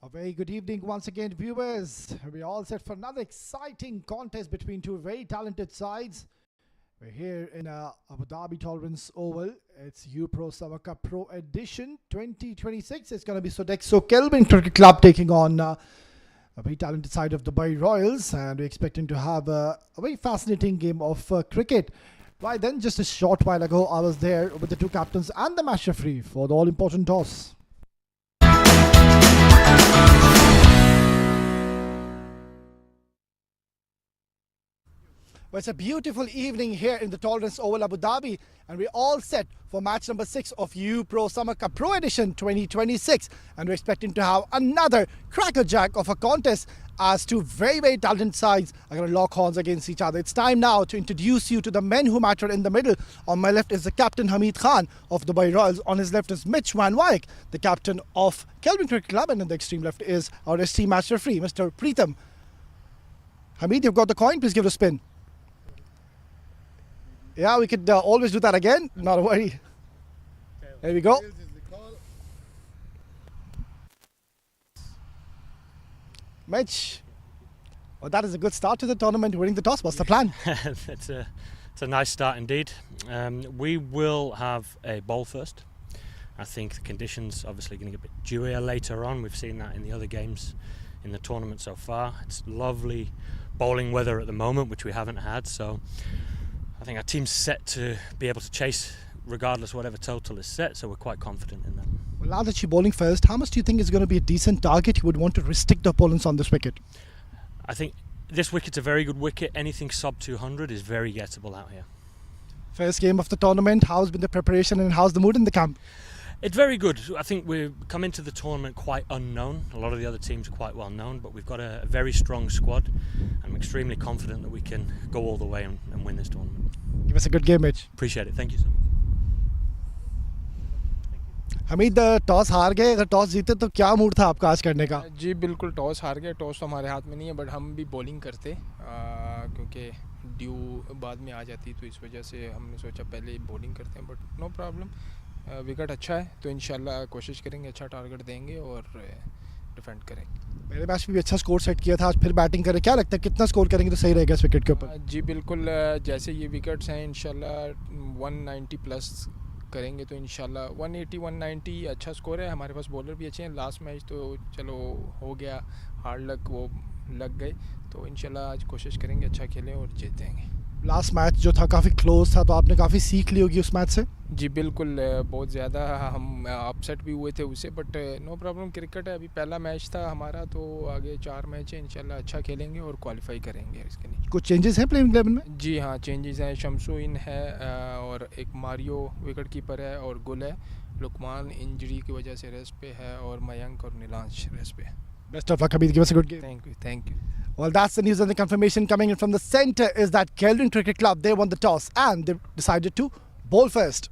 A very good evening once again, viewers. We're all set for another exciting contest between two very talented sides. We're here in Abu Dhabi Tolerance Oval. It's UPRO Summer Cup Pro Edition 2026. It's going to be Sodexo Kelvin Cricket Club taking on a very talented side of Dubai Royals, and we're expecting to have a very fascinating game of cricket. Right then, just a short while ago, I was there with the two captains and the match referee for the all-important toss. Well, it's a beautiful evening here in the Tolerance Oval Abu Dhabi, and we're all set for match number 6 of UPRO Summer Cup Pro Edition 2026, and we're expecting to have another crackerjack of a contest as two very, very talented sides are going to lock horns against each other. It's time now to introduce you to the men who matter in the middle. On my left is the captain Hamid Khan of Dubai Royals. On his left is Mitch Van Wyk, the captain of Kelvin Cricket Club, and on the extreme left is our esteemed match referee, Mr. Preetham. Hamid, you've got the coin. Please give it a spin. Yeah, we could always do that again. Not a worry. There we go. Mitch, well, that is a good start to the tournament, winning the toss. What's the plan? It's a nice start indeed. We will have a bowl first. I think the conditions obviously going to get a bit dewier later on. We've seen that in the other games in the tournament so far. It's lovely bowling weather at the moment, which we haven't had. So I think our team's set to be able to chase regardless whatever total is set, so we're quite confident in that. Well, now that you're bowling first, how much do you think is going to be a decent target you would want to restrict the opponents on this wicket? I think this wicket's a very good wicket. Anything sub 200 is very gettable out here. First game of the tournament, how's been the preparation and how's the mood in the camp? It's very good. I think we've come into the tournament quite unknown. A lot of the other teams are quite well known, but we've got a very strong squad. I'm extremely confident that we can go all the way and win this tournament. Give us a good game, Mitch. Appreciate it. Thank you so much. Hamid toss हार गए, अगर toss जीते तो क्या mood था आपका आज करने का? जी बिल्कुल, टॉस हार गए। टॉस तो हमारे हाथ में नहीं है, बट हम भी बॉलिंग करते क्योंकि ड्यू बाद में आ जाती, तो इस वजह से हमने सोचा पहले बॉलिंग करते हैं, बट नो प्रॉब्लम। विकेट अच्छा है तो इंशाल्लाह कोशिश करेंगे, अच्छा टारगेट देंगे और डिफेंड करेंगे। पहले मैच में भी अच्छा स्कोर सेट किया था, आज फिर बैटिंग करें। क्या लगता है कितना स्कोर करेंगे तो सही रहेगा इस विकेट के ऊपर? जी बिल्कुल, जैसे ये विकेट्स हैं इंशाल्लाह 190 प्लस करेंगे तो इंशाल्लाह 180 190 अच्छा स्कोर है। हमारे पास बॉलर भी अच्छे हैं। लास्ट मैच तो चलो हो गया, हार्ड लक वो लग गए, तो इंशाल्लाह आज कोशिश करेंगे अच्छा खेलें और जीतेंगे। लास्ट मैच जो था काफ़ी क्लोज था, तो आपने काफ़ी सीख ली होगी उस मैच से? जी बिल्कुल, बहुत ज़्यादा हम अपसेट भी हुए थे उससे, बट नो प्रॉब्लम, क्रिकेट है। अभी पहला मैच था हमारा, तो आगे 4 मैच है, इंशाल्लाह अच्छा खेलेंगे और क्वालिफाई करेंगे इसके लिए। कुछ चेंजेस हैं प्लेइंग 11 में? जी हाँ, चेंजेस हैं। शमसू इन है और एक मारियो विकेट कीपर है और गुल है। लुकमान इंजरी की वजह से रेस्ट पे है और मयंक और नीलांश रेस्ट पे है। Best of luck, Hamid. Give us a good game. Thank you. Well, that's the news, and the confirmation coming in from the centre is that Kelvin Cricket Club, they won the toss and they decided to bowl first.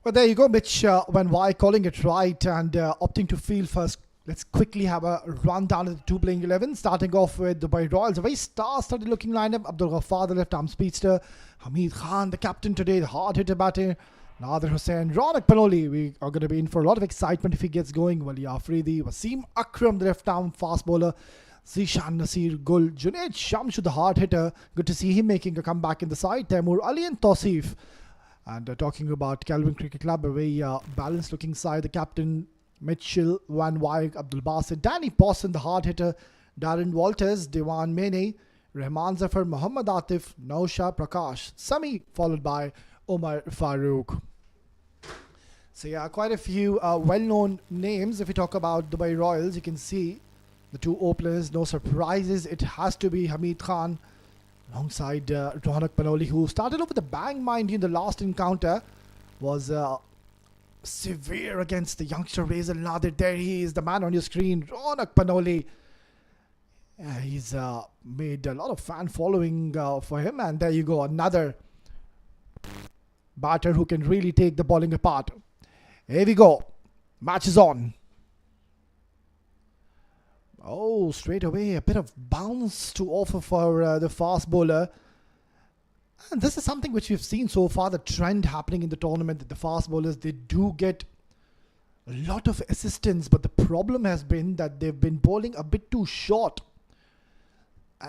Well, there you go, Mitch Van Wyk calling it right and opting to field first. Let's quickly have a rundown of the two playing 11, starting off with Dubai Royals, a very star-studded looking lineup. Abdul Ghaffar, the left-arm speedster. Hamid Khan, the captain today, the hard-hitter batter. Nadir Hussain, Ronak Panoli. We are going to be in for a lot of excitement if he gets going. Wali Afridi, Wasim Akram, the left-arm fast bowler. Zishan Nasir Gul, Junaid Shamshu, the hard-hitter. Good to see him making a comeback in the side. Taimur Ali and Tausif. And talking about Kelvin Cricket Club, a very balanced-looking side. The captain, Mitchell Van Wyk, Abdul Basit, Danny Pawson, the hard-hitter. Darren Walters, Dewan Mene, Rahman Zafar, Muhammad Atif, Nausha Prakash. Sami, followed by Omar Farooq. So yeah, quite a few well-known names. If we talk about Dubai Royals, you can see the two openers. No surprises. It has to be Hamid Khan alongside Ronak Panoli, who started off with a bang. Mind you, in the last encounter was severe against the youngster Reza Nadir. There he is, the man on your screen, Ronak Panoli. He's made a lot of fan following for him. And there you go, another batter who can really take the bowling apart. Here we go. Match is on. Oh, straight away, a bit of bounce to offer for the fast bowler. And this is something which we've seen so far, the trend happening in the tournament, that the fast bowlers, they do get a lot of assistance, but the problem has been that they've been bowling a bit too short.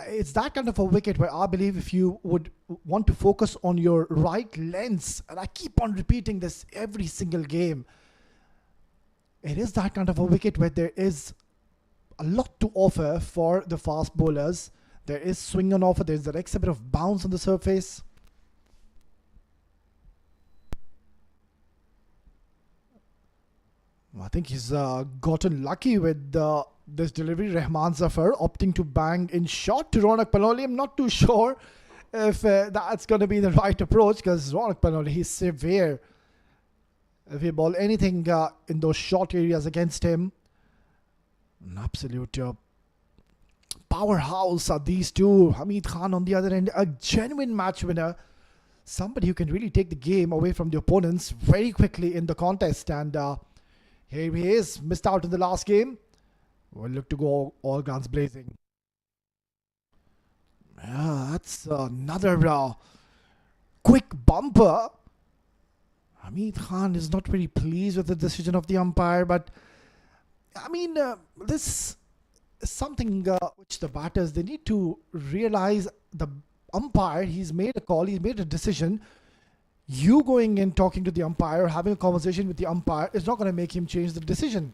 It's that kind of a wicket where I believe if you would want to focus on your right lens, and I keep on repeating this every single game, it is that kind of a wicket where there is a lot to offer for the fast bowlers. There is swing on offer, there's the extra bit of bounce on the surface. I think he's gotten lucky with this delivery. Rahman Zafar opting to bang in short to Ronak Panoli. I'm not too sure if that's going to be the right approach, because Ronak Panoli, he's severe. If you ball anything in those short areas against him, an absolute powerhouse are these two. Hamid Khan on the other end, a genuine match winner. Somebody who can really take the game away from the opponents very quickly in the contest. And here he is, missed out in the last game. We'll look to go all guns blazing. Yeah, that's another quick bumper. Hamid Khan is not very pleased with the decision of the umpire, but I mean, this is something which the batters, they need to realize. The umpire, he's made a call, he's made a decision. You going and talking to the umpire, having a conversation with the umpire is not going to make him change the decision.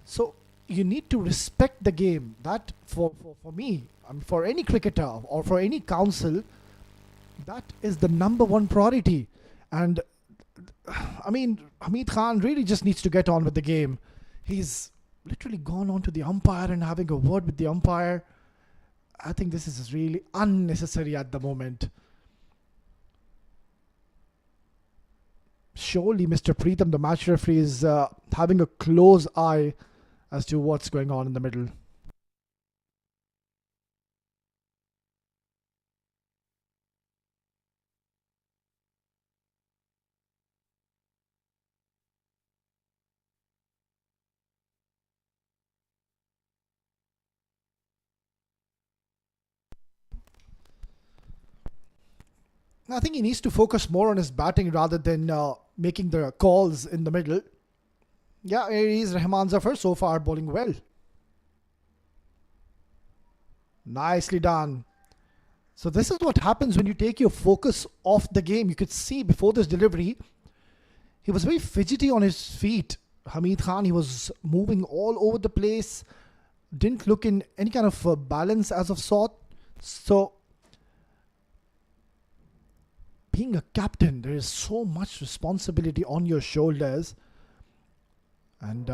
So you need to respect the game. That for me, I mean, for any cricketer or for any council, that is the number one priority. And I mean, Hamid Khan really just needs to get on with the game. He's literally gone on to the umpire and having a word with the umpire. I think this is really unnecessary at the moment. Surely Mr. Preetham, the match referee, is having a close eye as to what's going on in the middle. I think he needs to focus more on his batting rather than making the calls in the middle. Yeah, here is Rahman Zafar, so far bowling well. Nicely done. So this is what happens when you take your focus off the game. You could see before this delivery, he was very fidgety on his feet. Hamid Khan, he was moving all over the place. Didn't look in any kind of balance as of sort. So being a captain, there is so much responsibility on your shoulders, and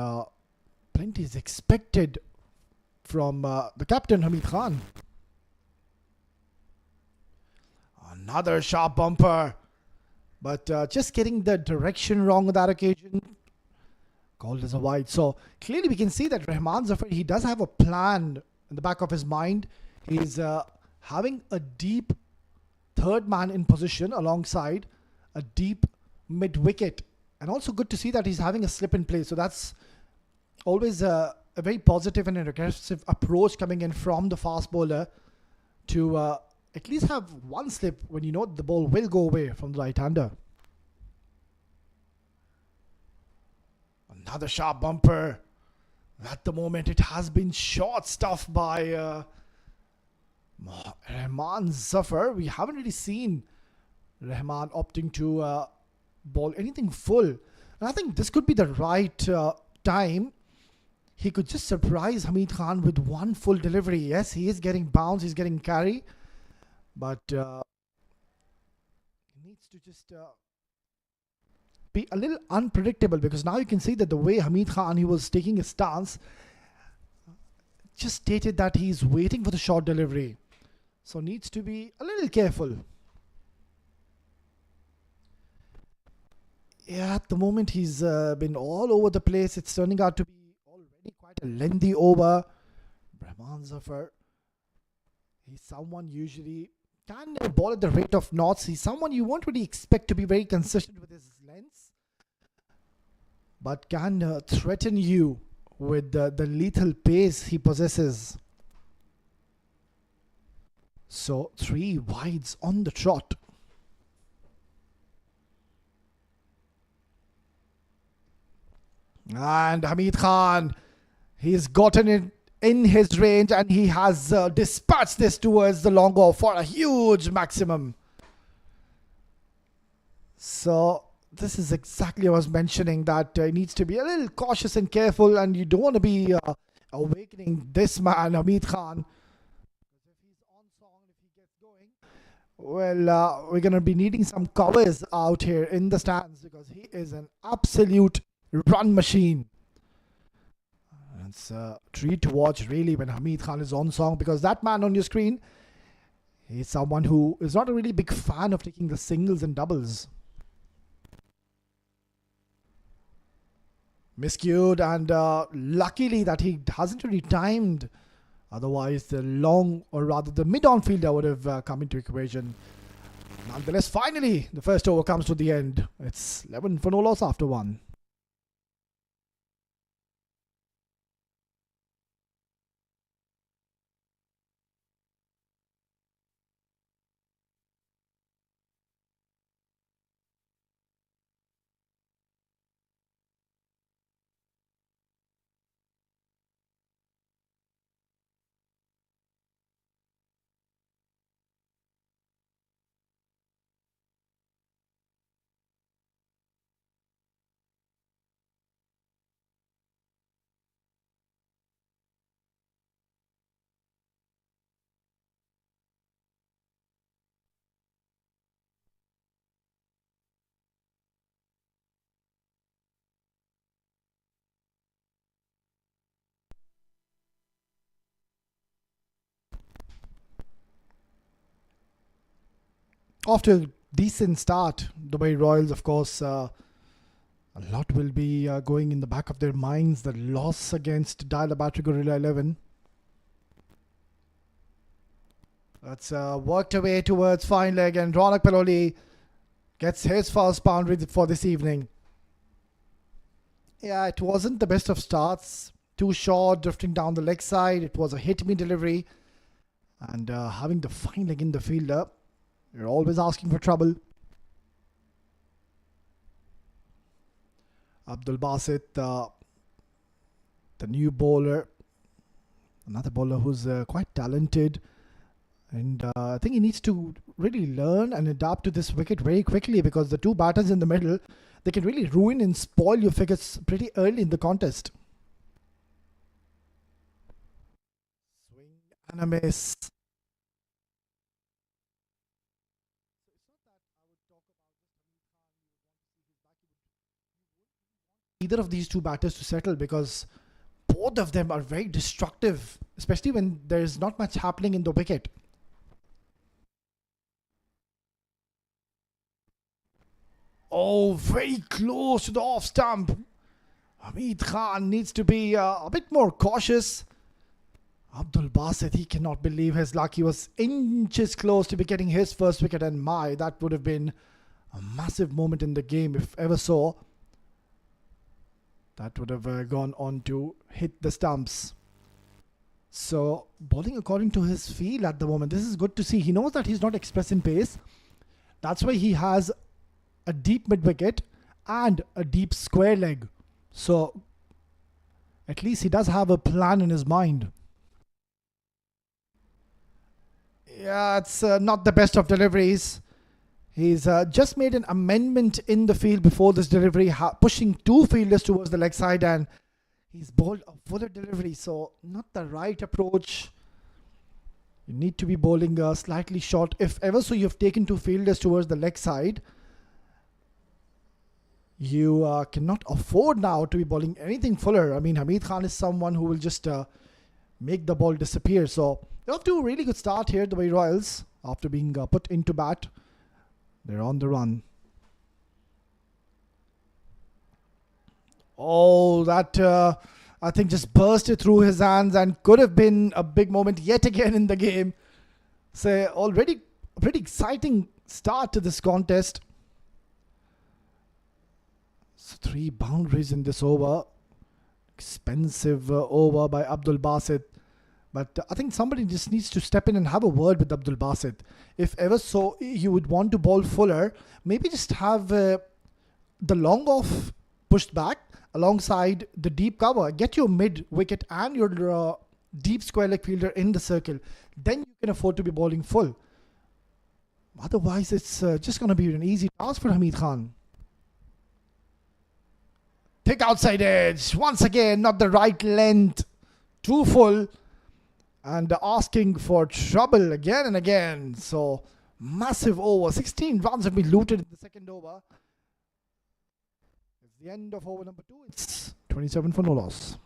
plenty is expected from the captain, Hamid Khan. Another sharp bumper, but just getting the direction wrong on that occasion, called as a wide. So clearly we can see that Rahman Zafar, he does have a plan in the back of his mind. He's having a deep third man in position alongside a deep mid wicket, and also good to see that he's having a slip in play. So that's always a very positive and an aggressive approach coming in from the fast bowler to at least have one slip when you know the ball will go away from the right hander. Another sharp bumper. At the moment it has been short stuff by Rahman Zafar. We haven't really seen Rahman opting to bowl anything full. And I think this could be the right time. He could just surprise Hamid Khan with one full delivery. Yes, he is getting bounce, he's getting carry, but he needs to just be a little unpredictable, because now you can see that the way Hamid Khan, he was taking his stance, just stated that he's waiting for the short delivery. So needs to be a little careful. Yeah, at the moment he's been all over the place. It's turning out to be already quite a lengthy over. Rahman Zafar, he's someone usually can bowl at the rate of knots. He's someone you won't really expect to be very consistent with his lengths, but can threaten you with the lethal pace he possesses. So 3 wides on the trot. And Hamid Khan, he's gotten it in his range and he has dispatched this towards the long off for a huge maximum. So this is exactly what I was mentioning, that he needs to be a little cautious and careful, and you don't want to be awakening this man, Hamid Khan. If he's on song, if he gets going, well, we're going to be needing some covers out here in the stands because he is an absolute run machine. It's a treat to watch really when Hamid Khan is on song, because that man on your screen, he's someone who is not a really big fan of taking the singles and doubles. Miscued, and luckily that he hasn't really timed. Otherwise, the long, or rather the mid-on fielder would have come into equation. Nonetheless, finally, the first over comes to the end. It's 11 for no loss after one. After a decent start, Dubai Royals, of course, a lot will be going in the back of their minds. The loss against Dial-A-Battery Gorilla 11. That's worked away towards fine leg, and Ronak Paloli gets his first boundary for this evening. Yeah, it wasn't the best of starts. Too short, drifting down the leg side. It was a hit-me delivery. And having the fine leg in the fielder, you're always asking for trouble. Abdul Basit, the new bowler, another bowler who's quite talented, and I think he needs to really learn and adapt to this wicket very quickly, because the two batters in the middle, they can really ruin and spoil your wickets pretty early in the contest. Swing and a miss. Either of these two batters to settle, because both of them are very destructive, especially when there's not much happening in the wicket. Oh, very close to the off stump. Hamid Khan needs to be a bit more cautious. Abdul Basit, he cannot believe his luck. He was inches close to be getting his first wicket, and that would have been a massive moment in the game if ever so. That would have gone on to hit the stumps. So, bowling according to his feel at the moment. This is good to see. He knows that he's not expressing pace. That's why he has a deep mid-wicket and a deep square leg. So, at least he does have a plan in his mind. Yeah, it's not the best of deliveries. He's just made an amendment in the field before this delivery, pushing two fielders towards the leg side, and he's bowled a fuller delivery, so not the right approach. You need to be bowling slightly short. If ever so you've taken two fielders towards the leg side, you cannot afford now to be bowling anything fuller. I mean, Hamid Khan is someone who will just make the ball disappear. So they're off to a really good start here, the Dubai Royals, after being put into bat. They're on the run. Oh, that I think just bursted through his hands and could have been a big moment yet again in the game. So already a pretty exciting start to this contest. So 3 boundaries in this over. Expensive over by Abdul Basit. But I think somebody just needs to step in and have a word with Abdul Basit. If ever so you would want to bowl fuller, maybe just have the long off pushed back, alongside the deep cover. Get your mid wicket and your deep square leg fielder in the circle. Then you can afford to be bowling full. Otherwise, it's just going to be an easy task for Hamid Khan. Thick outside edge. Once again, not the right length. Too full. And asking for trouble again and again. So, massive over. 16 runs have been looted in the second over. It's the end of over number 2. It's 27 for no loss.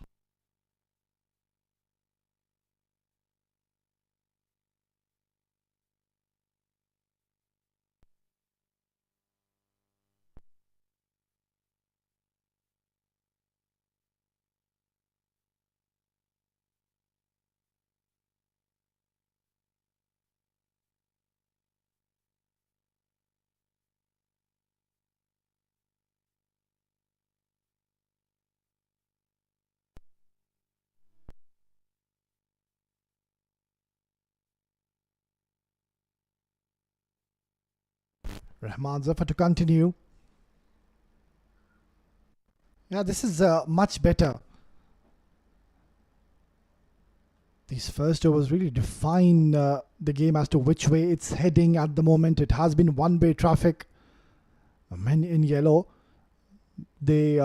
Rahman Zafar to continue. Yeah, this is much better. These first overs really define the game as to which way it's heading at the moment. It has been one-way traffic. Men in yellow, they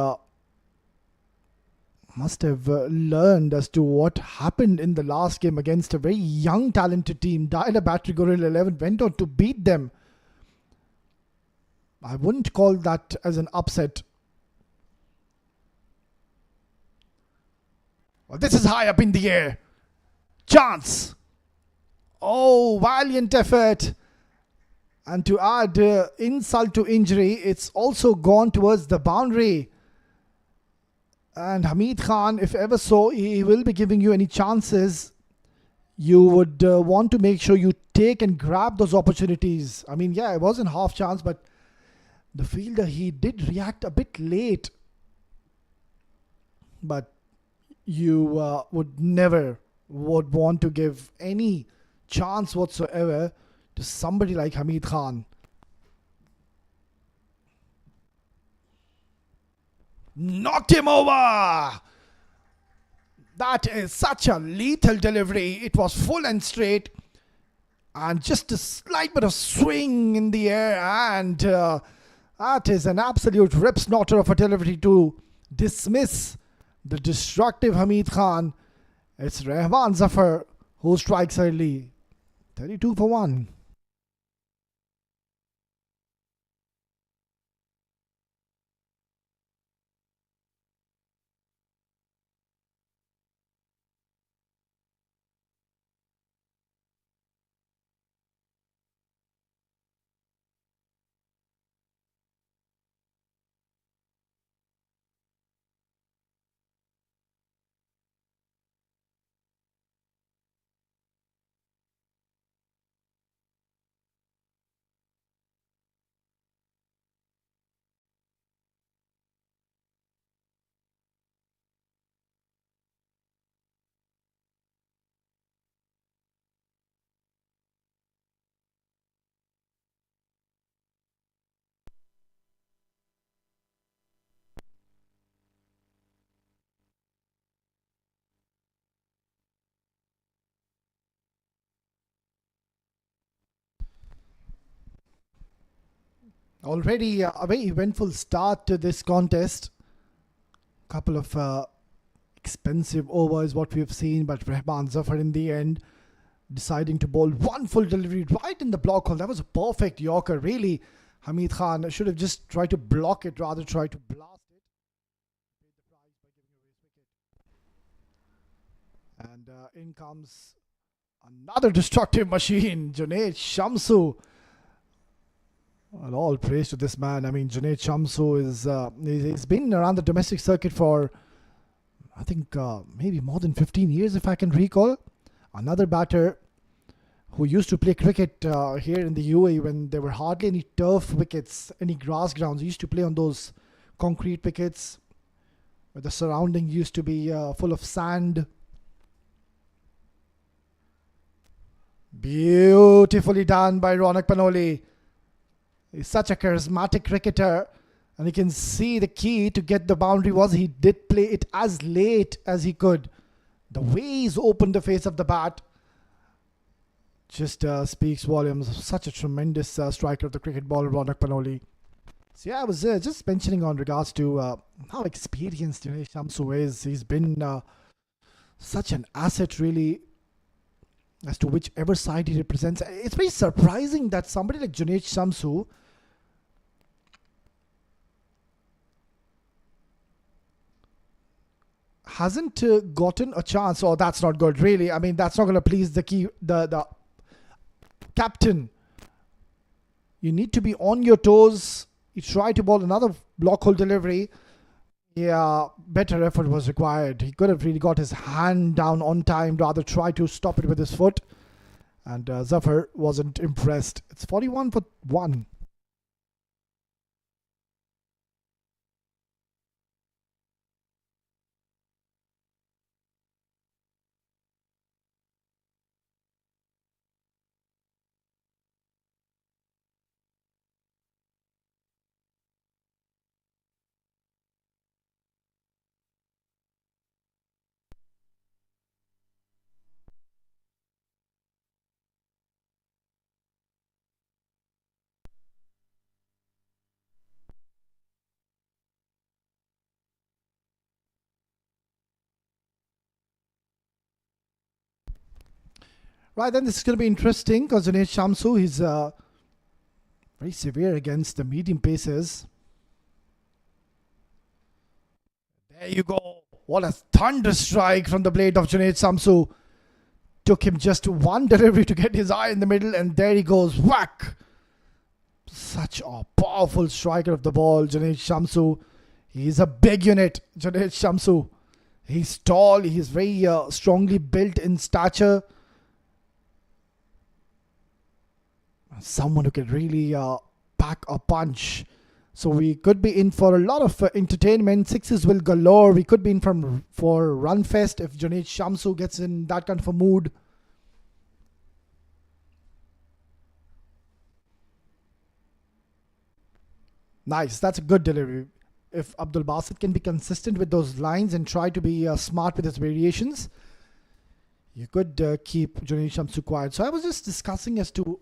must have learned as to what happened in the last game against a very young, talented team. Dial Battery Gorilla 11 went on to beat them. I wouldn't call that as an upset. Well, this is high up in the air. Chance. Oh, valiant effort. And to add insult to injury, it's also gone towards the boundary. And Hamid Khan, if ever so, he will be giving you any chances. You would want to make sure you take and grab those opportunities. I mean, yeah, it wasn't half chance, but the fielder, he did react a bit late. But you would never would want to give any chance whatsoever to somebody like Hamid Khan. Knocked him over! That is such a lethal delivery. It was full and straight. And just a slight bit of swing in the air. And that is an absolute rip-snorter of a delivery to dismiss the destructive Hamid Khan. It's Rahman Zafar who strikes early. 32 for 1. Already a very eventful start to this contest. Couple of expensive overs what we've seen, but Rahman Zafar in the end deciding to bowl one full delivery right in the block hole. That was a perfect Yorker. Really, Hamid Khan should have just tried to block it rather try to blast it. And in comes another destructive machine, Junaid Shamsu. Well, all praise to this man. I mean, Junaid Shamsu he's been around the domestic circuit for, I think, maybe more than 15 years, if I can recall. Another batter who used to play cricket here in the UAE when there were hardly any turf wickets, any grass grounds. He used to play on those concrete wickets where the surrounding used to be full of sand. Beautifully done by Ronak Panoli. He's such a charismatic cricketer, And you can see the key to get the boundary was he did play it as late as he could. The way he's opened the face of the bat just speaks volumes. Such a tremendous striker of the cricket ball, Ronak Panoli. So yeah, I was just mentioning on regards to how experienced Dinesh Shamsu is. He's been such an asset really as to whichever side he represents. It's very surprising that somebody like Dinesh Shamsu hasn't gotten a chance. Oh, that's not good, really. I mean, that's not going to please the captain. You need to be on your toes. He tried to bowl another block hole delivery. Yeah, better effort was required. He could have really got his hand down on time, rather try to stop it with his foot. And Zafar wasn't impressed. It's 41 for 1. Right, then this is going to be interesting because Dinesh Shamsu, he's very severe against the medium paces. There you go. What a thunder strike from the blade of Dinesh Shamsu. Took him just one delivery to get his eye in the middle, and there he goes. Whack! Such a powerful striker of the ball, Dinesh Shamsu. He's a big unit, Dinesh Shamsu. He's tall, he's very strongly built in stature. Someone who can really pack a punch. So we could be in for a lot of entertainment. Sixes will galore. We could be in for run fest if Dinesh Shamsu gets in that kind of a mood. Nice. That's a good delivery. If Abdul Basit can be consistent with those lines and try to be smart with his variations, you could keep Dinesh Shamsu quiet. So I was just discussing as to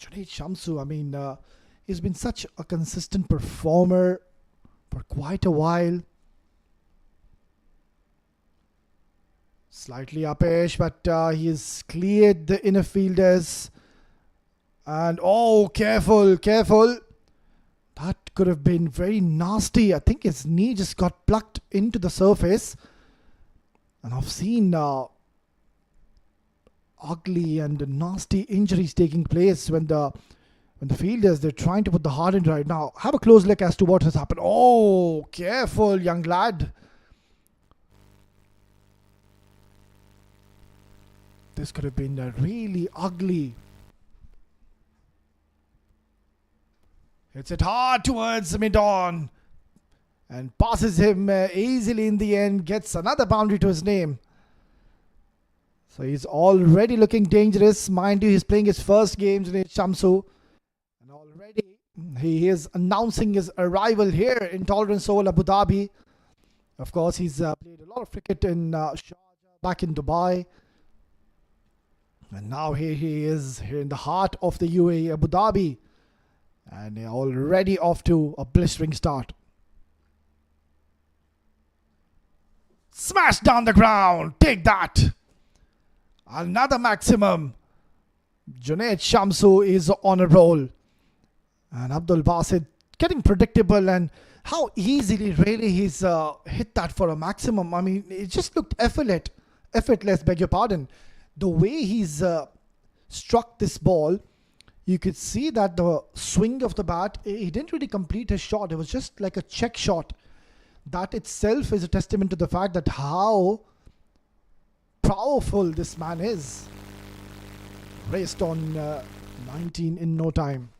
Dinesh Shamsu. I mean, he's been such a consistent performer for quite a while. Slightly uppish, but he has cleared the inner fielders. And oh, careful, careful. That could have been very nasty. I think his knee just got plucked into the surface. And I've seen ugly and nasty injuries taking place when the fielders, they're trying to put the heart in right now. Have a close look as to what has happened. Oh, careful, young lad. This could have been really ugly. Hits it hard towards mid-on and passes him easily in the end. Gets another boundary to his name. So he's already looking dangerous. Mind you, he's playing his first games in Shamsu. And already he is announcing his arrival here in Tolerance Oval, Abu Dhabi. Of course, he's played a lot of cricket in Sharjah, back in Dubai. And now here he is, here in the heart of the UAE, Abu Dhabi. And already off to a blistering start. Smash down the ground. Take that. Another maximum. Dinesh Shamsu is on a roll. And Abdul Basit getting predictable, and how easily really he's hit that for a maximum. I mean, it just looked effortless, beg your pardon. The way he's struck this ball, you could see that the swing of the bat, he didn't really complete his shot. It was just like a check shot. That itself is a testament to the fact that how powerful this man is. Raced on 19 in no time.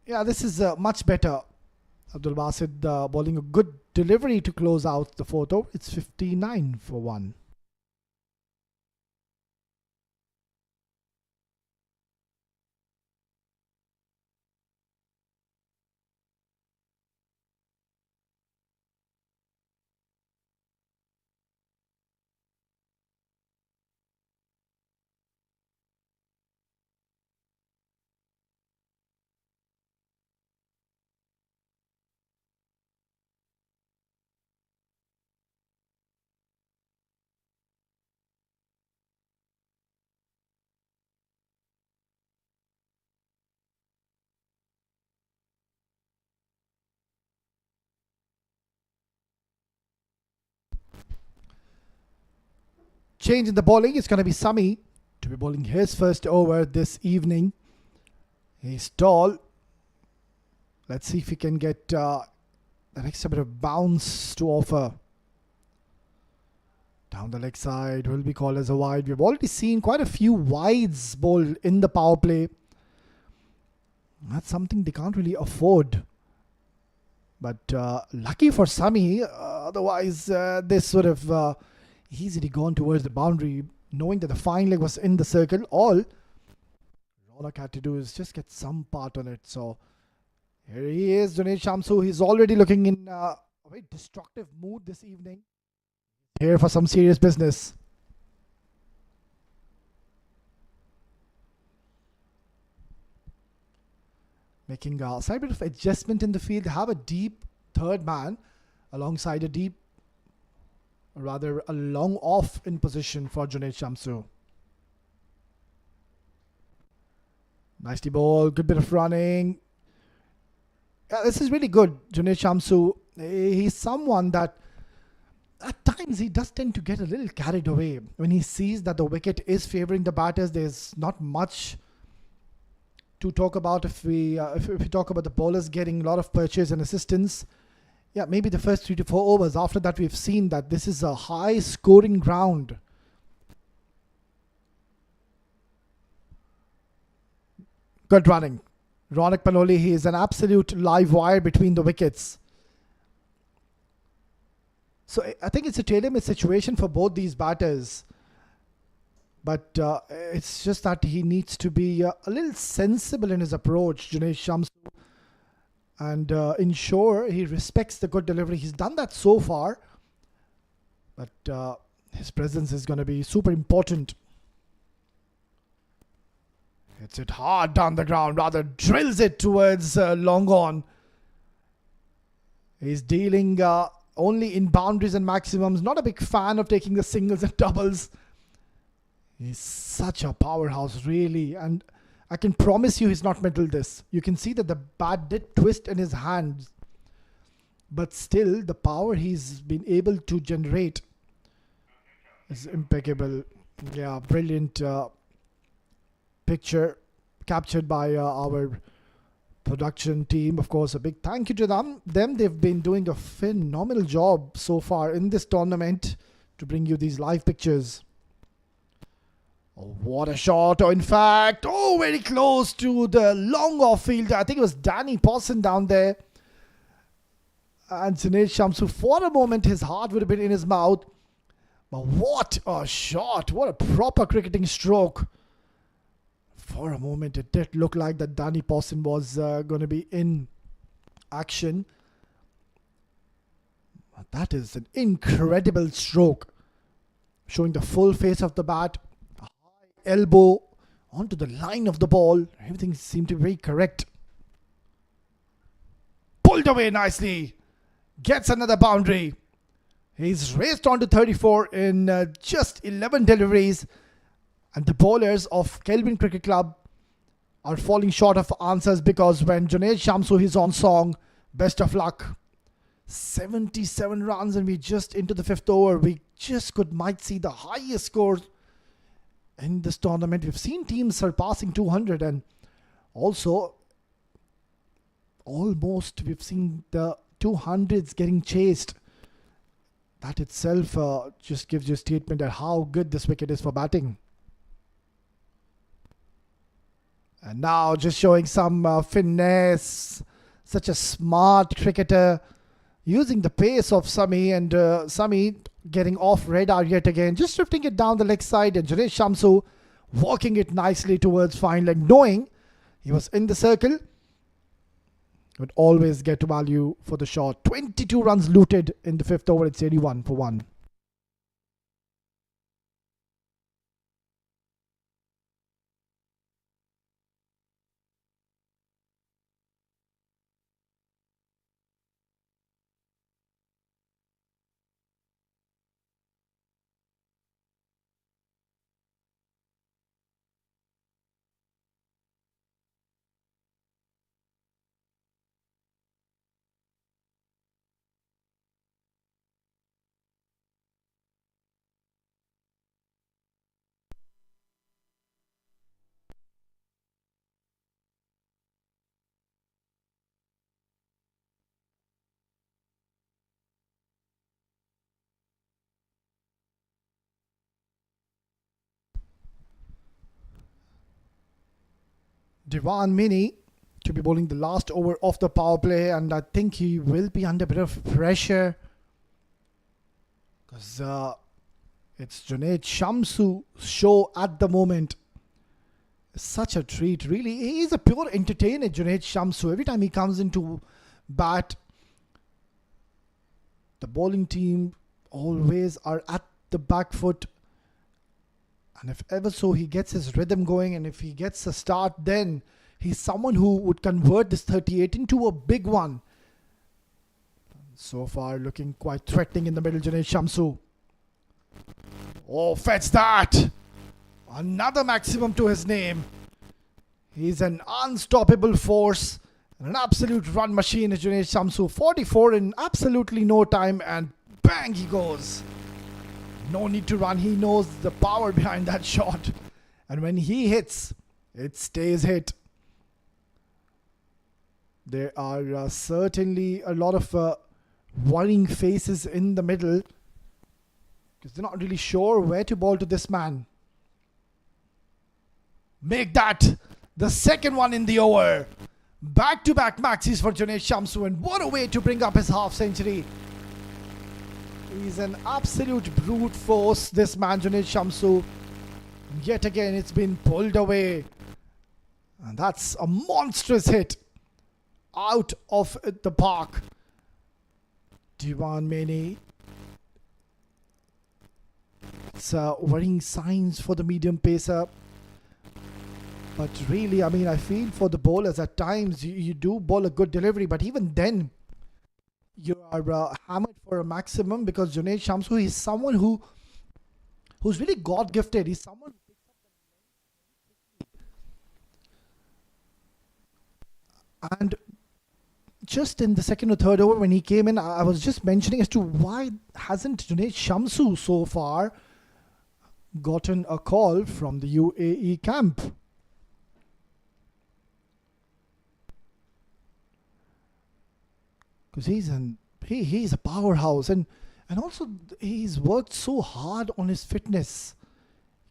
Yeah, this is much better. Abdul Basit bowling a good delivery to close out the fourth over. It's 59 for 1. change in the bowling. It's going to be Sami to be bowling his first over this evening. He's tall. Let's see if he can get the next bit of bounce to offer. Down the leg side will be called as a wide. We've already seen quite a few wides bowled in the power play. That's something they can't really afford. But lucky for Sami, otherwise this would have easily gone towards the boundary, knowing that the fine leg was in the circle. All Ronak had to do is just get some part on it. So here he is, Junaid Shamsu. He's already looking in a very destructive mood this evening. Here for some serious business. Making a slight bit of adjustment in the field. Have a deep third man alongside a long off in position for Junaid Shamsu. Nicely bowled, good bit of running. Yeah, this is really good. Junaid Shamsu, he's someone that at times he does tend to get a little carried away. When he sees that the wicket is favouring the batters, there's not much to talk about if we talk about the bowlers getting a lot of purchase and assistance. Yeah, maybe the first 3 to 4 overs. After that, we've seen that this is a high scoring ground. Good running. Ronak Panoli, he is an absolute live wire between the wickets. So I think it's a tailor-made situation for both these batters. But it's just that he needs to be a little sensible in his approach, Junaid Shamsu, and ensure he respects the good delivery. He's done that so far, but his presence is going to be super important. Hits it hard down the ground, rather drills it towards long on. He's dealing only in boundaries and maximums. Not a big fan of taking the singles and doubles. He's such a powerhouse, really. And I can promise you he's not middled this. You can see that the bat did twist in his hands. But still, the power he's been able to generate is impeccable. Yeah, brilliant picture captured by our production team. Of course, a big thank you to them. They've been doing a phenomenal job so far in this tournament to bring you these live pictures. Oh, what a shot. In fact, very close to the long off fielder. I think it was Danny Pawson down there. And Junaid Shamsu, for a moment, his heart would have been in his mouth. But what a shot. What a proper cricketing stroke. For a moment, it did look like that Danny Pawson was going to be in action. But that is an incredible stroke. Showing the full face of the bat. Elbow onto the line of the ball. Everything seemed to be very correct. Pulled away nicely. Gets another boundary. He's raced on to 34 in just 11 deliveries. And the bowlers of Kelvin Cricket Club are falling short of answers, because when Junaid Shamsu is on song, best of luck. 77 runs and we just into the 5th over. We just might see the highest score in this tournament. We've seen teams surpassing 200, and also almost we've seen the 200s getting chased. That itself just gives you a statement at how good this wicket is for batting. And now just showing some finesse. Such a smart cricketer, using the pace of Sami, and Sami getting off radar yet again, just drifting it down the leg side, and Junaid Shamsu walking it nicely towards fine leg, knowing he was in the circle, would always get value for the shot. 22 runs looted in the 5th over. It's 81 for 1. Divan Mini to be bowling the last over of the power play, and I think he will be under a bit of pressure because it's Junaid Shamsu's show at the moment. Such a treat, really. He is a pure entertainer, Junaid Shamsu. Every time he comes into bat, the bowling team always are at the back foot. And if ever so he gets his rhythm going, and if he gets a start, then he's someone who would convert this 38 into a big one. So far looking quite threatening in the middle, Junaid Shamsu. Oh, fetch that! Another maximum to his name. He's an unstoppable force and an absolute run machine, Junaid Shamsu. 44 in absolutely no time, and bang, he goes. No need to run. He knows the power behind that shot. And when he hits, it stays hit. There are certainly a lot of worrying faces in the middle because they're not really sure where to bowl to this man. Make that the second one in the over. Back-to-back maxis for Junaid Shamsu, and what a way to bring up his half century. He's an absolute brute force, this man Junaid Shamsu. Yet again, it's been pulled away. And that's a monstrous hit out of the park. Divan Mini. It's worrying signs for the medium pacer. But really, I mean, I feel for the bowlers at times, you do bowl a good delivery, but even then, you are hammered for a maximum because Junaid Shamsu is someone who's really God gifted. He's someone who picks up the and just in the second or third over when he came in, I was just mentioning as to why hasn't Junaid Shamsu so far gotten a call from the UAE camp. Because he's a powerhouse, and also he's worked so hard on his fitness.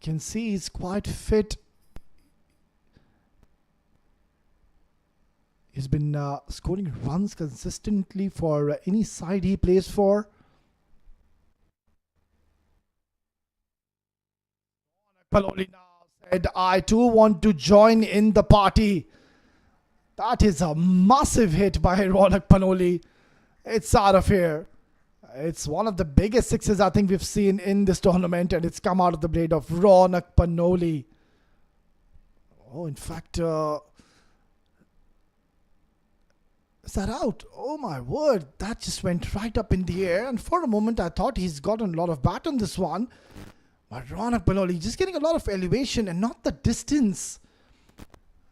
You can see he's quite fit. He's been scoring runs consistently for any side he plays for. Paloli now said, I too want to join in the party. That is a massive hit by Ronak Panoli. It's out of here. It's one of the biggest sixes I think we've seen in this tournament, and it's come out of the blade of Ronak Panoli. Oh, in fact, is that out? Oh my word, that just went right up in the air, and for a moment I thought he's gotten a lot of bat on this one. But Ronak Panoli just getting a lot of elevation and not the distance.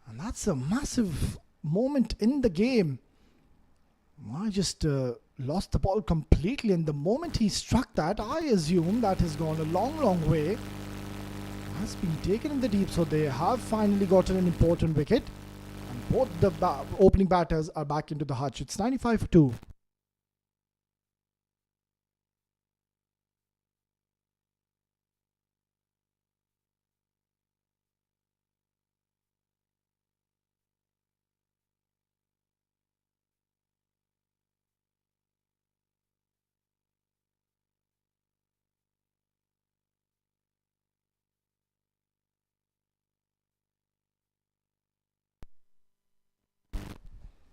And that's a massive moment in the game. I just lost the ball completely, and the moment he struck that, I assume that has gone a long way. Has been taken in the deep, so they have finally gotten an important wicket, and both the opening batters are back into the hutch. It's 95 for 2.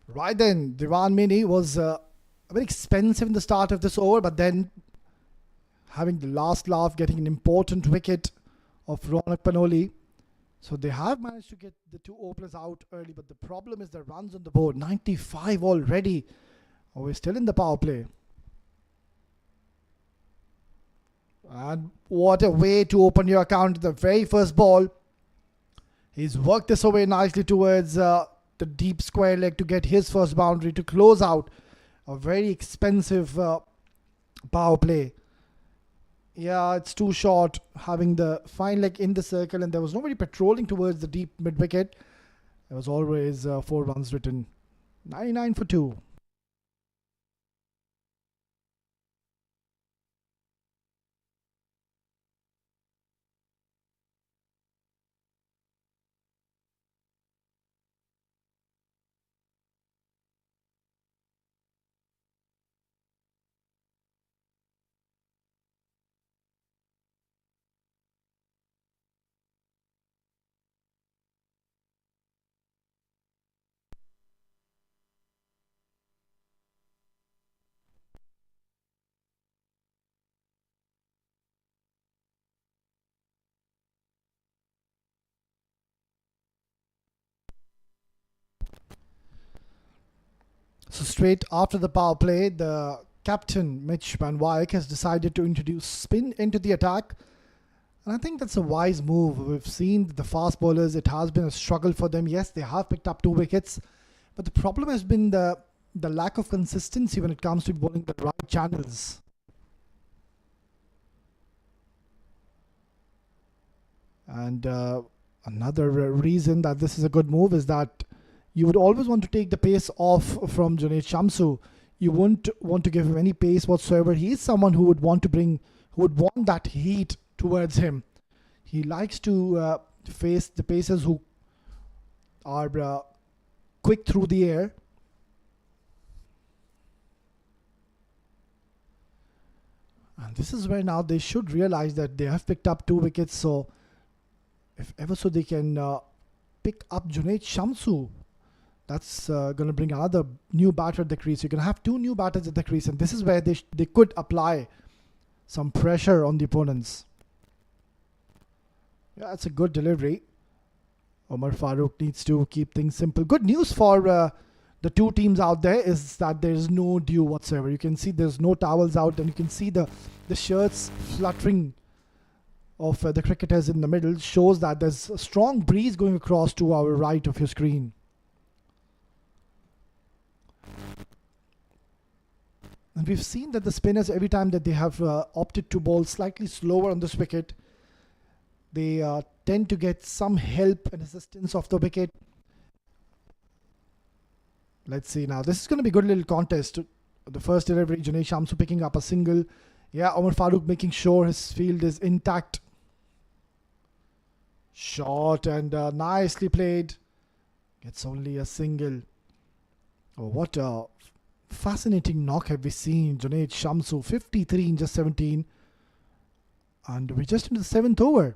Right then, Divan Mini was very expensive in the start of this over, but then having the last laugh, getting an important wicket of Ronak Panoli. So they have managed to get the two openers out early, but the problem is the runs on the board. 95 already. Oh, we're still in the power play. And what a way to open your account. The very first ball. He's worked this away nicely towards the deep square leg to get his first boundary to close out a very expensive power play. Yeah, it's too short having the fine leg in the circle, and there was nobody patrolling towards the deep mid wicket. There was always 4 runs written. 99 for 2. So straight after the power play, the captain, Mitch Van Wyk, has decided to introduce spin into the attack. And I think that's a wise move. We've seen the fast bowlers, it has been a struggle for them. Yes, they have picked up 2 wickets, but the problem has been the lack of consistency when it comes to bowling the right channels. And another reason that this is a good move is that you would always want to take the pace off from Junaid Shamsu. You wouldn't want to give him any pace whatsoever. He is someone who would want that heat towards him. He likes to face the pacers who are quick through the air. And this is where now they should realize that they have picked up 2 wickets. So if ever so they can pick up Junaid Shamsu, that's going to bring another new batter at the crease. You're going to have 2 new batters at the crease, and this is where they could apply some pressure on the opponents. Yeah, it's a good delivery. Omar Farooq needs to keep things simple. Good news for the 2 teams out there is that there's no dew whatsoever. You can see there's no towels out, and you can see the shirts fluttering of the cricketers in the middle. Shows that there's a strong breeze going across to our right of your screen. And we've seen that the spinners, every time that they have opted to bowl slightly slower on this wicket, they tend to get some help and assistance off the wicket. Let's see now. This is going to be a good little contest. The first delivery, Junaid Shamsu picking up a single. Yeah, Omar Farooq making sure his field is intact. Short and nicely played. Gets only a single. Oh, what a fascinating knock have we seen. Junaid Shamsu, 53 in just 17. And we're just into the 7th over.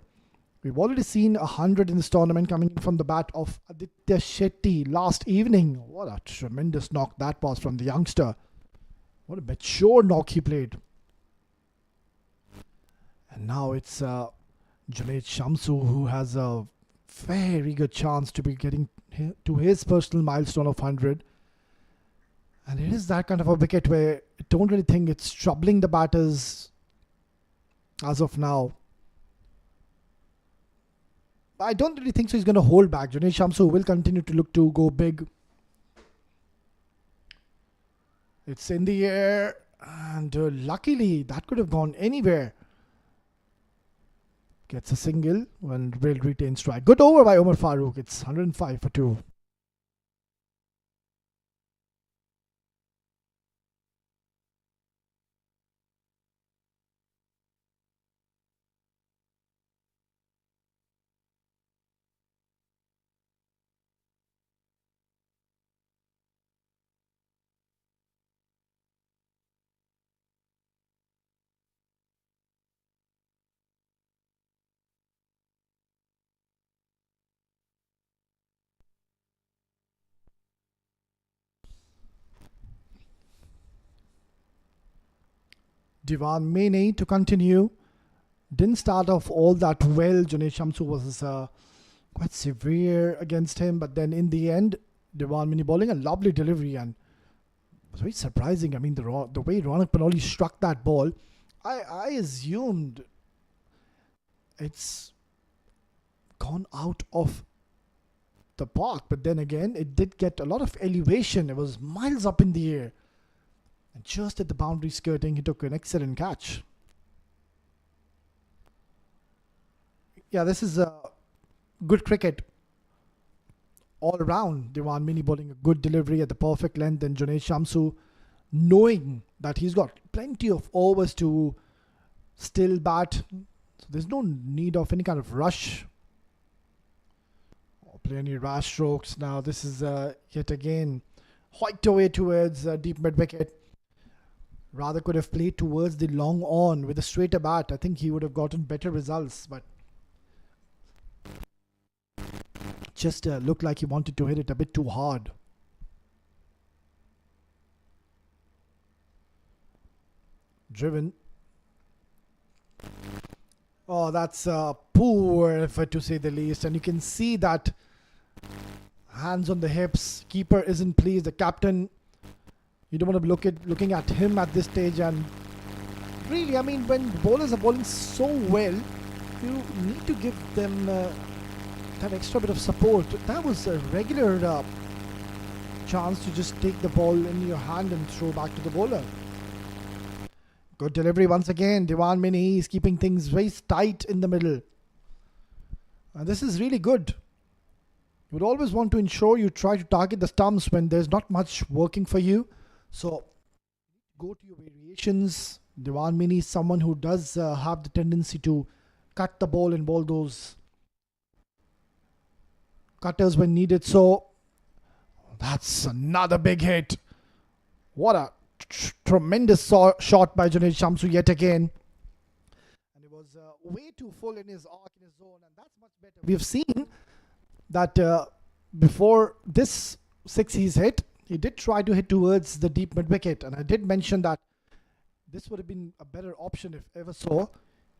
We've already seen 100 in this tournament coming in from the bat of Aditya Shetty last evening. What a tremendous knock that was from the youngster. What a mature knock he played. And now it's Junaid Shamsu who has a very good chance to be getting to his personal milestone of 100. And it is that kind of a wicket where I don't really think it's troubling the batters as of now. I don't really think so. He's going to hold back. Junaid Shamsu will continue to look to go big. It's in the air, and luckily that could have gone anywhere. Gets a single and will retain strike. Good over by Omar Farooq. It's 105 for 2. Diwan Mene to continue. Didn't start off all that well. Junaid Shamsu was quite severe against him, but then in the end, Diwan Mene bowling a lovely delivery, and it was very surprising. I mean, the way Ronak Panoli struck that ball, I assumed it's gone out of the park, but then again, it did get a lot of elevation. It was miles up in the air. And just at the boundary skirting, he took an excellent catch. Yeah, this is good cricket all around. Diwan Mene bowling a good delivery at the perfect length, and Junaid Shamsu knowing that he's got plenty of overs to still bat. So there's no need of any kind of rush or play any rash strokes. Now this is yet again hiked away towards deep mid wicket. Rather could have played towards the long on with a straighter bat. I think he would have gotten better results, but just looked like he wanted to hit it a bit too hard. Driven. Oh, that's a poor effort to say the least. And you can see that hands on the hips. Keeper isn't pleased. The captain You don't want to be looking at him at this stage. And really, I mean, when bowlers are bowling so well, you need to give them that extra bit of support. That was a regular chance to just take the ball in your hand and throw back to the bowler. Good delivery once again. Dewan Mini is keeping things very tight in the middle. And this is really good. You would always want to ensure you try to target the stumps when there's not much working for you. So go to your variations. Dewan Mini is someone who does have the tendency to cut the ball and bowl those cutters when needed. So that's another big hit. What a tremendous shot by Junaid Shamsu yet again. And it was way too full in his arc, in his zone, and that's much better. We've seen that before this six he's hit, he did try to hit towards the deep mid wicket, and I did mention that this would have been a better option if ever so.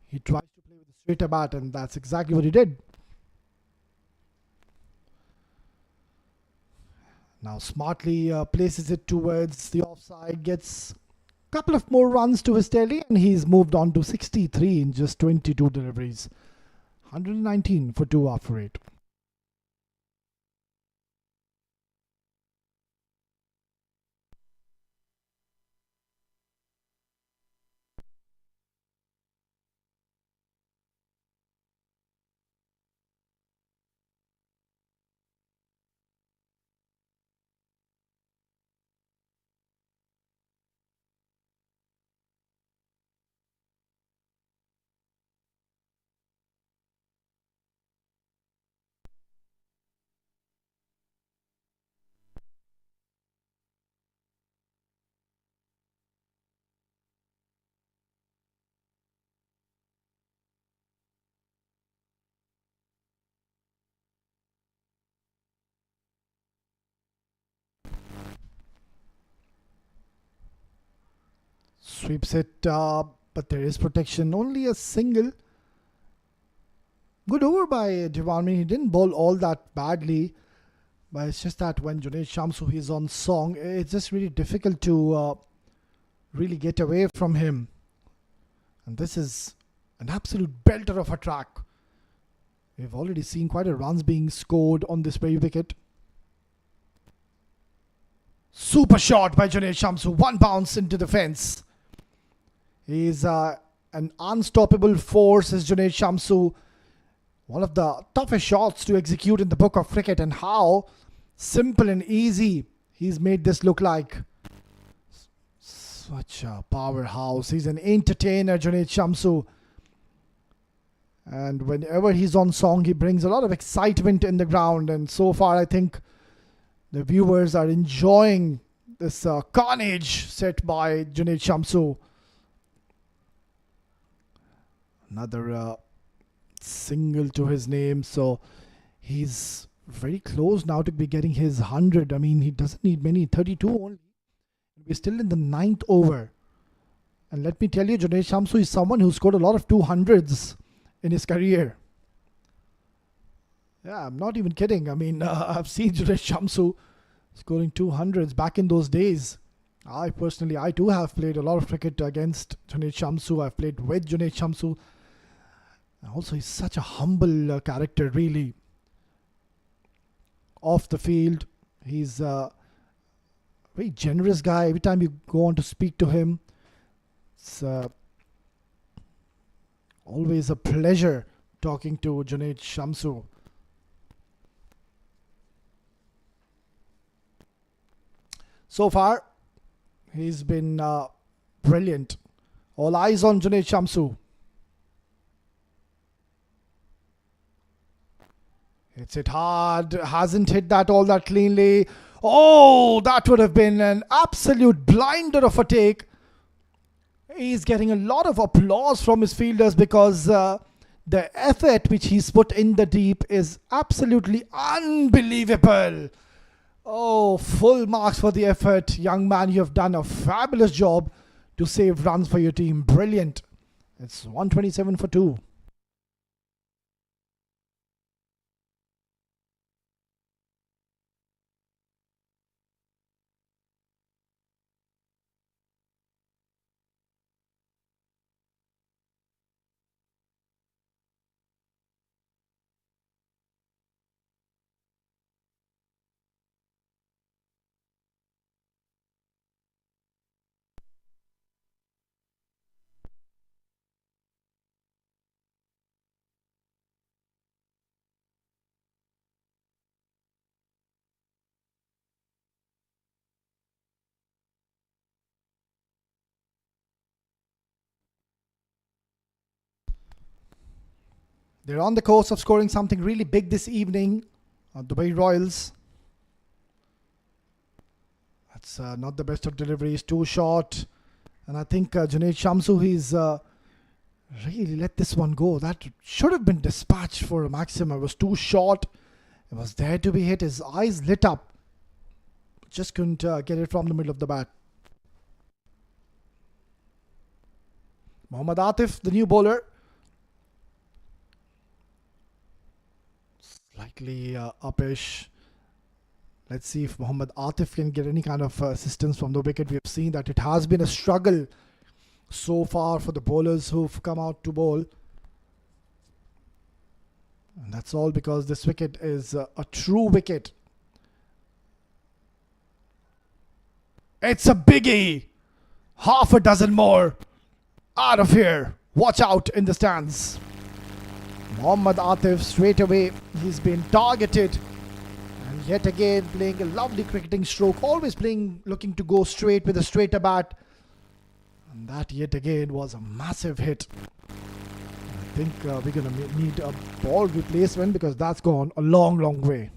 He tries to play with a straighter bat, and that's exactly what he did. Now smartly places it towards the offside, gets a couple of more runs to his tally, and he's moved on to 63 in just 22 deliveries. 119 for 2 after 8. Sweeps it, but there is protection. Only a single. Good over by Dewan. He didn't bowl all that badly, but it's just that when Junaid Shamsu is on song, it's just really difficult to really get away from him. And this is an absolute belter of a track. We've already seen quite a runs being scored on this very wicket. Super shot by Junaid Shamsu. One bounce into the fence. He's an unstoppable force, is Junaid Shamsu. One of the toughest shots to execute in the book of cricket, and how simple and easy he's made this look like. Such a powerhouse. He's an entertainer, Junaid Shamsu. And whenever he's on song, he brings a lot of excitement in the ground. And so far, I think the viewers are enjoying this carnage set by Junaid Shamsu. Another single to his name. So he's very close now to be getting his 100. I mean, he doesn't need many. 32 only. We're still in the 9th over. And let me tell you, Junaid Shamsu is someone who scored a lot of 200s in his career. Yeah, I'm not even kidding. I mean, I've seen Junaid Shamsu scoring 200s back in those days. I too have played a lot of cricket against Junaid Shamsu. I've played with Junaid Shamsu. Also, he's such a humble character, really. Off the field, he's a very generous guy. Every time you go on to speak to him, it's always a pleasure talking to Junaid Shamsu. So far, he's been brilliant. All eyes on Junaid Shamsu. Hits it hard, hasn't hit that all that cleanly. Oh, that would have been an absolute blinder of a take. He's getting a lot of applause from his fielders because the effort which he's put in the deep is absolutely unbelievable. Oh, full marks for the effort. Young man, you have done a fabulous job to save runs for your team. Brilliant. It's 127 for 2. They're on the course of scoring something really big this evening. Dubai Royals. That's not the best of deliveries. Too short. And I think Junaid Shamsu, he's really let this one go. That should have been dispatched for a maximum. It was too short. It was there to be hit. His eyes lit up. Just couldn't get it from the middle of the bat. Mohammad Atif, the new bowler. Slightly uppish. Let's see if Mohammad Atif can get any kind of assistance from the wicket. We've seen that it has been a struggle so far for the bowlers who've come out to bowl. And that's all because this wicket is a true wicket. It's a biggie. Half a dozen more. Out of here. Watch out in the stands. Mohammad Atif straight away. He's been targeted. And yet again playing a lovely cricketing stroke. Always playing, looking to go straight with a straighter bat. And that yet again was a massive hit. I think we're going to need a ball replacement because that's gone a long, long way.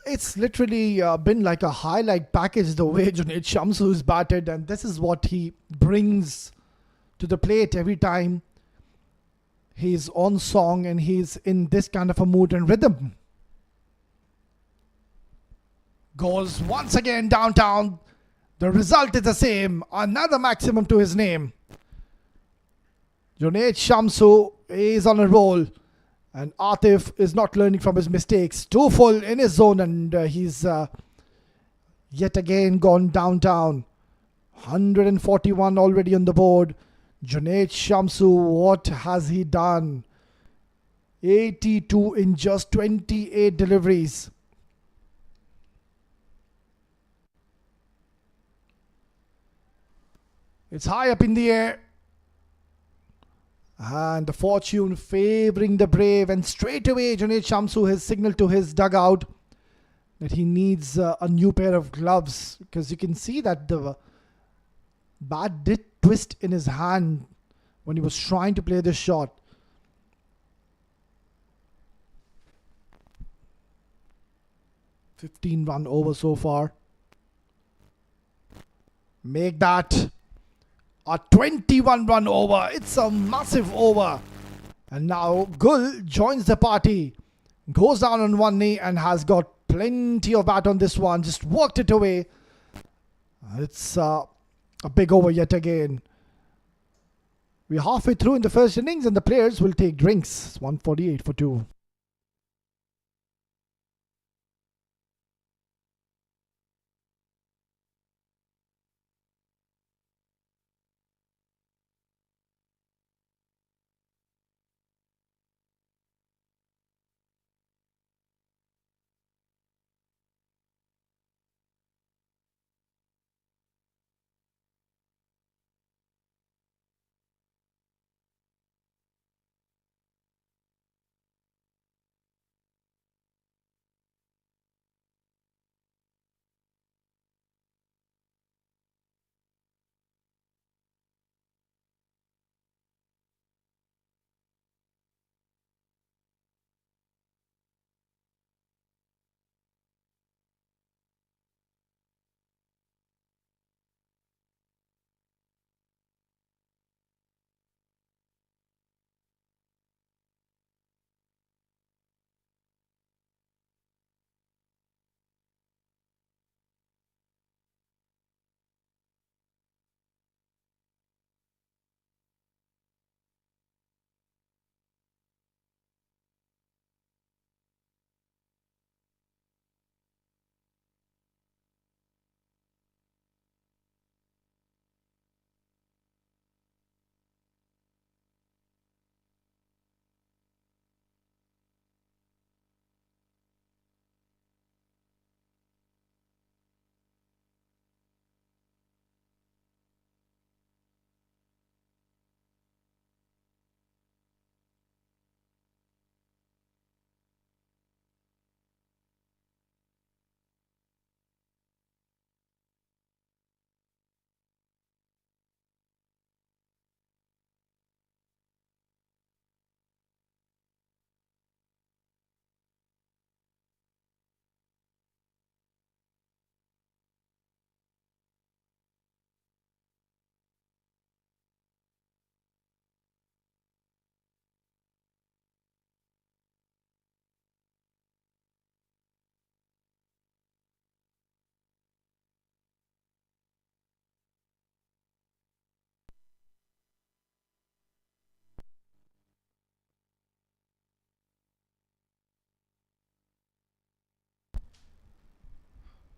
It's literally been like a highlight package the way Junaid Shamsu is batted, and this is what he brings to the plate every time he's on song and he's in this kind of a mood and rhythm. Goes once again downtown. The result is the same. Another maximum to his name. Junaid Shamsu is on a roll. And Atif is not learning from his mistakes. Too full in his zone, and he's yet again gone downtown. 141 already on the board. Junaid Shamsu, what has he done? 82 in just 28 deliveries. It's high up in the air. And the fortune favouring the brave, and straight away Junaid Shamsu has signalled to his dugout that he needs a new pair of gloves, because you can see that the bat did twist in his hand when he was trying to play this shot. (15-run over so far. Make that a 21-run over. It's a massive over. And now Gul joins the party. Goes down on one knee and has got plenty of bat on this one. Just worked it away. It's a big over yet again. We're halfway through in the first innings and the players will take drinks. It's 148 for 2.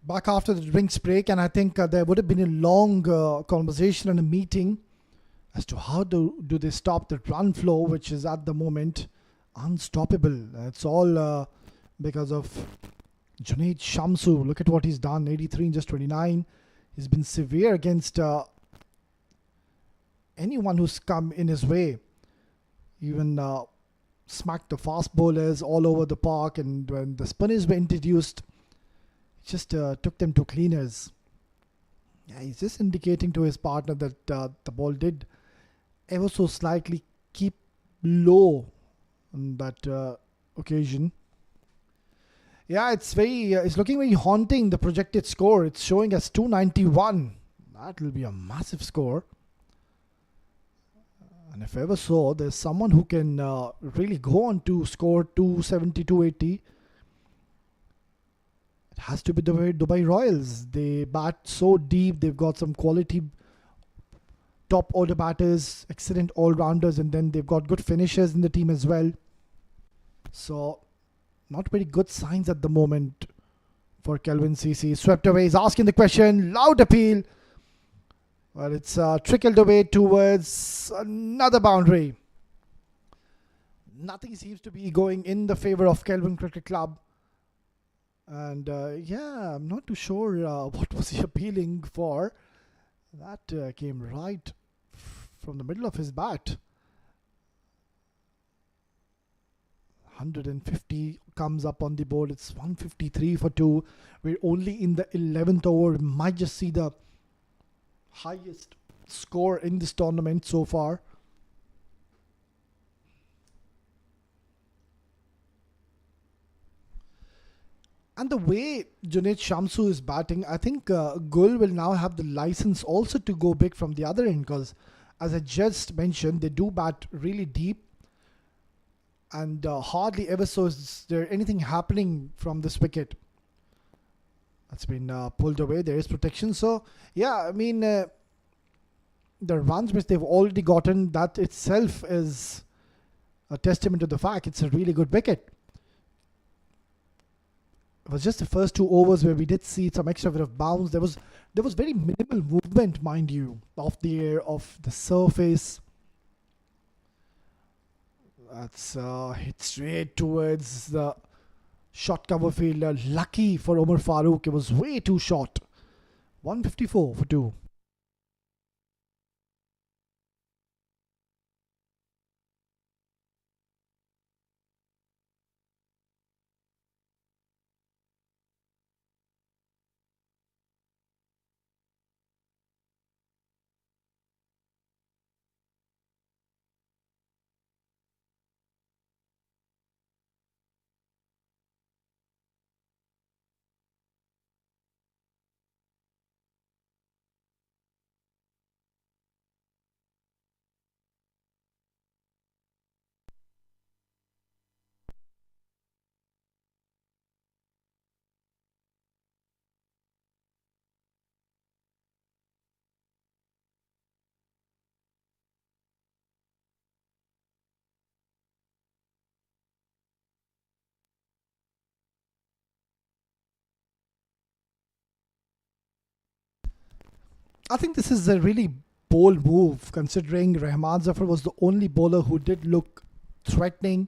Back after the drinks break, and I think there would have been a long conversation and a meeting as to how do they stop the run flow, which is at the moment unstoppable. It's all because of Junaid Shamsu. Look at what he's done, 83 in just 29. He's been severe against anyone who's come in his way. Even smacked the fast bowlers all over the park, and when the spinners were introduced, just took them to cleaners. Yeah, he's just indicating to his partner that the ball did ever so slightly keep low on that occasion. Yeah, it's looking very haunting, the projected score. It's showing as 291. That will be a massive score. And if ever so, there's someone who can really go on to score 270, 280. It has to be the Dubai Royals. They bat so deep. They've got some quality top order batters, excellent all-rounders, and then they've got good finishers in the team as well. So, not very good signs at the moment for Kelvin CC. Swept away. He's asking the question. Loud appeal. Well, it's trickled away towards another boundary. Nothing seems to be going in the favour of Kelvin Cricket Club. And yeah, I'm not too sure what was he appealing for. That came right from the middle of his bat. 150 comes up on the board. It's 153 for 2. We're only in the 11th over. We might just see the highest score in this tournament so far. And the way Junaid Shamsu is batting, I think Gul will now have the license also to go big from the other end, because as I just mentioned, they do bat really deep, and hardly ever so is there anything happening from this wicket. That's been pulled away. There is protection. So yeah, I mean the runs which they've already gotten, that itself is a testament to the fact it's a really good wicket. It was just the first 2 overs where we did see some extra bit of bounce. There was very minimal movement, mind you, off the air, off the surface. That's hit straight towards the short cover fielder. Lucky for Omar Farooq, it was way too short. 154 for 2. I think this is a really bold move, considering Rahman Zafar was the only bowler who did look threatening,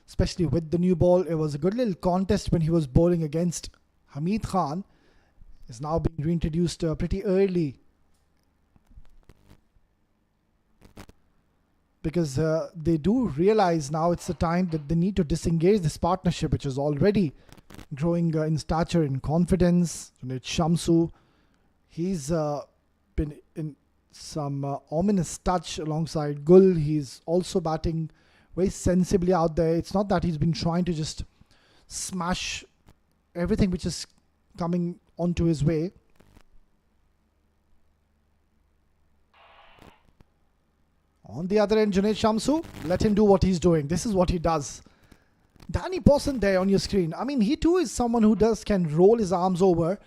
especially with the new ball. It was a good little contest when he was bowling against Hamid Khan. Is now being reintroduced pretty early, because they do realize now it's the time that they need to disengage this partnership, which is already growing in stature and confidence. Junaid Shamsu, he's been in some ominous touch alongside Gul. He's also batting very sensibly out there. It's not that he's been trying to just smash everything which is coming onto his way. On the other end, Junaid Shamsu, let him do what he's doing. This is what he does. Danny Pawson there on your screen. I mean, he too is someone who can roll his arms over.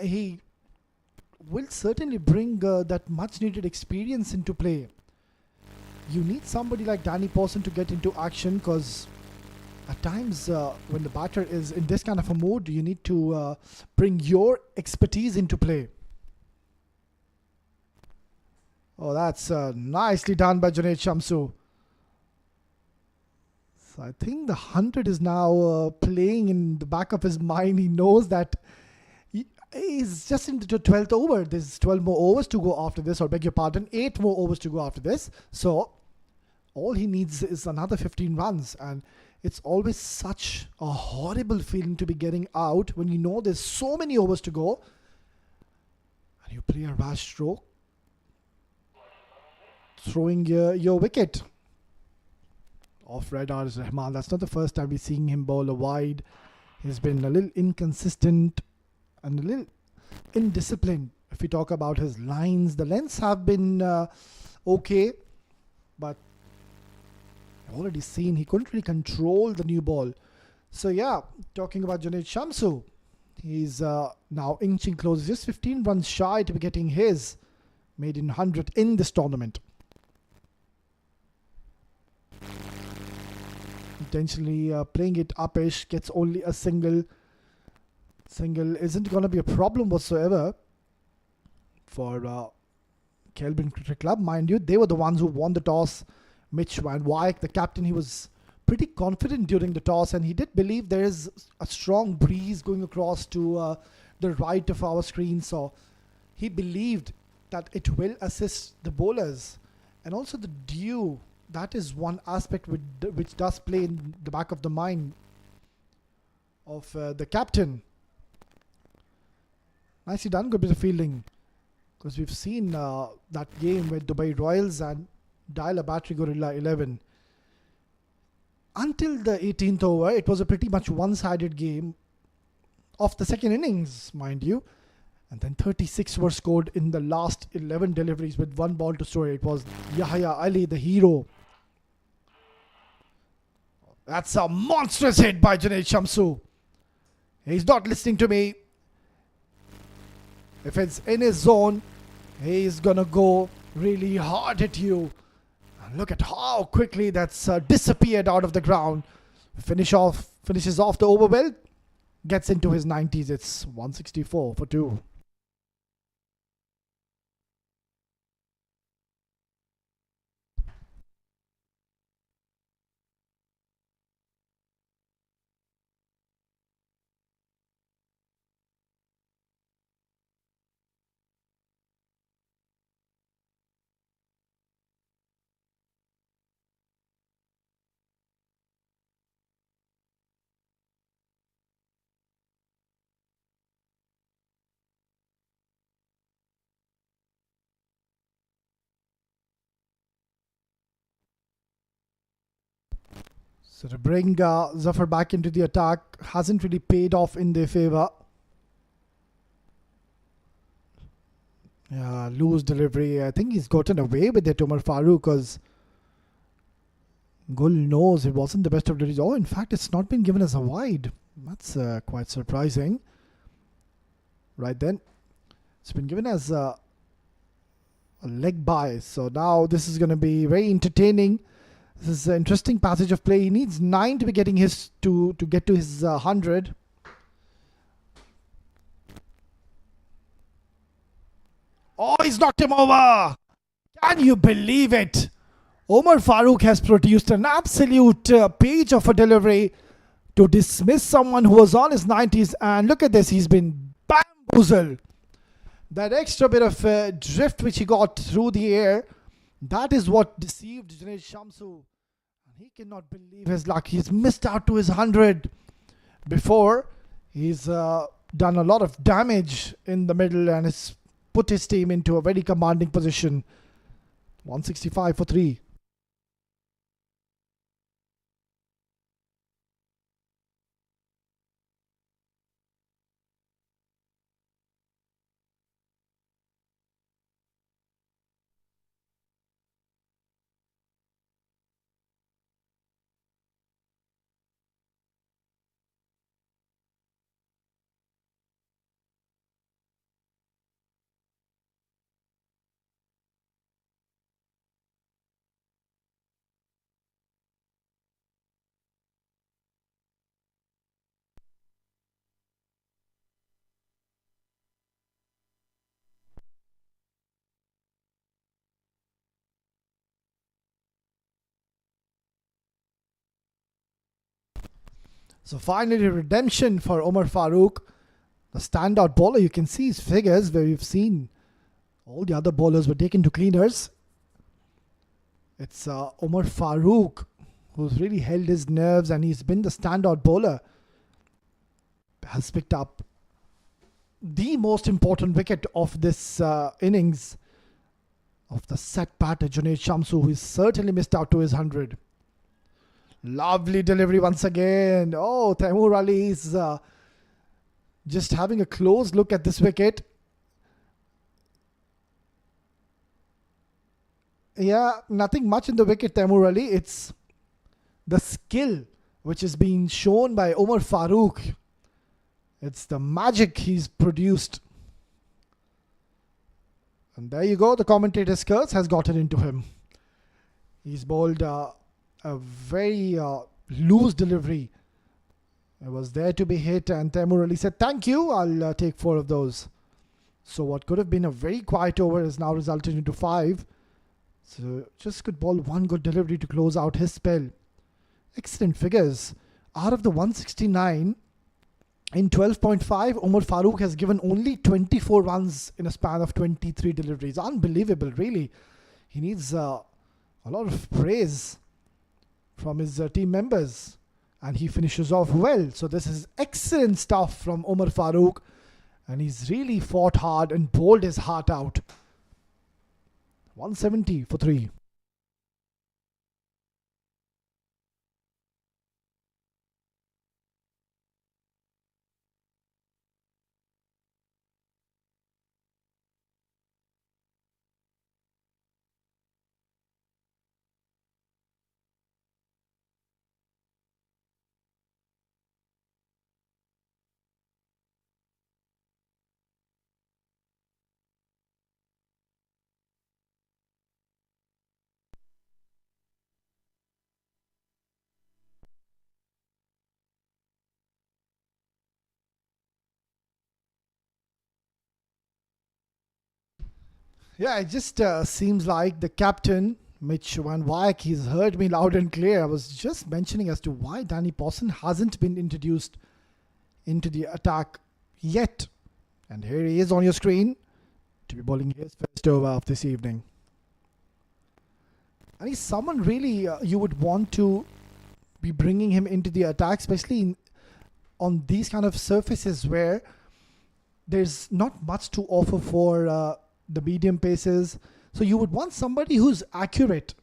He will certainly bring that much needed experience into play. You need somebody like Danny Pawson to get into action, because At times, when the batter is in this kind of a mood, you need to bring your expertise into play. Oh, that's nicely done by Junaid Shamsu. So I think the 100 is now playing in the back of his mind. He knows that he's just into the 12th over. There's 12 more overs to go after this, or beg your pardon, 8 more overs to go after this. So all he needs is another 15 runs. And it's always such a horrible feeling to be getting out when you know there's so many overs to go and you play a rash stroke, throwing your wicket. Off radar is Rahman. That's not the first time we're seeing him bowl a wide. He's been a little inconsistent and a little indisciplined. If we talk about his lines, the lengths have been okay, but I've already seen he couldn't really control the new ball. So yeah, talking about Junaid Shamsu, he's now inching closer, just 15 runs shy to be getting his maiden 100 in this tournament. Intentionally playing it upish, gets only a single. Single isn't going to be a problem whatsoever for Kelvin Cricket Club. Mind you, they were the ones who won the toss. Mitch Van Wyk, the captain, he was pretty confident during the toss, and he did believe there is a strong breeze going across to the right of our screen. So he believed that it will assist the bowlers. And also the dew, that is one aspect which does play in the back of the mind of the captain. Nicely done, good bit of fielding. Because we've seen that game with Dubai Royals and Dialer Battery Gorilla 11. Until the 18th over, it was a pretty much one-sided game of the second innings, mind you. And then 36 were scored in the last 11 deliveries with one ball to score. It was Yahya Ali, the hero. That's a monstrous hit by Junaid Shamsu. He's not listening to me. If it's in his zone, he's gonna go really hard at you. And look at how quickly that's disappeared out of the ground. Finishes off the over well, gets into his 90s. It's 164 for 2. So to bring Zafar back into the attack hasn't really paid off in their favour. Yeah, loose delivery. I think he's gotten away with it, Umar Farooq, because Gul knows it wasn't the best of deliveries. Oh, in fact, it's not been given as a wide. That's quite surprising. Right then, it's been given as a leg by. So now this is going to be very entertaining. This is an interesting passage of play. He needs 9 to be getting his to get to his 100. Oh, he's knocked him over. Can you believe it? Omar Farooq has produced an absolute page of a delivery to dismiss someone who was on his 90s. And look at this, he's been bamboozled. That extra bit of drift which he got through the air, that is what deceived Junaid Shamsu. He cannot believe his luck. He's missed out to his 100 before. He's done a lot of damage in the middle and has put his team into a very commanding position. 165 for 3. So finally, redemption for Omar Farooq, the standout bowler. You can see his figures where we've seen all the other bowlers were taken to cleaners. It's Omar Farooq who's really held his nerves, and he's been the standout bowler. Has picked up the most important wicket of this innings of the set batter Junaid Shamsu, who is certainly missed out to his 100. Lovely delivery once again. Oh, Taimur Ali is just having a close look at this wicket. Yeah, nothing much in the wicket, Taimur Ali. It's the skill which is being shown by Omar Farooq. It's the magic he's produced. And there you go. The commentator's curse has gotten into him. He's bowled a very loose delivery. It was there to be hit, and Taimur Ali said, "Thank you, I'll take 4 of those." So what could have been a very quiet over has now resulted into 5. So just could bowl one good delivery to close out his spell. Excellent figures. Out of the 169, in 12.5, Omar Farooq has given only 24 runs in a span of 23 deliveries. Unbelievable, really. He needs a lot of praise from his team members. And he finishes off well. So this is excellent stuff from Omar Farooq. And he's really fought hard and bowled his heart out. 170 for 3. Yeah, it just seems like the captain, Mitch Van Wyk, he's heard me loud and clear. I was just mentioning as to why Danny Pawson hasn't been introduced into the attack yet. And here he is on your screen to be bowling his first over of this evening. And he's someone really you would want to be bringing him into the attack, especially on these kind of surfaces where there's not much to offer for the medium paces. So you would want somebody who's accurate.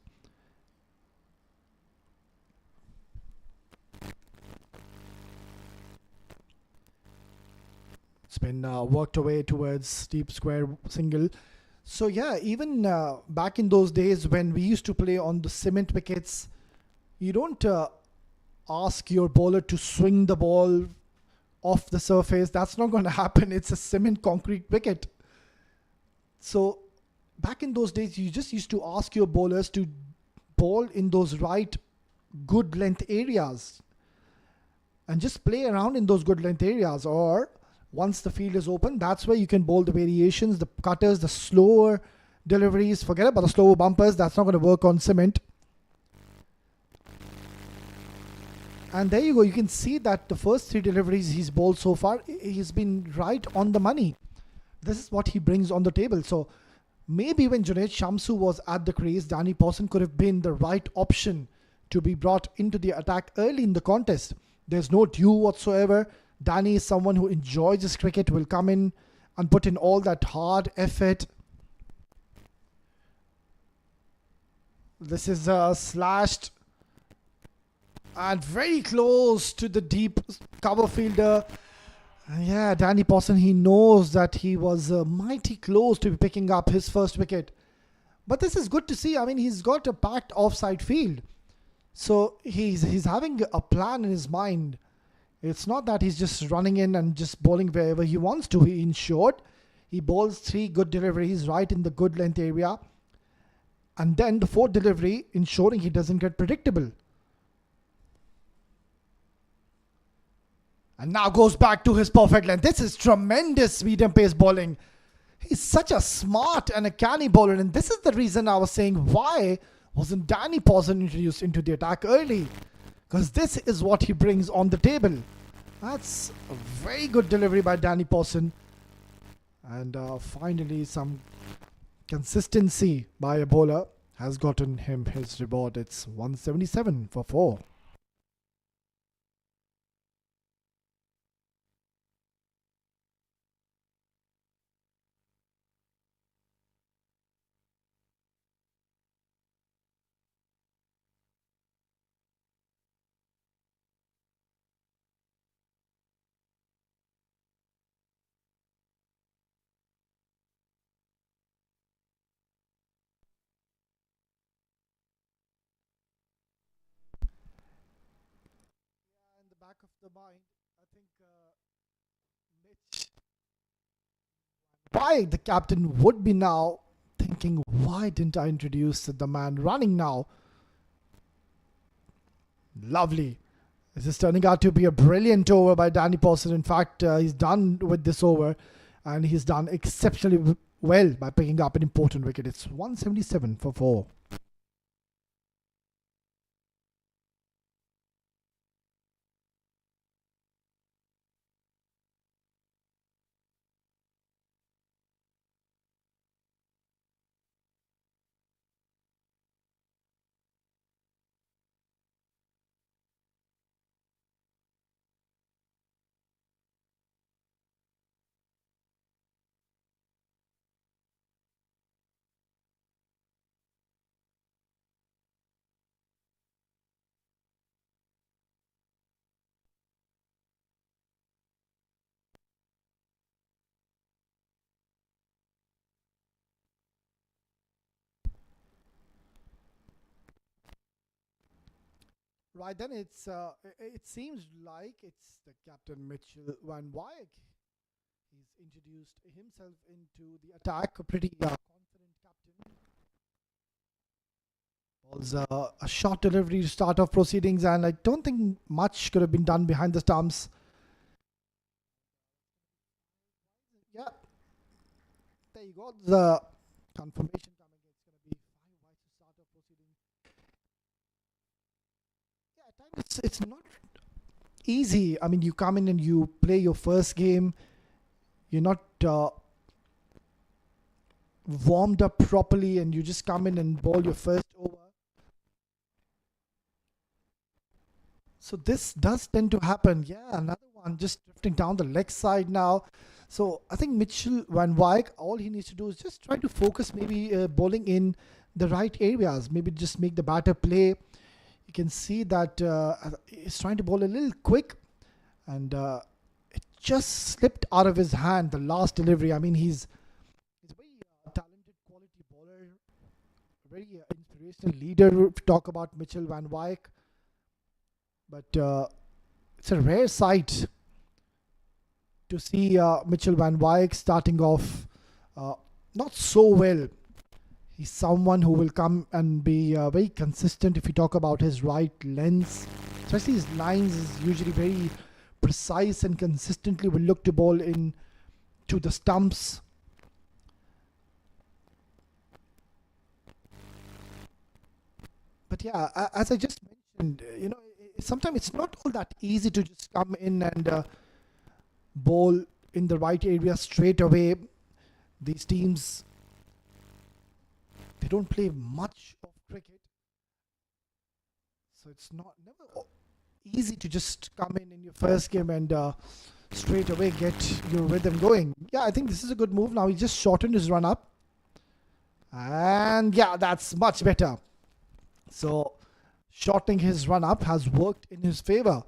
It's been worked away towards deep square single. So yeah, even back in those days when we used to play on the cement wickets, you don't ask your bowler to swing the ball off the surface. That's not going to happen. It's a cement concrete wicket. So back in those days, you just used to ask your bowlers to bowl in those right good length areas and just play around in those good length areas. Or once the field is open, that's where you can bowl the variations, the cutters, the slower deliveries. Forget about the slower bumpers. That's not going to work on cement. And there you go. You can see that the first 3 deliveries he's bowled so far, he's been right on the money. This is what he brings on the table. So maybe when Junaid Shamsu was at the crease, Danny Pawson could have been the right option to be brought into the attack early in the contest. There's no due whatsoever. Danny is someone who enjoys his cricket, will come in and put in all that hard effort. This is slashed and very close to the deep cover fielder. Yeah, Danny Pawson, he knows that he was mighty close to picking up his first wicket. But this is good to see. I mean, he's got a packed offside field. So he's having a plan in his mind. It's not that he's just running in and just bowling wherever he wants to. In short, he bowls 3 good deliveries right in the good length area. And then the 4th delivery, ensuring he doesn't get predictable. And now goes back to his perfect length. This is tremendous medium pace bowling. He's such a smart and a canny bowler. And this is the reason I was saying, why wasn't Danny Pawson introduced into the attack early? because this is what he brings on the table. That's a very good delivery by Danny Pawson. And finally, some consistency by a bowler has gotten him his reward. It's 177 for 4. In the back of the mind, I think Mitch, why the captain would be now thinking, why didn't I introduce the man running now? Lovely. This is turning out to be a brilliant over by Danny Pawson. In fact, he's done with this over and he's done exceptionally well by picking up an important wicket. It's 177 for 4. Right then, it seems like it's the captain Mitchell Van Wyk. He's introduced himself into the attack. A pretty confident captain. Was a short delivery to start off proceedings, and I don't think much could have been done behind the stumps. Yeah, there you go. The confirmation coming. It's going to be 5 wides to start off proceedings. Yeah, at times it's not easy. I mean, you come in and you play your first game. You're not warmed up properly, and you just come in and bowl your first over. So this does tend to happen. Yeah, another one just drifting down the leg side now. So I think Mitchell Van Wyk, all he needs to do is just try to focus, maybe bowling in the right areas. Maybe just make the batter play. You can see that he's trying to bowl a little quick, and it just slipped out of his hand, the last delivery. I mean, he's a very talented quality bowler, very inspirational leader. If you talk about Mitchell Van Wyk. But it's a rare sight to see Mitchell Van Wyk starting off not so well. He's someone who will come and be very consistent if you talk about his right lens. Especially his lines is usually very precise and consistently will look to bowl in to the stumps. But yeah, as I just mentioned, sometimes it's not all that easy to just come in and bowl in the right area straight away. These teams, they don't play much of cricket, so it's never easy to just come in your first game and straight away get your rhythm going. Yeah, I think this is a good move. Now he just shortened his run up, and yeah, that's much better. So shortening his run up has worked in his favor.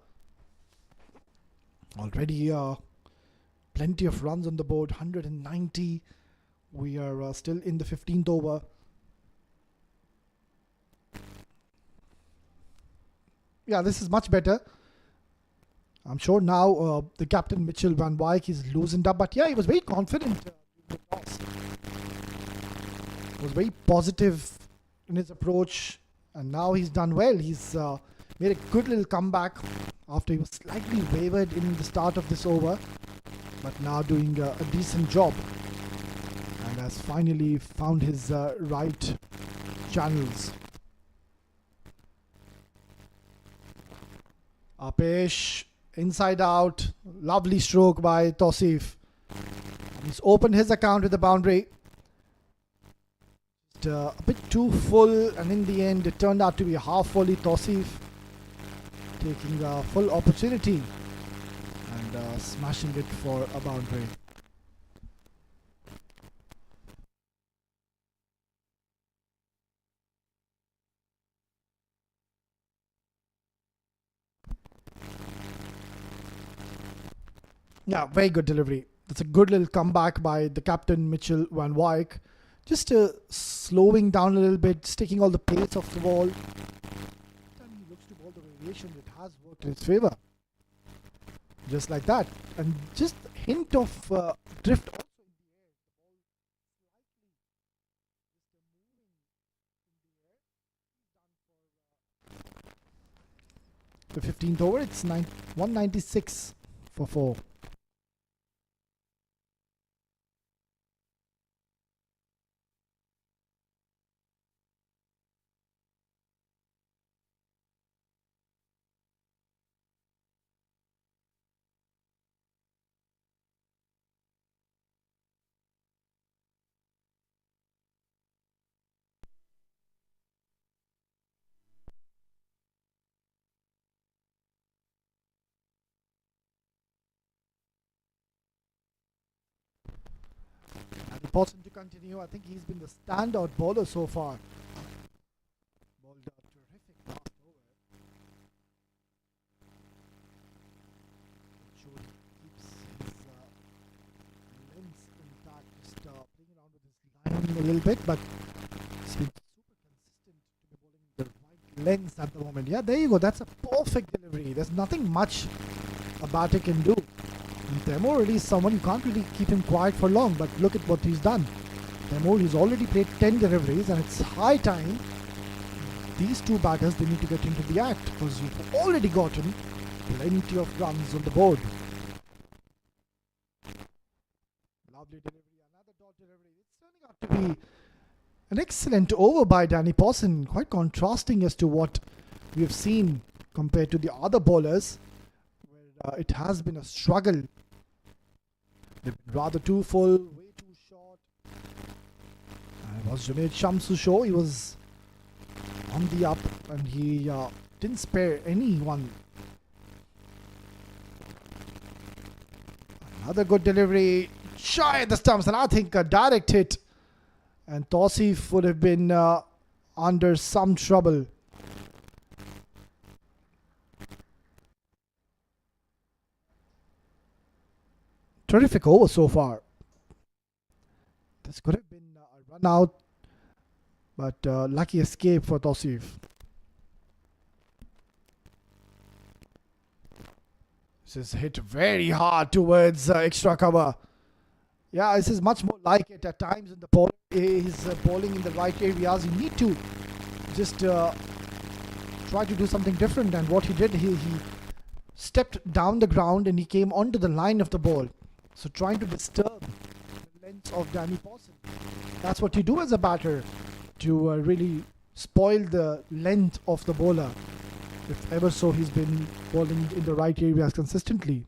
Already plenty of runs on the board, 190. We are still in the 15th over. Yeah, this is much better. I'm sure now the captain Mitchell Van Wyk is loosened up, but yeah, he was very confident. He was very positive in his approach, and now he's done well. He's made a good little comeback after he was slightly wavered in the start of this over, but now doing a decent job and has finally found his right channels. Apesh, inside out. Lovely stroke by Tosif. He's opened his account with the boundary. A bit too full, and in the end, it turned out to be a half volley. Tosif taking a full opportunity and smashing it for a boundary. Yeah, very good delivery. That's a good little comeback by the captain, Mitchell Van Wyk. Just slowing down a little bit, sticking all the pace of the ball. And he looks to ball the variation. It has worked in his favour. Just like that. And just a hint of drift also in the air. The 15th over, it's 196 for 4. Important to continue. I think he's been the standout bowler so far. Bowled a terrific last over. Sure he keeps his lens intact, just playing around with his line a little bit, but he's been super consistent to be bowling the right lens at the moment. Yeah, there you go. That's a perfect delivery. There's nothing much a batter can do. Temur really is someone you can't really keep him quiet for long, but look at what he's done. Temur, he's already played 10 deliveries, and it's high time these two batters, they need to get into the act, because you've already gotten plenty of runs on the board. Lovely delivery, another dot delivery. It's turning out to be an excellent over by Danny Pawson, quite contrasting as to what we have seen compared to the other bowlers, where it has been a struggle. They've been rather too full, way too short. And it was Junaid Shamsu's show. He was on the up and he didn't spare anyone. Another good delivery. Shy at the stumps, and I think a direct hit. And Tosif would have been under some trouble. Terrific over so far. This could have been a run out, but lucky escape for Tosif. This is hit very hard towards extra cover. Yeah, this is much more like it at times in the ball. He's bowling in the right areas. You need to just try to do something different. And what he did, he stepped down the ground and he came onto the line of the ball. So trying to disturb the length of Danny Pawson. That's what you do as a batter, to really spoil the length of the bowler. If ever so, he's been bowling in the right areas consistently.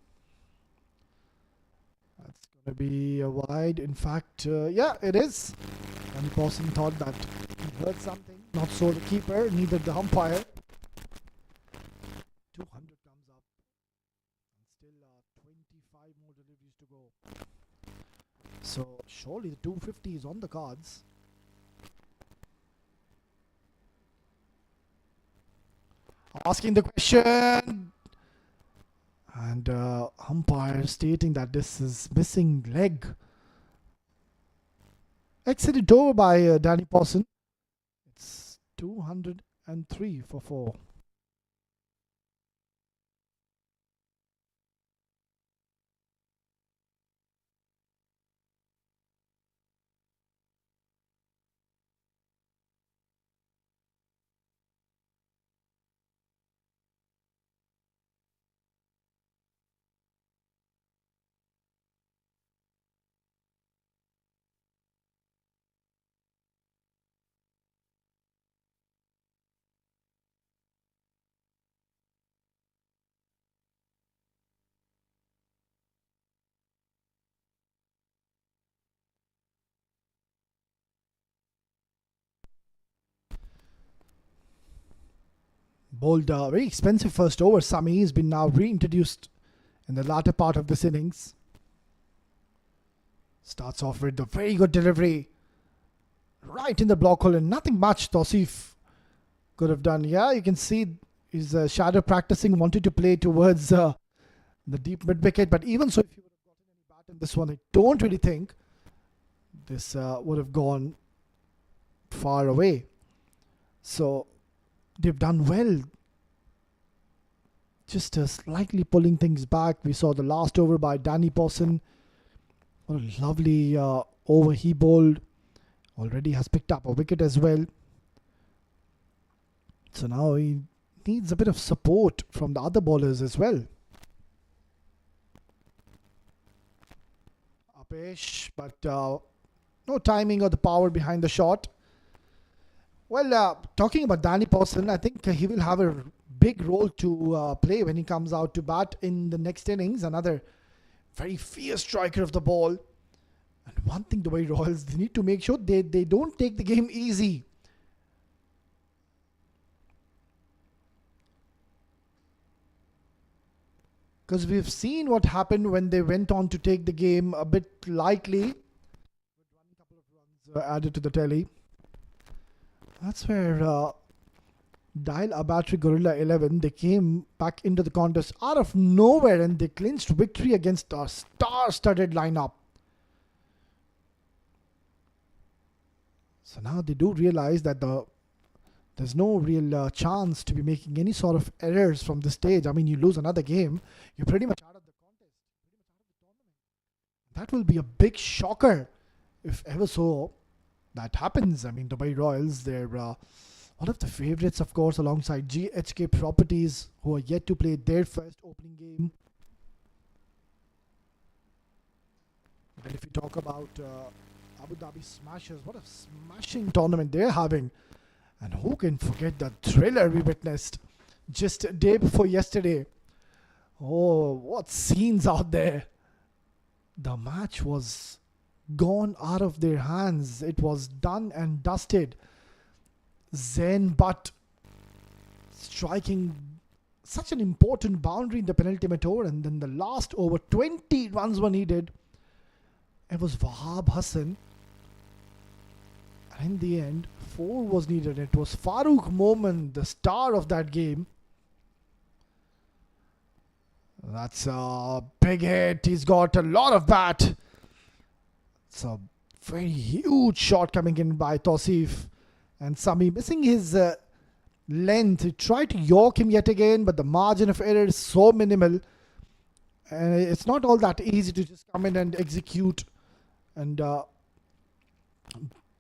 That's going to be a wide. In fact, yeah, it is. Danny Pawson thought that he heard something. Not so the keeper, neither the umpire. 200 comes up. And still 25 more deliveries to go. So surely the 250 is on the cards. Asking the question, and umpire stating that this is missing leg. Exited over by Danny Pawson. It's 203 for 4. Bowled a very expensive first over. Sami has been now reintroduced in the latter part of this innings. Starts off with a very good delivery. Right in the block hole, and nothing much Tausif could have done. Yeah, you can see his shadow practicing, wanted to play towards the deep mid wicket, but even so, if he would have gotten any bat in this one, I don't really think this would have gone far away. So they've done well. Just slightly pulling things back. We saw the last over by Danny Pawson. What a lovely over he bowled. Already has picked up a wicket as well. So now he needs a bit of support from the other bowlers as well. Upesh, but no timing or the power behind the shot. Well, talking about Danny Pawson, I think he will have a big role to play when he comes out to bat in the next innings. Another very fierce striker of the ball. And one thing, the way Royals, they need to make sure they don't take the game easy. Because we've seen what happened when they went on to take the game a bit lightly. With one couple of runs added to the tally. That's where Dial Abatri Gorilla 11, they came back into the contest out of nowhere and they clinched victory against a star-studded lineup. So now they do realize that there's no real chance to be making any sort of errors from this stage. I mean, you lose another game, you're pretty much out of the contest, pretty much out of the tournament. That will be a big shocker if ever so that happens. I mean, Dubai Royals, they're one of the favourites, of course, alongside GHK Properties, who are yet to play their first opening game. And if you talk about Abu Dhabi Smashers, what a smashing tournament they're having. And who can forget the thriller we witnessed just a day before yesterday? Oh, what scenes out there. The match was gone out of their hands. It was done and dusted. Zain Butt striking such an important boundary in the penultimate over, and then the last over, 20 runs were needed. It was Wahab Hassan. And in the end, 4 was needed. It was Farooq Momin, the star of that game. That's a big hit. He's got a lot of bat. It's a very huge shot coming in by Tausif. And Sami missing his length. He tried to york him yet again, but the margin of error is so minimal. And it's not all that easy to just come in and execute and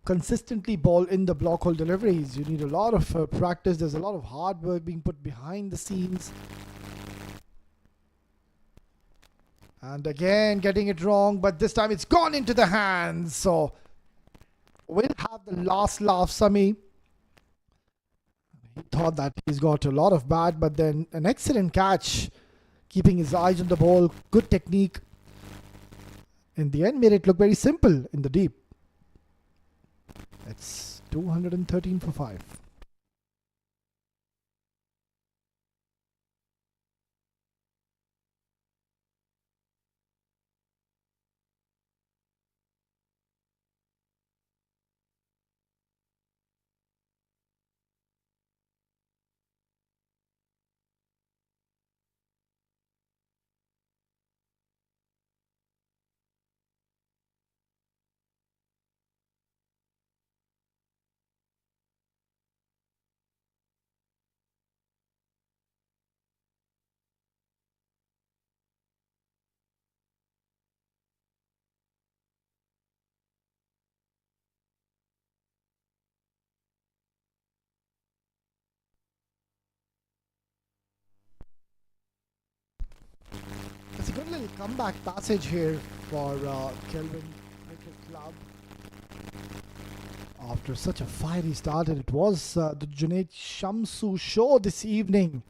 consistently bowl in the block hole deliveries. You need a lot of practice. There's a lot of hard work being put behind the scenes. And again, getting it wrong, but this time it's gone into the hands. So we'll have the last laugh, Sami. He thought that he's got a lot of bat, but then an excellent catch, keeping his eyes on the ball, good technique. In the end, made it look very simple in the deep. It's 213 for 5. It's a good little comeback passage here for Kelvin Cricket Club. After such a fiery start, and it was the Junaid Shamsu show this evening.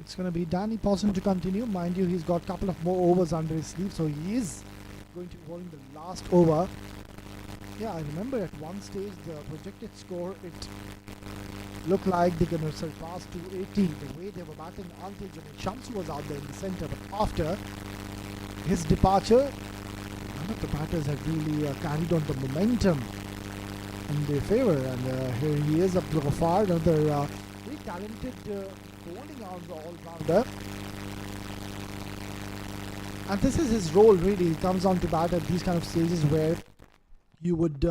It's going to be Danny Pawson to continue. Mind you, he's got a couple of more overs under his sleeve, so he is going to be bowling the last over. Yeah, I remember at one stage the projected score, it looked like they're going to surpass 280 the way they were batting until Junaid Shamsi was out there in the centre. But after his departure, none of the batters have really carried on the momentum in their favour. And here he is, Abdul Ghaffar, another very talented bowling all-rounder. And this is his role really. He comes on to bat at these kind of stages where you would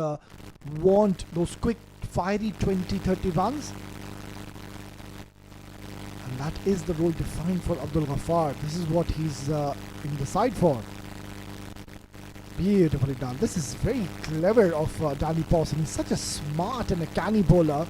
want those quick, fiery 20-30 runs. And that is the role defined for Abdul Ghaffar. This is what he's in the side for. Beautifully done. This is very clever of Danny Pawson. He's such a smart and a canny bowler.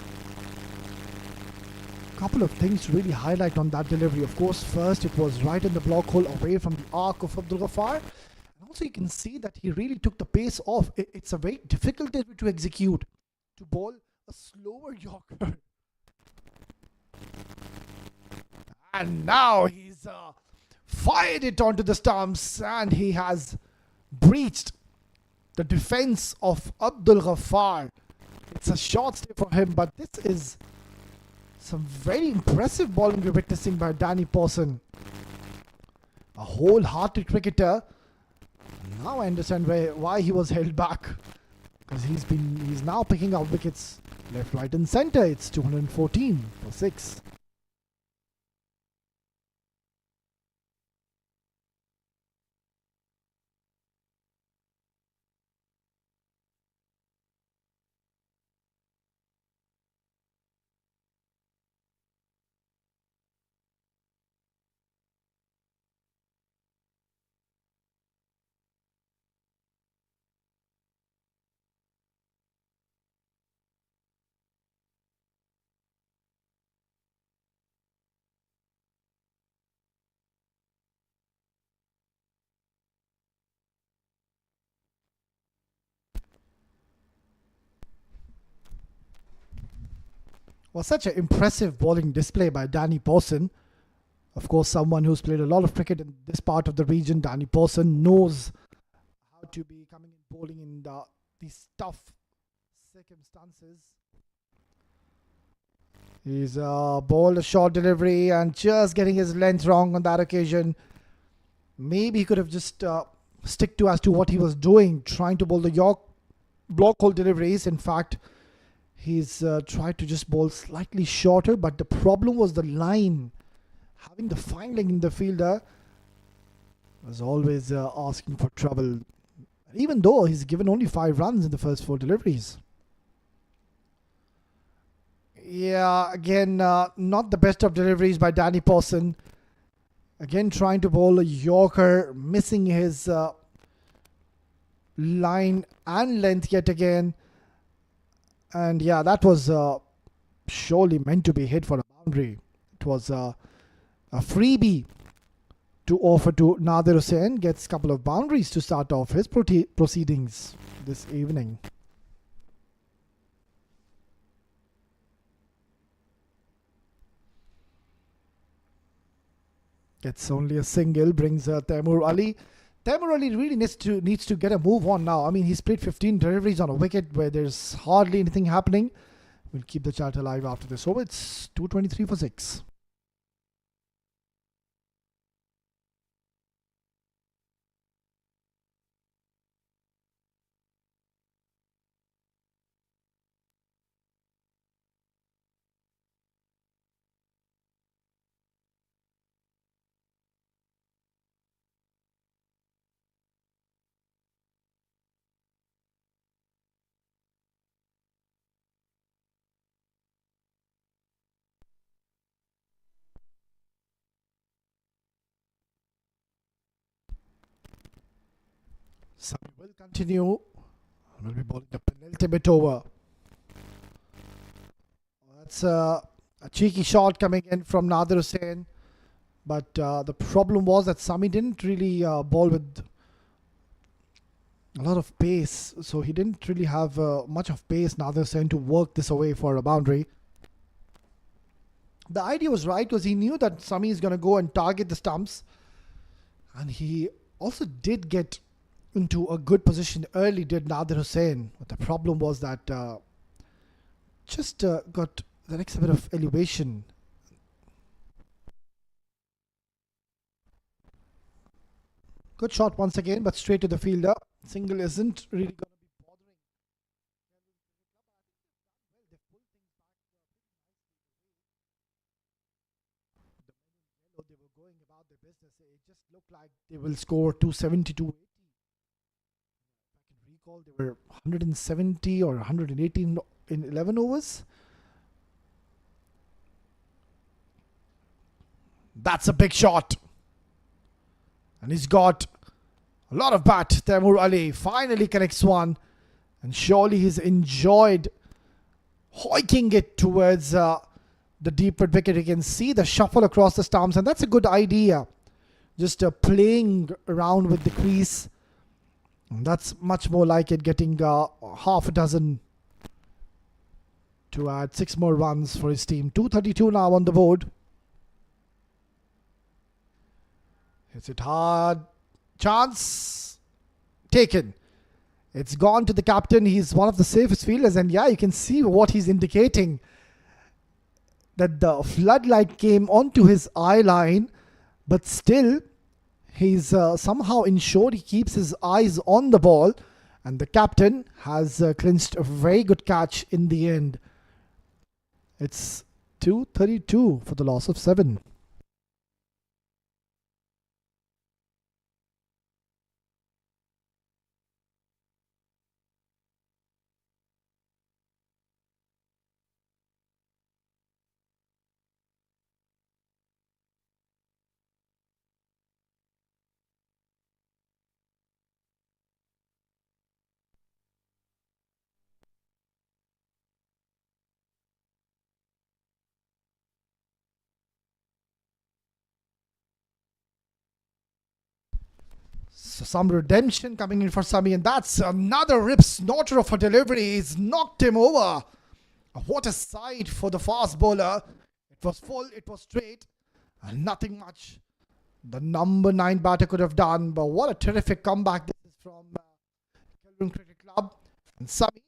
Couple of things to really highlight on that delivery. Of course, first it was right in the block hole away from the arc of Abdul Ghaffar. And also you can see that he really took the pace off. It's a very difficult delivery to execute, to bowl a slower Yorker. And now he's fired it onto the stumps, and he has breached the defense of Abdul Ghaffar. It's a short stay for him, but this is some very impressive bowling we're witnessing by Danny Pawson. A wholehearted cricketer. Now I understand why he was held back. Because he's now picking up wickets left, right and centre. It's 214 for 6. Was such an impressive bowling display by Danny Pawson. Of course, someone who's played a lot of cricket in this part of the region, Danny Pawson, knows how to be coming in bowling in these tough circumstances. He's bowled a short delivery and just getting his length wrong on that occasion. Maybe he could have just stick to as to what he was doing, trying to bowl the York block hole deliveries. In fact, he's tried to just bowl slightly shorter, but the problem was the line. Having the fine leg in the fielder was always asking for trouble, even though he's given only 5 runs in the first 4 deliveries. Yeah, again, not the best of deliveries by Danny Pawson. Again, trying to bowl a Yorker, missing his line and length yet again. And yeah, that was surely meant to be hit for a boundary. It was a freebie to offer to Nadir Hussain. Gets a couple of boundaries to start off his proceedings this evening. Gets only a single, brings Taimur Ali. Taimur Ali really needs to get a move on now. I mean, he's played 15 deliveries on a wicket where there's hardly anything happening. We'll keep the chat alive after this. So it's 223 for 6. So we will continue. We'll be bowling the penultimate over. That's a cheeky shot coming in from Nadir Hussain. But the problem was that Sami didn't really bowl with a lot of pace. So he didn't really have much of pace, Nadir Hussain, to work this away for a boundary. The idea was right because he knew that Sami is going to go and target the stumps. And he also did get into a good position early, did Nadir Hussain. But the problem was that just got the next bit of elevation. Good shot once again, but straight to the fielder. Single isn't really going to be bothering. They were going about their business. It just looked like they will score 270, 280. If I can recall, they were 170 or 118 in 11 overs. That's a big shot. And he's got a lot of bat. Taimur Ali finally connects one. And surely he's enjoyed hoiking it towards the deep red wicket. You can see the shuffle across the stumps. And that's a good idea. Just playing around with the crease. And that's much more like it, getting half a dozen to add 6 more runs for his team. 232 now on the board. Hits it hard. Chance taken. It's gone to the captain. He's one of the safest fielders. And yeah, you can see what he's indicating. That the floodlight came onto his eye line. But still, he's somehow ensured he keeps his eyes on the ball. And the captain has clinched a very good catch in the end. It's 232 for the loss of 7. So some redemption coming in for Sami, and that's another rip snorter of a delivery. He's knocked him over. What a sight for the fast bowler. It was full, it was straight, and nothing much the number 9 batter could have done. But what a terrific comeback this is from Kelvin Cricket Club. And Sami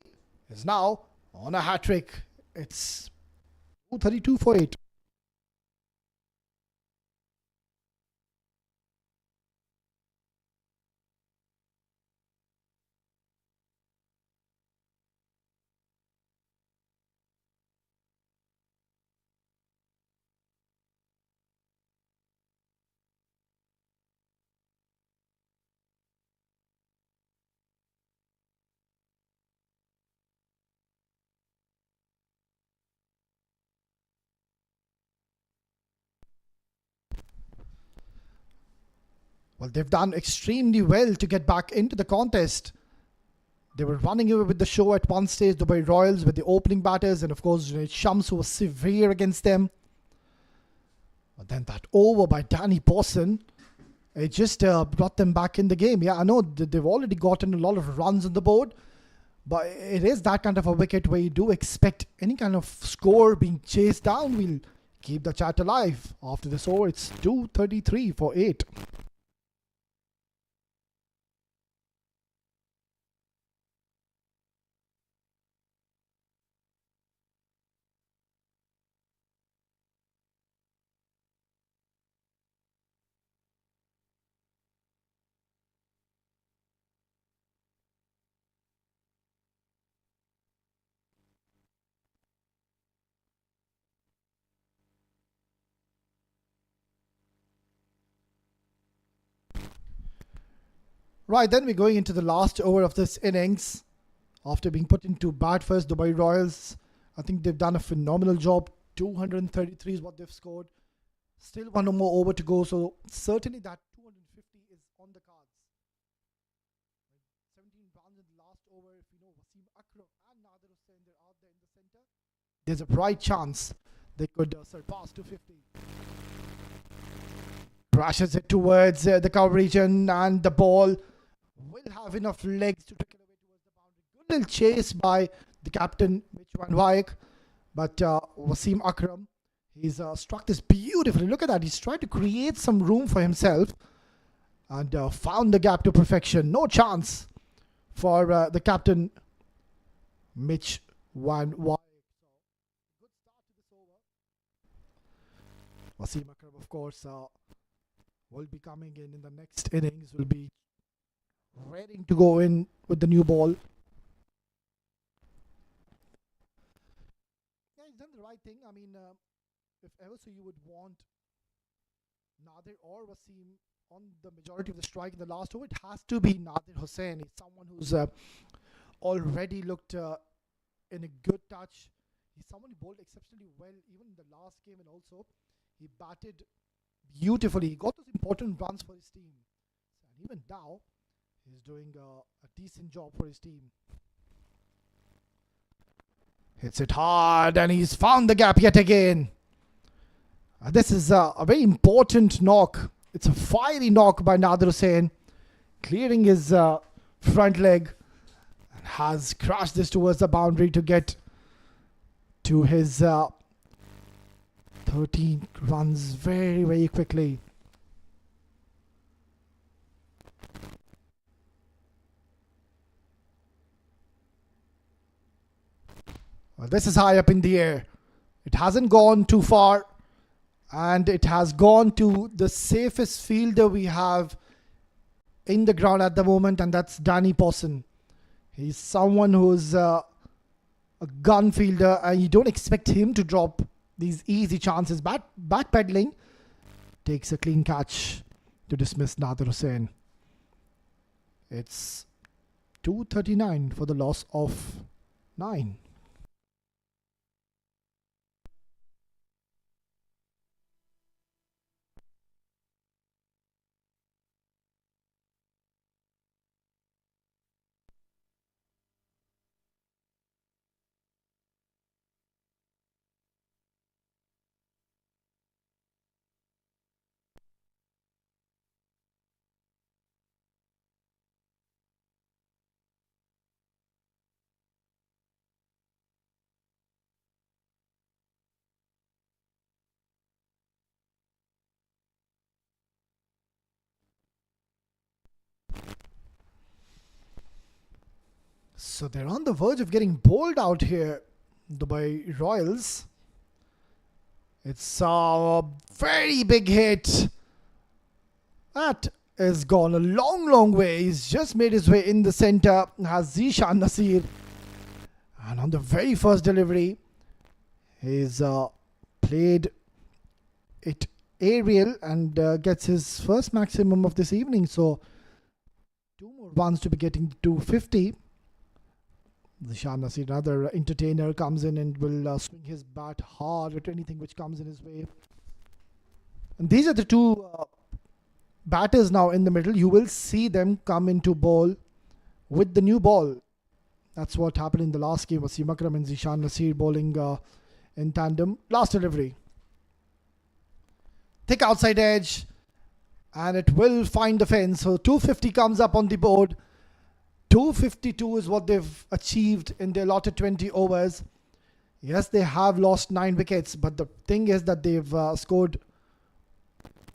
is now on a hat-trick. It's 232 for 8. Well, they've done extremely well to get back into the contest. They were running away with the show at one stage, Dubai Royals, with the opening batters, and of course Shams, who was severe against them. But then that over by Danny Pawson, it just brought them back in the game. Yeah, I know they've already gotten a lot of runs on the board, but it is that kind of a wicket where you do expect any kind of score being chased down. We'll keep the chat alive. After this over, it's 233 for 8. Right, then we're going into the last over of this innings. After being put into bat first, Dubai Royals, I think they've done a phenomenal job. 233 is what they've scored. Still one more over to go, so certainly that 250 is on the cards. 17 runs in the last over. If you know Wasim Akram and Nadir Hussain, they're out there in the center. There's a bright chance they could surpass 250. Crashes it towards the cover region, and the ball will have enough legs to trickle away towards the boundary. Good little chase by the captain, Mitch Van Wyk, but Wasim Akram, he's struck this beautifully. Look at that. He's tried to create some room for himself, and found the gap to perfection. No chance for the captain, Mitch Van Wyk. Good start to this over. Wasim Akram, of course, will be coming in the next innings, will be ready to go in with the new ball. Yeah, he's done the right thing. I mean, if ever so you would want Nadir or Wasim on the majority of the strike in the last over, it has to be Nadir Hussain. He's someone who's already looked in a good touch. He's someone who bowled exceptionally well even in the last game, and also he batted beautifully. He got those important runs for his team. And even now, he's doing a decent job for his team. Hits it hard and he's found the gap yet again. This is a very important knock. It's a fiery knock by Nadir Hussain, clearing his front leg, and has crashed this towards the boundary to get to his 13 runs very, very quickly. Well, this is high up in the air. It hasn't gone too far, and it has gone to the safest fielder we have in the ground at the moment, and that's Danny Pawson. He's someone who's a gun fielder, and you don't expect him to drop these easy chances. Backpedaling, takes a clean catch to dismiss Nadir Hussain. It's 239 for the loss of 9. So they're on the verge of getting bowled out here, Dubai Royals. It's a very big hit. That has gone a long, long way. He's just made his way in the center. Has Zishan Nasir. And on the very first delivery, he's played it aerial and gets his first maximum of this evening. So 2 more runs to be getting to 250. Zishan Nasir, another entertainer, comes in and will swing his bat hard at anything which comes in his way. And these are the two batters now in the middle. You will see them come into bowl with the new ball. That's what happened in the last game. Wasim Akram and Zishan Nasir bowling in tandem. Last delivery. Thick outside edge. And it will find the fence. So 250 comes up on the board. 252 is what they've achieved in their allotted 20 overs. Yes, they have lost 9 wickets, but the thing is that they've scored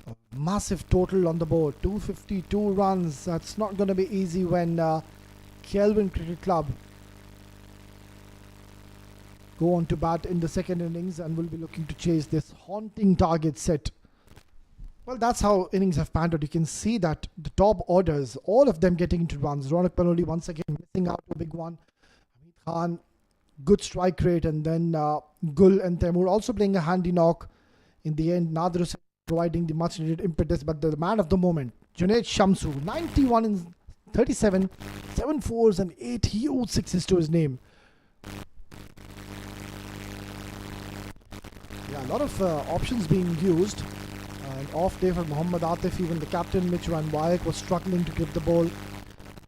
a massive total on the board. 252 runs. That's not going to be easy when Kelvin Cricket Club go on to bat in the second innings and will be looking to chase this haunting target set. Well, that's how innings have panned out. You can see that the top orders, all of them getting into runs. Ronak Panoli once again missing out a big one. Hamid Khan, good strike rate, and then Gul and Taimur also playing a handy knock. In the end, Nadir Hussain providing the much needed impetus, but the man of the moment, Junaid Shamsu, 91 in 37, 7 fours and 8 huge sixes to his name. Yeah, a lot of options being used. An off day for Mohammad Atif. Even the captain Mitch Van Wyk was struggling to grip the ball.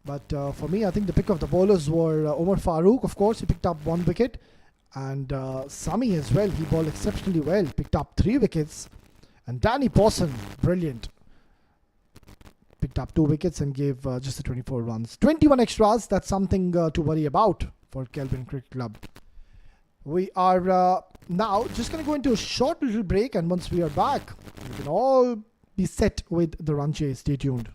But for me, I think the pick of the bowlers were Omar Farooq. Of course, he picked up 1 wicket. And Sami as well. He bowled exceptionally well. Picked up 3 wickets. And Danny Pawson, brilliant. Picked up 2 wickets and gave just the 24 runs. 21 extras. That's something to worry about for Kelvin Cricket Club. We are now just going to go into a short little break, and once we are back, we can all be set with the run chase. Stay tuned.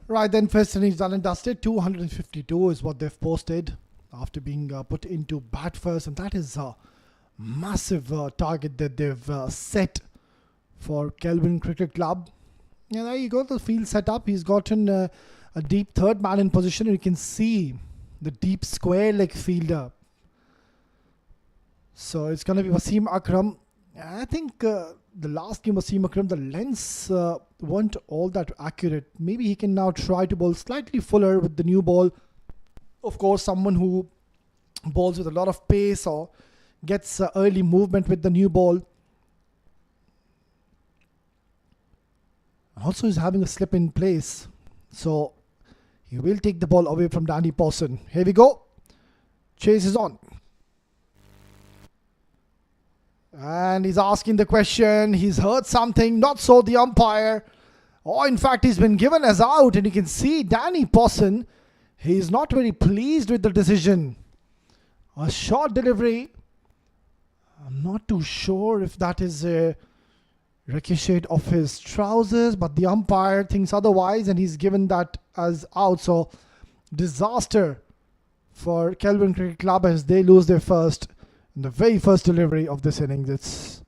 Right then, first innings done and dusted. 252 is what they've posted after being put into bat first, and that is a massive target that they've set for Kelvin Cricket Club. Yeah, there you go, the field set up. He's gotten a deep third man in position. You can see the deep square leg fielder. So it's going to be Wasim Akram. I think the last game Wasim Akram, the lengths weren't all that accurate. Maybe he can now try to bowl slightly fuller with the new ball. Of course, someone who bowls with a lot of pace or gets early movement with the new ball. Also, he's having a slip in place. So he will take the ball away from Danny Pawson. Here we go. Chase is on. And he's asking the question. He's heard something. Not so the umpire. Or in fact, he's been given as out. And you can see Danny Pawson. He's not very pleased with the decision. A short delivery. I'm not too sure if that is a ricochet off his trousers, but the umpire thinks otherwise, and he's given that as out. So disaster for Kelvin Cricket Club as they lose their first, in the very first delivery of this innings. It's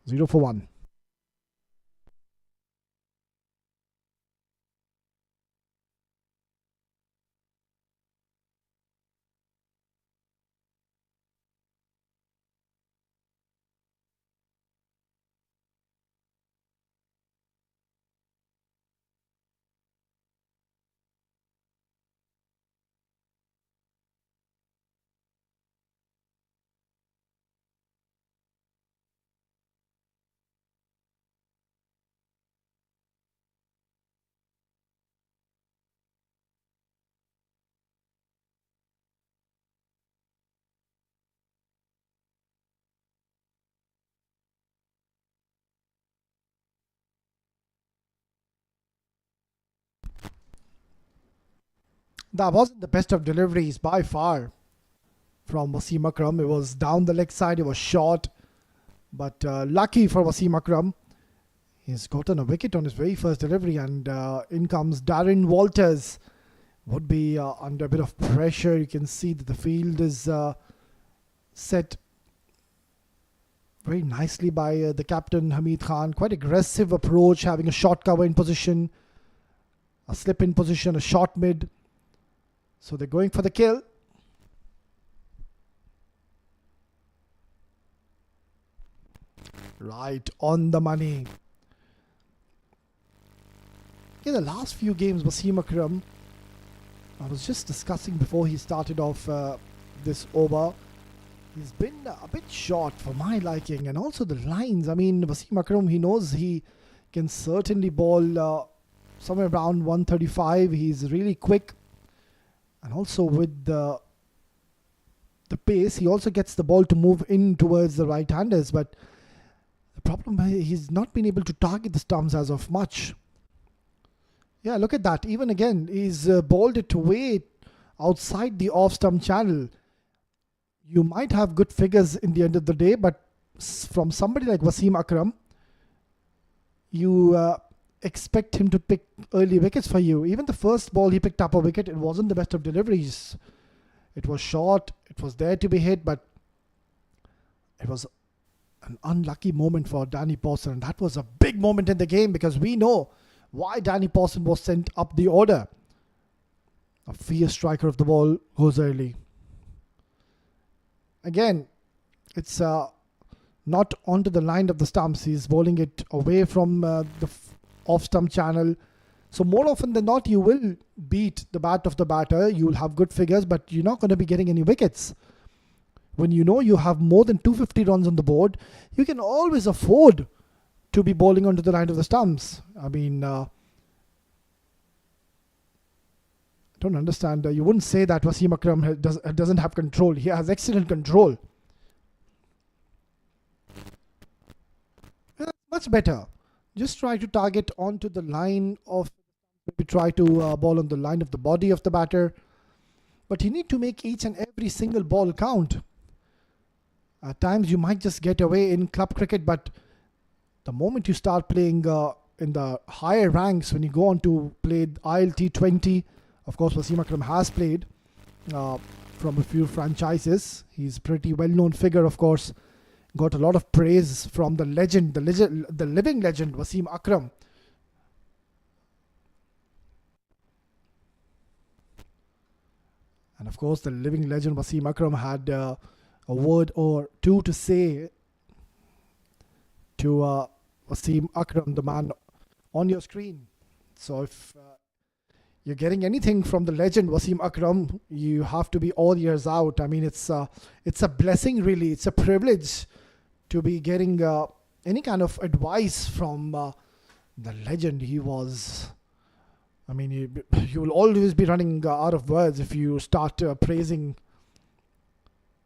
0 for 1. That wasn't the best of deliveries by far from Wasim Akram. It was down the leg side. It was short. But lucky for Wasim Akram, he's gotten a wicket on his very first delivery. And in comes Darren Walters. Would be under a bit of pressure. You can see that the field is set very nicely by the captain, Hamid Khan. Quite aggressive approach, having a short cover in position, a slip in position, a short mid. So they're going for the kill. Right on the money. In the last few games, Wasim Akram, I was just discussing before he started off this over, he's been a bit short for my liking, and also the lines. I mean, Wasim Akram, he knows he can certainly bowl somewhere around 135. He's really quick. And also with the pace, he also gets the ball to move in towards the right-handers. But the problem is he's not been able to target the stumps as of much. Yeah, look at that. Even again, he's bowled it way outside the off-stump channel. You might have good figures in the end of the day, but from somebody like Wasim Akram, you expect him to pick early wickets for you. Even the first ball he picked up a wicket, it wasn't the best of deliveries. It was short, it was there to be hit, but it was an unlucky moment for Danny Pawson. And that was a big moment in the game because we know why Danny Pawson was sent up the order. A fierce striker of the ball goes early. Again, it's not onto the line of the stumps. He's bowling it away from the off-stump channel. So more often than not, you will beat the bat of the batter. You'll have good figures, but you're not going to be getting any wickets. When you know you have more than 250 runs on the board, you can always afford to be bowling onto the line of the stumps. I mean, I don't understand. You wouldn't say that Wasim Akram doesn't have control. He has excellent control. Much better. Just try to target onto the line of, maybe try to bowl on the line of the body of the batter. But you need to make each and every single ball count. At times you might just get away in club cricket, but the moment you start playing in the higher ranks, when you go on to play ILT 20, of course Wasim Akram has played from a few franchises. He's a pretty well-known figure, of course. Got a lot of praise from the legend, the living legend, Wasim Akram. And of course, the living legend Wasim Akram had a word or two to say to Wasim Akram, the man on your screen. So if you're getting anything from the legend Wasim Akram, you have to be all ears out. I mean, it's a blessing, really. It's a privilege to be getting any kind of advice from the legend. He was, I mean, you will always be running out of words if you start praising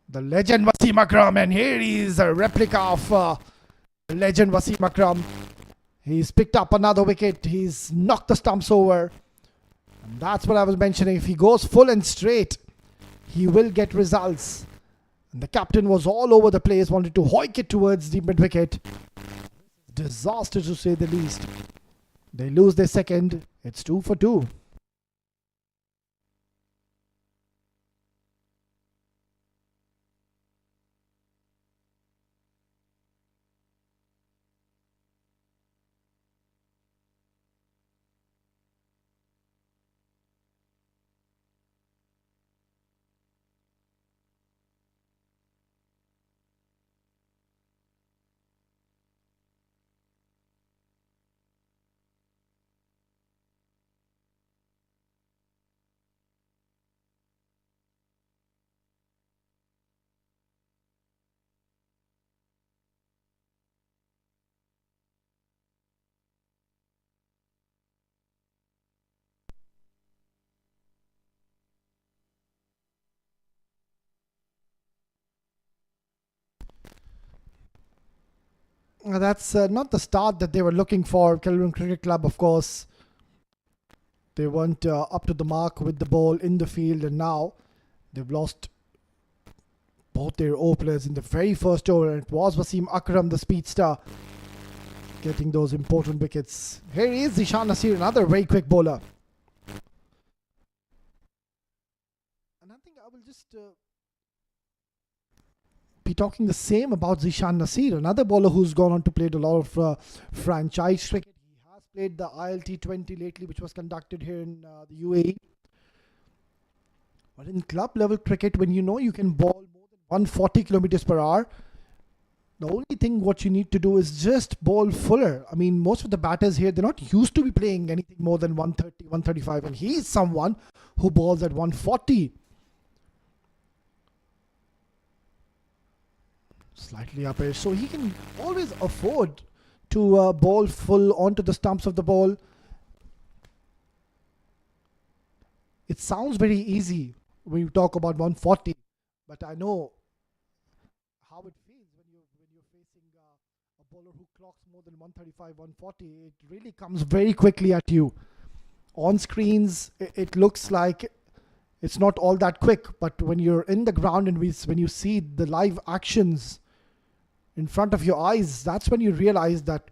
the legend Wasim Akram. And here is a replica of legend Wasim Akram. He's picked up another wicket. He's knocked the stumps over. And that's what I was mentioning. If he goes full and straight, he will get results. And the captain was all over the place, wanted to hoik it towards the mid wicket. Disaster, to say the least. They lose their second. It's 2 for 2. That's not the start that they were looking for. Kelvin Cricket Club, of course, they weren't up to the mark with the ball in the field, and now they've lost both their openers in the very first over. It was Wasim Akram, the speedster, getting those important wickets. Here is Zishan Nasir, another very quick bowler. And I think I will just be talking the same about Zishan Nasir, another bowler who's gone on to play a lot of franchise cricket. He has played the ILT 20 lately, which was conducted here in the UAE. But in club level cricket, when you know you can bowl more than 140 kilometers per hour, the only thing what you need to do is just bowl fuller. I mean, most of the batters here, they're not used to be playing anything more than 130, 135, and he's someone who bowls at 140. Slightly up edge, so he can always afford to bowl full onto the stumps of the ball. It sounds very easy when you talk about 140, but I know how it feels when you're facing a bowler who clocks more than 135, 140. It really comes very quickly at you. On screens, it looks like it's not all that quick, but when you're in the ground and when you see the live actions in front of your eyes, that's when you realize that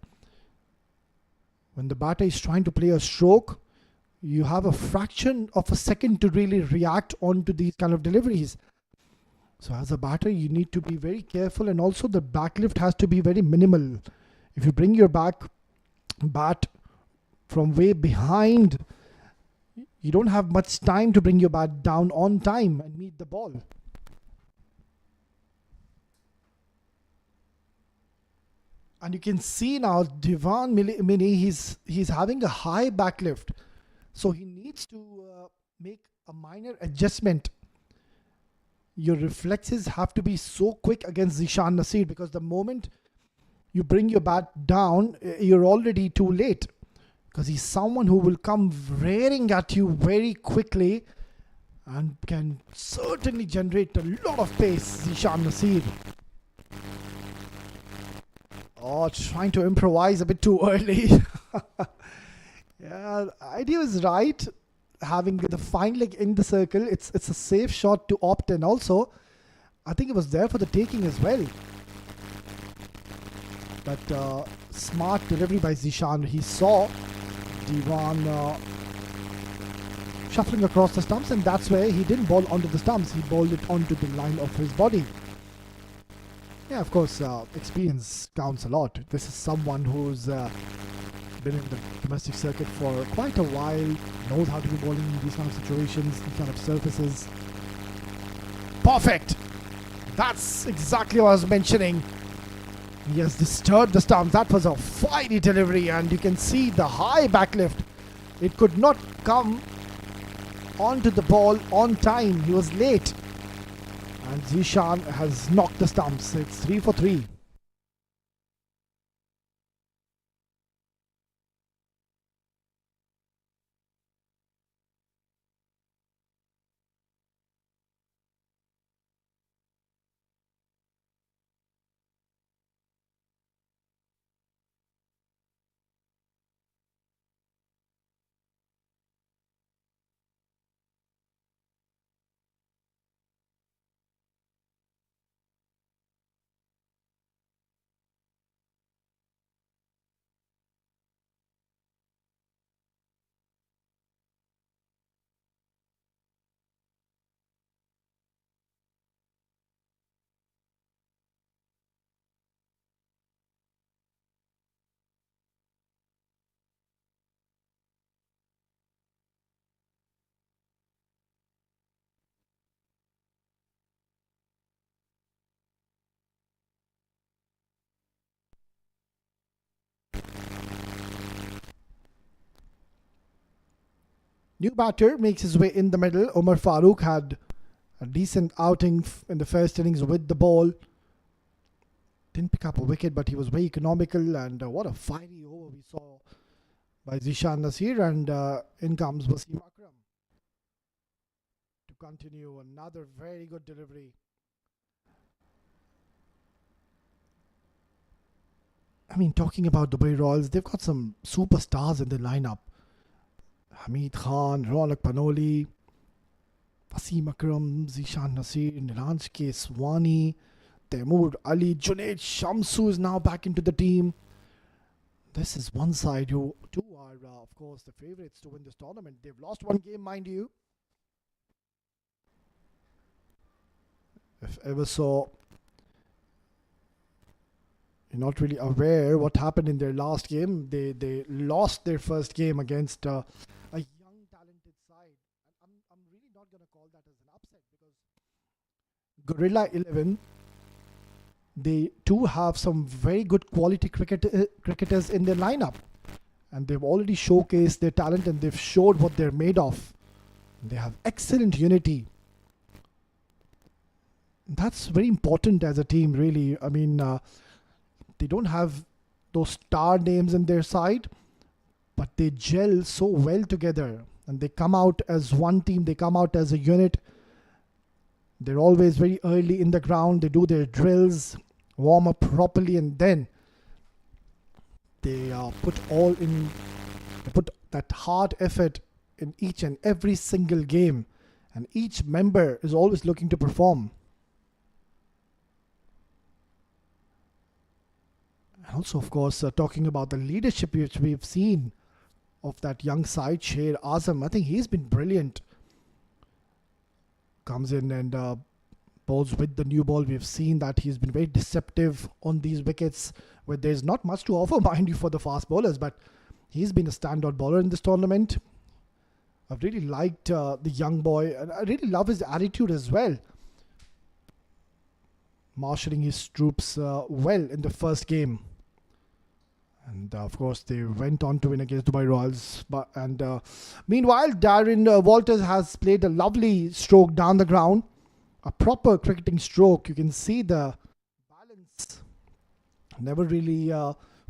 when the batter is trying to play a stroke, you have a fraction of a second to really react onto these kind of deliveries. So as a batter, you need to be very careful, and also the backlift has to be very minimal. If you bring your bat from way behind, you don't have much time to bring your bat down on time and meet the ball. And you can see now Divan Mini, he's having a high backlift. So he needs to make a minor adjustment. Your reflexes have to be so quick against Zishan Nasir, because the moment you bring your bat down, you're already too late. Because he's someone who will come rearing at you very quickly and can certainly generate a lot of pace, Zishan Nasir. Oh, trying to improvise a bit too early. Yeah, the idea is right. Having the fine leg in the circle, it's a safe shot to opt, and also I think it was there for the taking as well. But smart delivery by Zishan. He saw Divan shuffling across the stumps, and that's where he didn't bowl onto the stumps. He bowled it onto the line of his body. Yeah, of course, experience counts a lot. This is someone who's been in the domestic circuit for quite a while, knows how to be bowling in these kind of situations, these kind of surfaces. Perfect! That's exactly what I was mentioning. He has disturbed the stumps. That was a fiery delivery, and you can see the high backlift. It could not come onto the ball on time. He was late. And Zishan has knocked the stumps. It's 3 for 3. New batter makes his way in the middle. Umar Farooq had a decent outing in the first innings with the ball. Didn't pick up a wicket, but he was very economical, and what a fiery over we saw by Zishan Nasir, and in comes Wasim Akram to continue another very good delivery. I mean, talking about Dubai Royals, they've got some superstars in the lineup. Hamid Khan, Ronak Panoli, Wasim Akram, Zishan Nasir, Nilanj Keswani, Taimur Ali, Junaid Shamsu is now back into the team. This is one side who two are, of course, the favourites to win this tournament. They've lost one game, mind you. If ever so, you're not really aware what happened in their last game. They lost their first game against a young, talented side. And I'm really not going to call that as an upset, because Gorilla 11, they too have some very good quality cricketers in their lineup. And they've already showcased their talent, and they've showed what they're made of. They have excellent unity. That's very important as a team, really. I mean, they don't have those star names in their side, but they gel so well together, and they come out as one team. They come out as a unit. They're always very early in the ground. They do their drills, warm up properly, and then they put that hard effort in each and every single game, and each member is always looking to perform. And also, of course, talking about the leadership which we've seen of that young side, Sher Azam, I think he's been brilliant. Comes in and bowls with the new ball. We've seen that he's been very deceptive on these wickets, where there's not much to offer, mind you, for the fast bowlers, but he's been a standout bowler in this tournament. I've really liked the young boy, and I really love his attitude as well. Marshalling his troops well in the first game. And of course, they went on to win against Dubai Royals. Meanwhile, Darren Walters has played a lovely stroke down the ground. A proper cricketing stroke. You can see the balance. Never really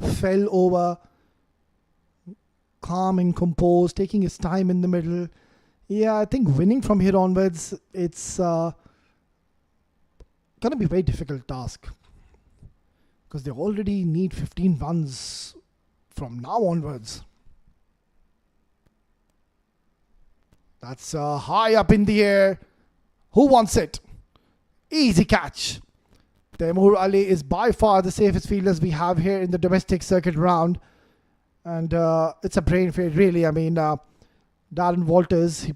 fell over. Calm and composed, taking his time in the middle. Yeah, I think winning from here onwards, it's going to be a very difficult task, because they already need 15 runs from now onwards. That's high up in the air. Who wants it? Easy catch. Taimur Ali is by far the safest fielders we have here in the domestic circuit round. And it's a brain fade, really. I mean, Darren Walters, he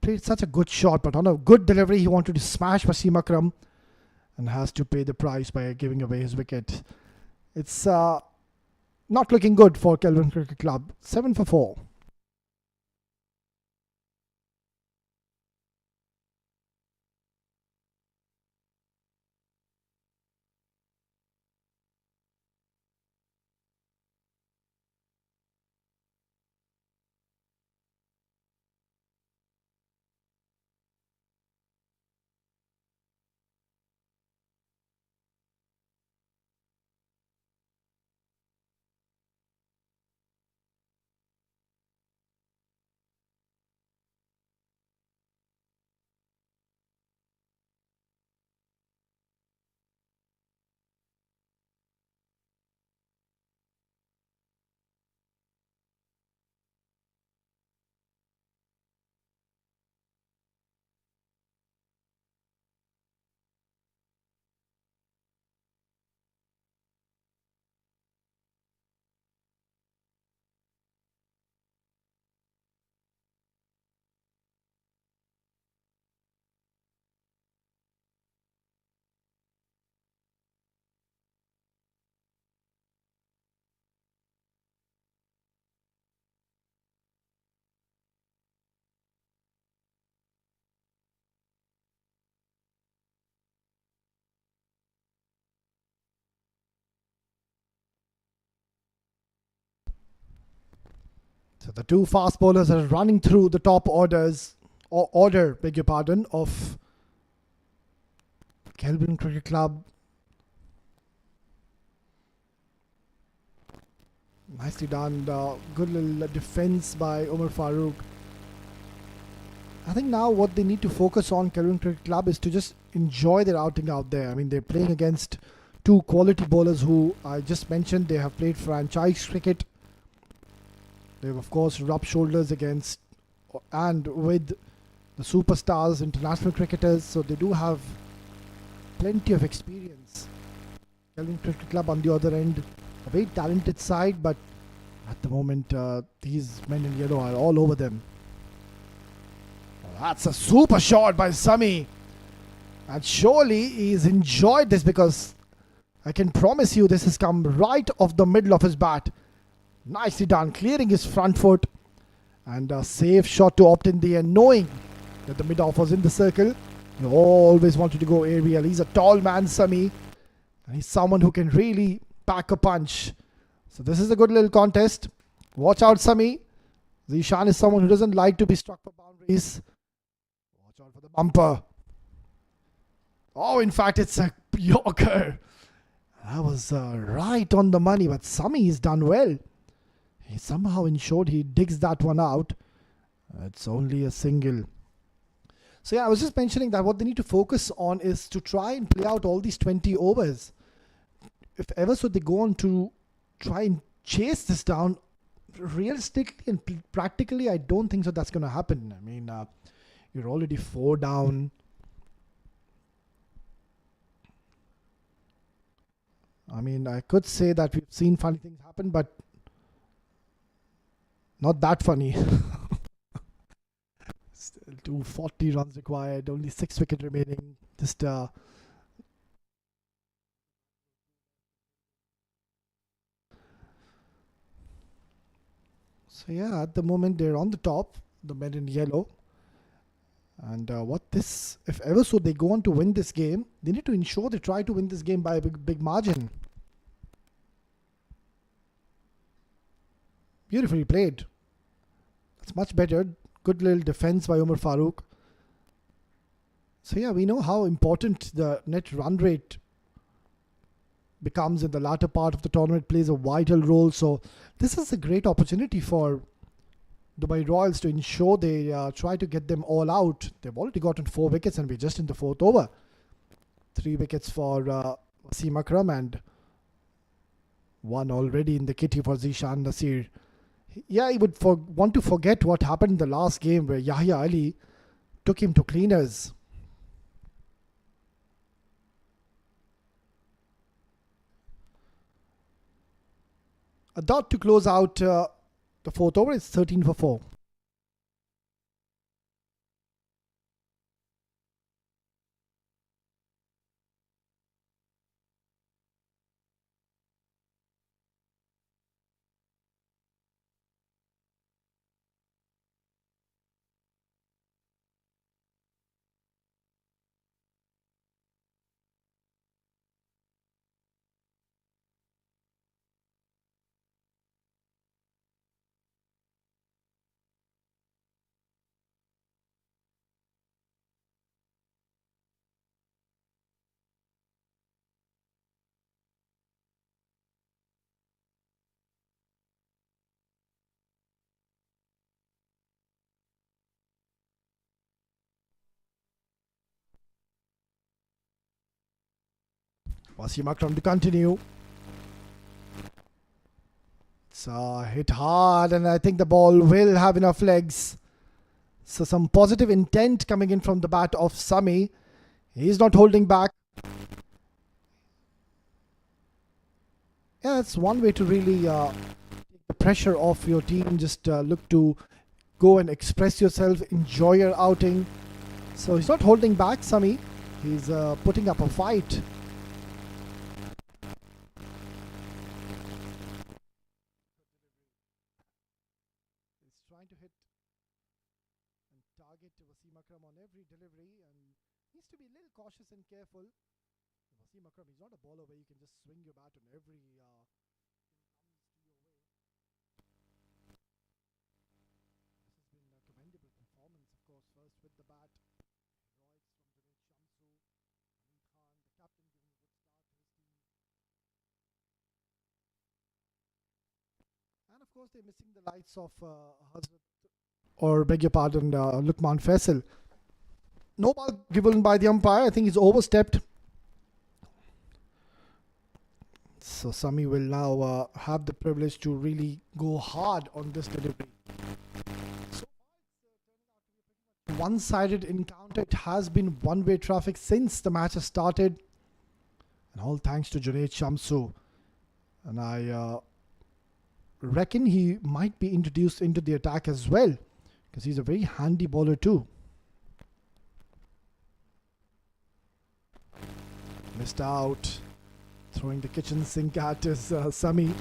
played such a good shot, but on a good delivery, he wanted to smash Wasim Akram and has to pay the price by giving away his wicket. It's not looking good for Kelvin Cricket Club. 7 for 4. So the two fast bowlers are running through the top order, beg your pardon, of Kelvin Cricket Club. Nicely done. Good little defense by Umar Farooq. I think now what they need to focus on, Kelvin Cricket Club, is to just enjoy their outing out there. I mean, they're playing against two quality bowlers who I just mentioned. They have played franchise cricket. They've, of course, rubbed shoulders against and with the superstars, international cricketers. So they do have plenty of experience. Kelvin Cricket Club, on the other end, a very talented side, but at the moment, these men in yellow are all over them. Well, that's a super shot by Sami. And surely he's enjoyed this, because I can promise you this has come right off the middle of his bat. Nicely done, clearing his front foot. And a safe shot to opt in the end, knowing that the mid-off was in the circle. He always wanted to go aerial. He's a tall man, Sami. And he's someone who can really pack a punch. So this is a good little contest. Watch out, Sami. Zishan is someone who doesn't like to be struck for boundaries. Watch out for the bumper. Oh, in fact, it's a Yorker. That was right on the money, but Sami has done well. He somehow ensured he digs that one out. It's only a single. So yeah, I was just mentioning that what they need to focus on is to try and play out all these 20 overs. If ever so they go on to try and chase this down, realistically and practically, I don't think so that's going to happen. I mean, you're already 4 down. I mean, I could say that we've seen funny things happen, but not that funny. Still 240 runs required, only 6 wickets remaining. Just so yeah, at the moment they're on the top, the men in yellow. And if ever so they go on to win this game, they need to ensure they try to win this game by a big margin. Beautifully played. That's much better. Good little defense by Umar Farooq. So yeah, we know how important the net run rate becomes in the latter part of the tournament, plays a vital role. So this is a great opportunity for Dubai Royals to ensure they try to get them all out. They've already gotten 4 wickets and we're just in the 4th over. 3 wickets for Wasim Akram and 1 already in the kitty for Zishan Nasir. Yeah, he would want to forget what happened in the last game where Yahya Ali took him to cleaners. A dot to close out the fourth over. It's 13 for 4. Wasim Akram to continue. It's hit hard, and I think the ball will have enough legs. So some positive intent coming in from the bat of Sami. He's not holding back. Yeah, it's one way to really take the pressure off your team. Just look to go and express yourself, enjoy your outing. So he's not holding back, Sami. He's putting up a fight. He's trying to hit and target Wasim Akram on every delivery, and needs to be a little cautious and careful. Wasim Akram, he's not a bowler where you can just swing your bat on every This has been a commendable performance, of course. First with the bat, heroics from Junaid Shamsu, Hamid Khan, the captain, giving a good start to his team. And of course, they're missing the lights of Hazrat, or beg your pardon, Lukman Faisal. No ball given by the umpire. I think he's overstepped. So Sami will now have the privilege to really go hard on this delivery. So one-sided encounter. It has been one-way traffic since the match has started, and all thanks to Junaid Shamsu. And I reckon he might be introduced into the attack as well, because he's a very handy bowler too. Missed out. Throwing the kitchen sink at his Sami.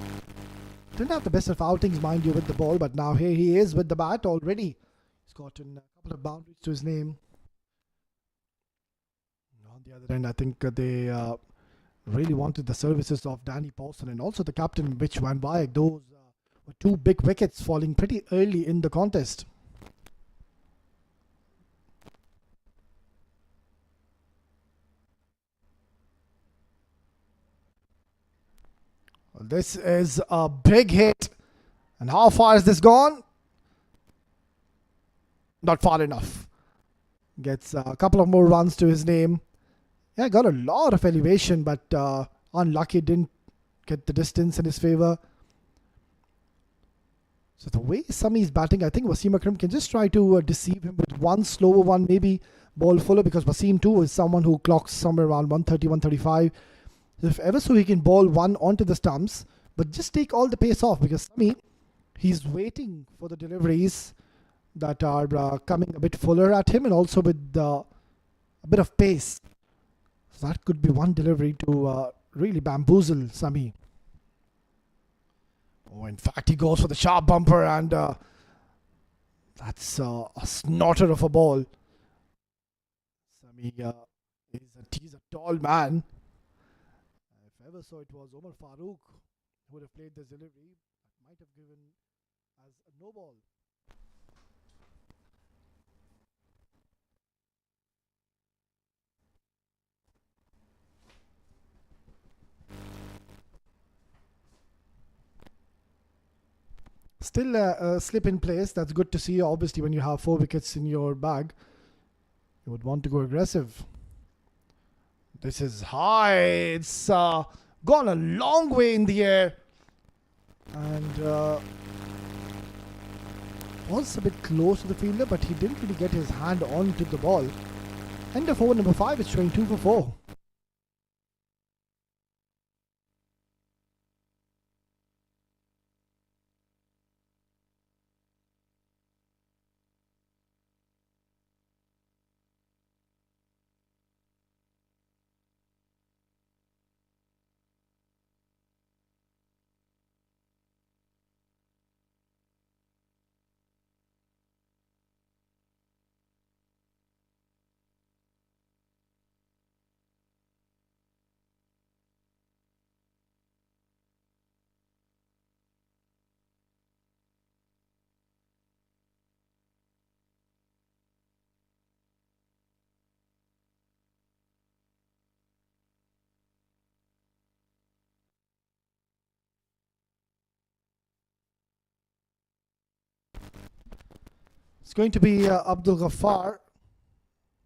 Didn't have the best of outings, mind you, with the ball, but now here he is with the bat already. He's gotten a couple of boundaries to his name. On the other end, I think they really wanted the services of Danny Paulson and also the captain, Mitch Van Wyk. Those were two big wickets falling pretty early in the contest. Well, this is a big hit. And how far has this gone? Not far enough. Gets a couple of more runs to his name. Yeah, got a lot of elevation, but unlucky, didn't get the distance in his favor. So the way Sami's batting, I think Wasim Akram can just try to deceive him with one slower one, maybe ball fuller, because Wasim too is someone who clocks somewhere around 130, 135. If ever so, he can ball one onto the stumps, but just take all the pace off, because Sami, he's waiting for the deliveries that are coming a bit fuller at him, and also with a bit of pace. So that could be one delivery to really bamboozle Sami. Oh, in fact, he goes for the sharp bumper, and that's a snorter of a ball. Sami, he's a tall man. If ever so, it was Omar Farooq who would have played this delivery. That might have given as a no ball. Still a slip in place. That's good to see. Obviously, when you have 4 wickets in your bag, you would want to go aggressive. This is high. It's gone a long way in the air. And was a bit close to the fielder, but he didn't really get his hand onto the ball. End of over number 5 is showing 2 for 4. It's going to be Abdul Ghaffar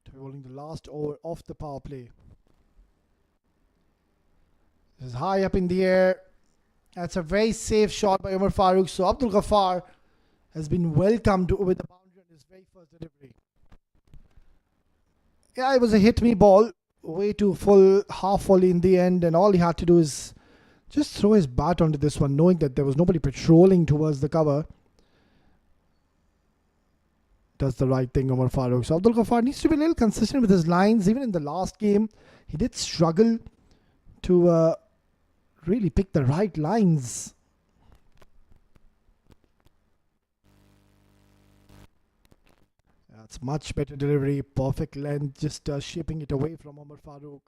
to be bowling the last over of the power play. This is high up in the air. That's a very safe shot by Umar Farooq. So Abdul Ghaffar has been welcomed with a boundary on his very first delivery. Yeah, it was a hit me ball, way too full, half volley in the end, and all he had to do is just throw his bat onto this one, knowing that there was nobody patrolling towards the cover. Does the right thing, Umar Farooq. So Abdul Ghaffar needs to be a little consistent with his lines. Even in the last game, he did struggle to really pick the right lines. That's much better delivery, perfect length, just shaping it away from Umar Farooq.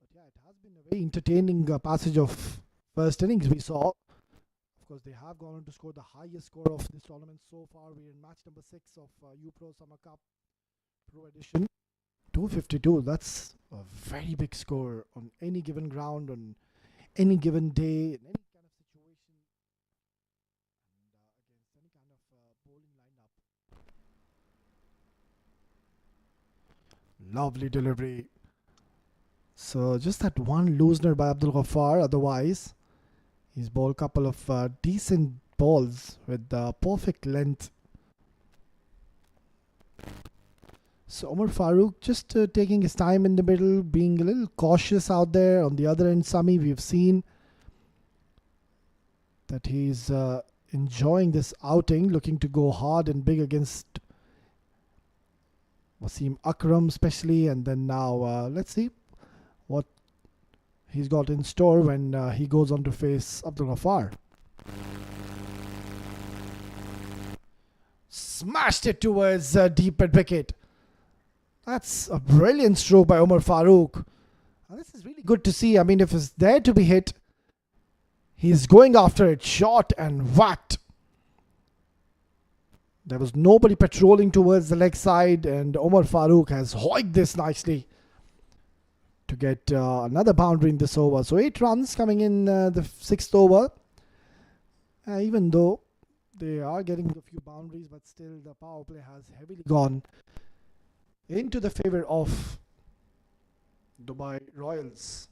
But yeah, it has been a very entertaining passage of first innings we saw. Of course, they have gone on to score the highest score of this tournament so far. We're in match number 6 of UPRO Summer Cup Pro Edition. 252, that's a very big score on any given ground, on any given day, in any kind of situation, and against any kind of bowling lineup. Lovely delivery. So just that one loosener by Abdul Ghaffar. Otherwise, he's bowled a couple of decent balls with perfect length. So Umar Farooq just taking his time in the middle, being a little cautious out there. On the other end, Sami, we've seen that he's enjoying this outing, looking to go hard and big against Wasim Akram especially. And then now, let's see what he's got in store when he goes on to face Abdul Ghaffar. Smashed it towards deep mid wicket. That's a brilliant stroke by Umar Farooq. And this is really good to see. I mean, if it's there to be hit, he's going after it, shot and whacked. There was nobody patrolling towards the leg side, and Umar Farooq has hoiked this nicely to get another boundary in this over. So 8 runs coming in the 6th over. Even though they are getting a few boundaries, but still the power play has heavily gone into the favor of Dubai Royals.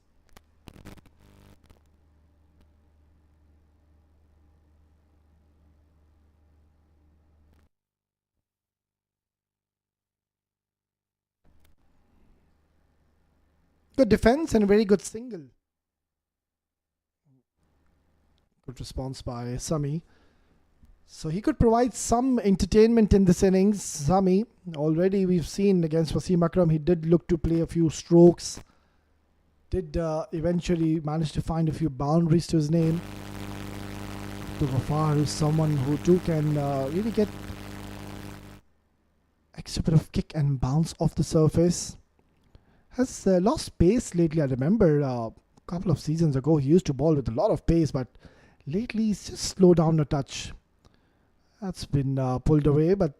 Good defense and a very good single. Good response by Sami. So he could provide some entertainment in this innings. Sami, already we've seen against Wasim Akram, he did look to play a few strokes. Did eventually manage to find a few boundaries to his name. Abdul Ghaffar is someone who too can really get extra bit of kick and bounce off the surface. Has lost pace lately. I remember a couple of seasons ago he used to bowl with a lot of pace, but lately he's just slowed down a touch. That's been pulled away, but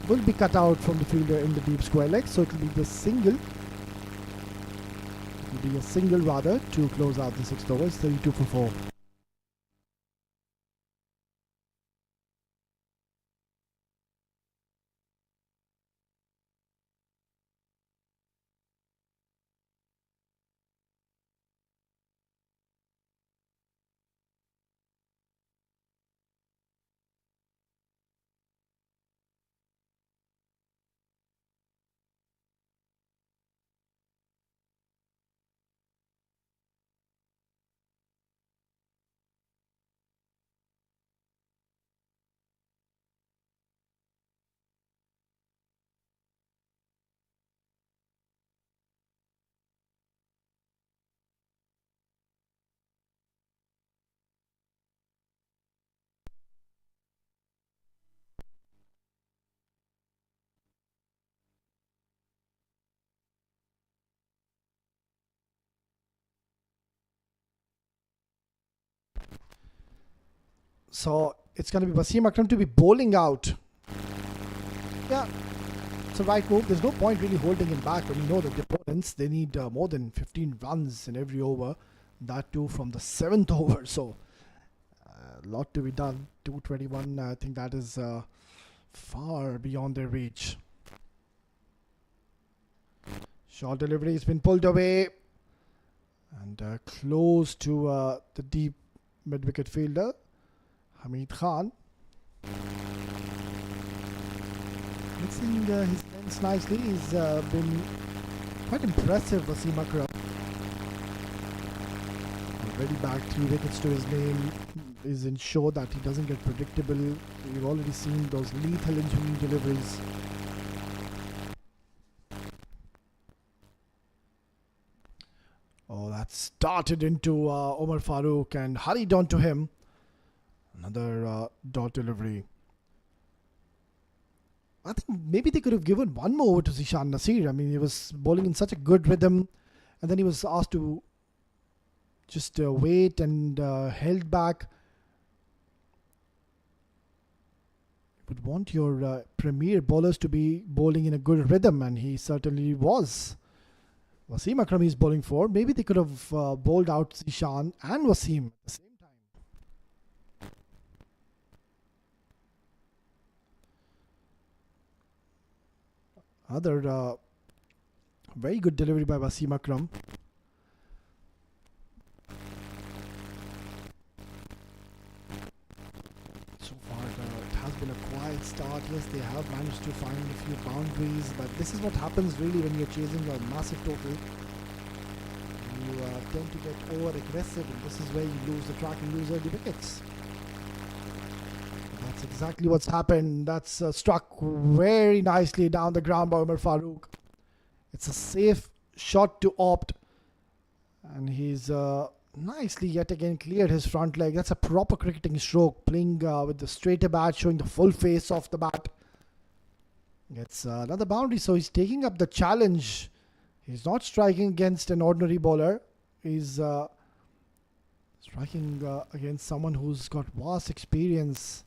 will be cut out from the fielder in the deep square leg. So it will be the single. It will be a single rather to close out the 6th over. It's 32 for 4. So it's going to be Wasim Akram to be bowling out. Yeah, it's a right move. There's no point really holding him back when you know that the opponents, they need more than 15 runs in every over. That too from the 7th over. So a lot to be done. 221, I think that is far beyond their reach. Short delivery has been pulled away and close to the deep mid-wicket fielder, Hamid Khan. Mixing his lengths nicely. He's been quite impressive, Wasim Akram. Already back 3 wickets to his name. Is ensured that he doesn't get predictable. We've already seen those lethal in-swing deliveries. Oh, that started into Omar Farooq and hurried on to him. Another dot delivery. I think maybe they could have given one more over to Zishan Nasir. I mean, he was bowling in such a good rhythm, and then he was asked to just wait and held back. You would want your premier bowlers to be bowling in a good rhythm, and he certainly was. Wasim Akram is bowling for. Maybe they could have bowled out Zishan and Wasim at the same time. Another very good delivery by Wasim Akram. So far, it has been a quiet start. Yes, they have managed to find a few boundaries, but this is what happens really when you're chasing a massive total. You tend to get over-aggressive, and this is where you lose the track and lose early wickets. That's exactly what's happened. That's struck very nicely down the ground by Omar Farooq. It's a safe shot to opt, and he's nicely yet again cleared his front leg. That's a proper cricketing stroke, playing with the straighter bat, showing the full face of the bat. Gets another boundary, so he's taking up the challenge. He's not striking against an ordinary bowler. He's striking against someone who's got vast experience.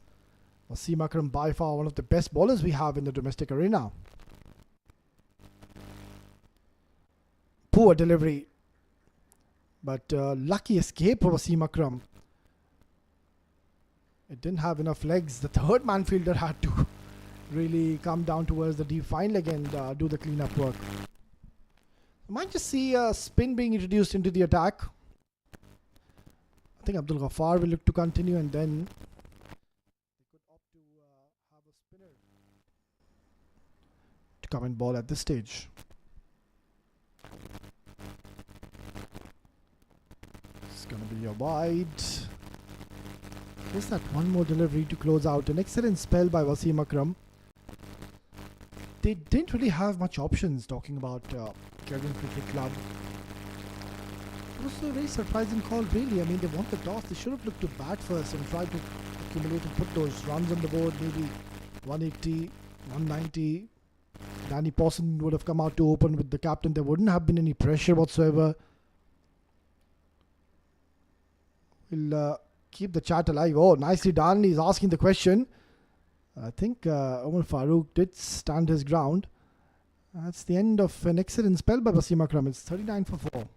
Wasim Akram, by far one of the best bowlers we have in the domestic arena. Poor delivery, but lucky escape for Wasim Akram. It didn't have enough legs. The third man fielder had to really come down towards the deep fine leg and do the cleanup work. You might just see a spin being introduced into the attack. I think Abdul Ghaffar will look to continue, and then they could opt to have a spinner to come and bowl at this stage. It's going to be a wide. Just that one more delivery to close out. An excellent spell by Wasim Akram. They didn't really have much options, talking about Kelvin Cricket Club. It was a very surprising call, really. I mean, they won the toss. They should have looked to bat first and tried to accumulate and put those runs on the board. Maybe 180, 190. Danny Pawson would have come out to open with the captain. There wouldn't have been any pressure whatsoever. We'll keep the chat alive. Oh, nicely done. He's asking the question. I think Omar Farooq did stand his ground. That's the end of an excellent spell by Wasim Akram. It's 39 for 4.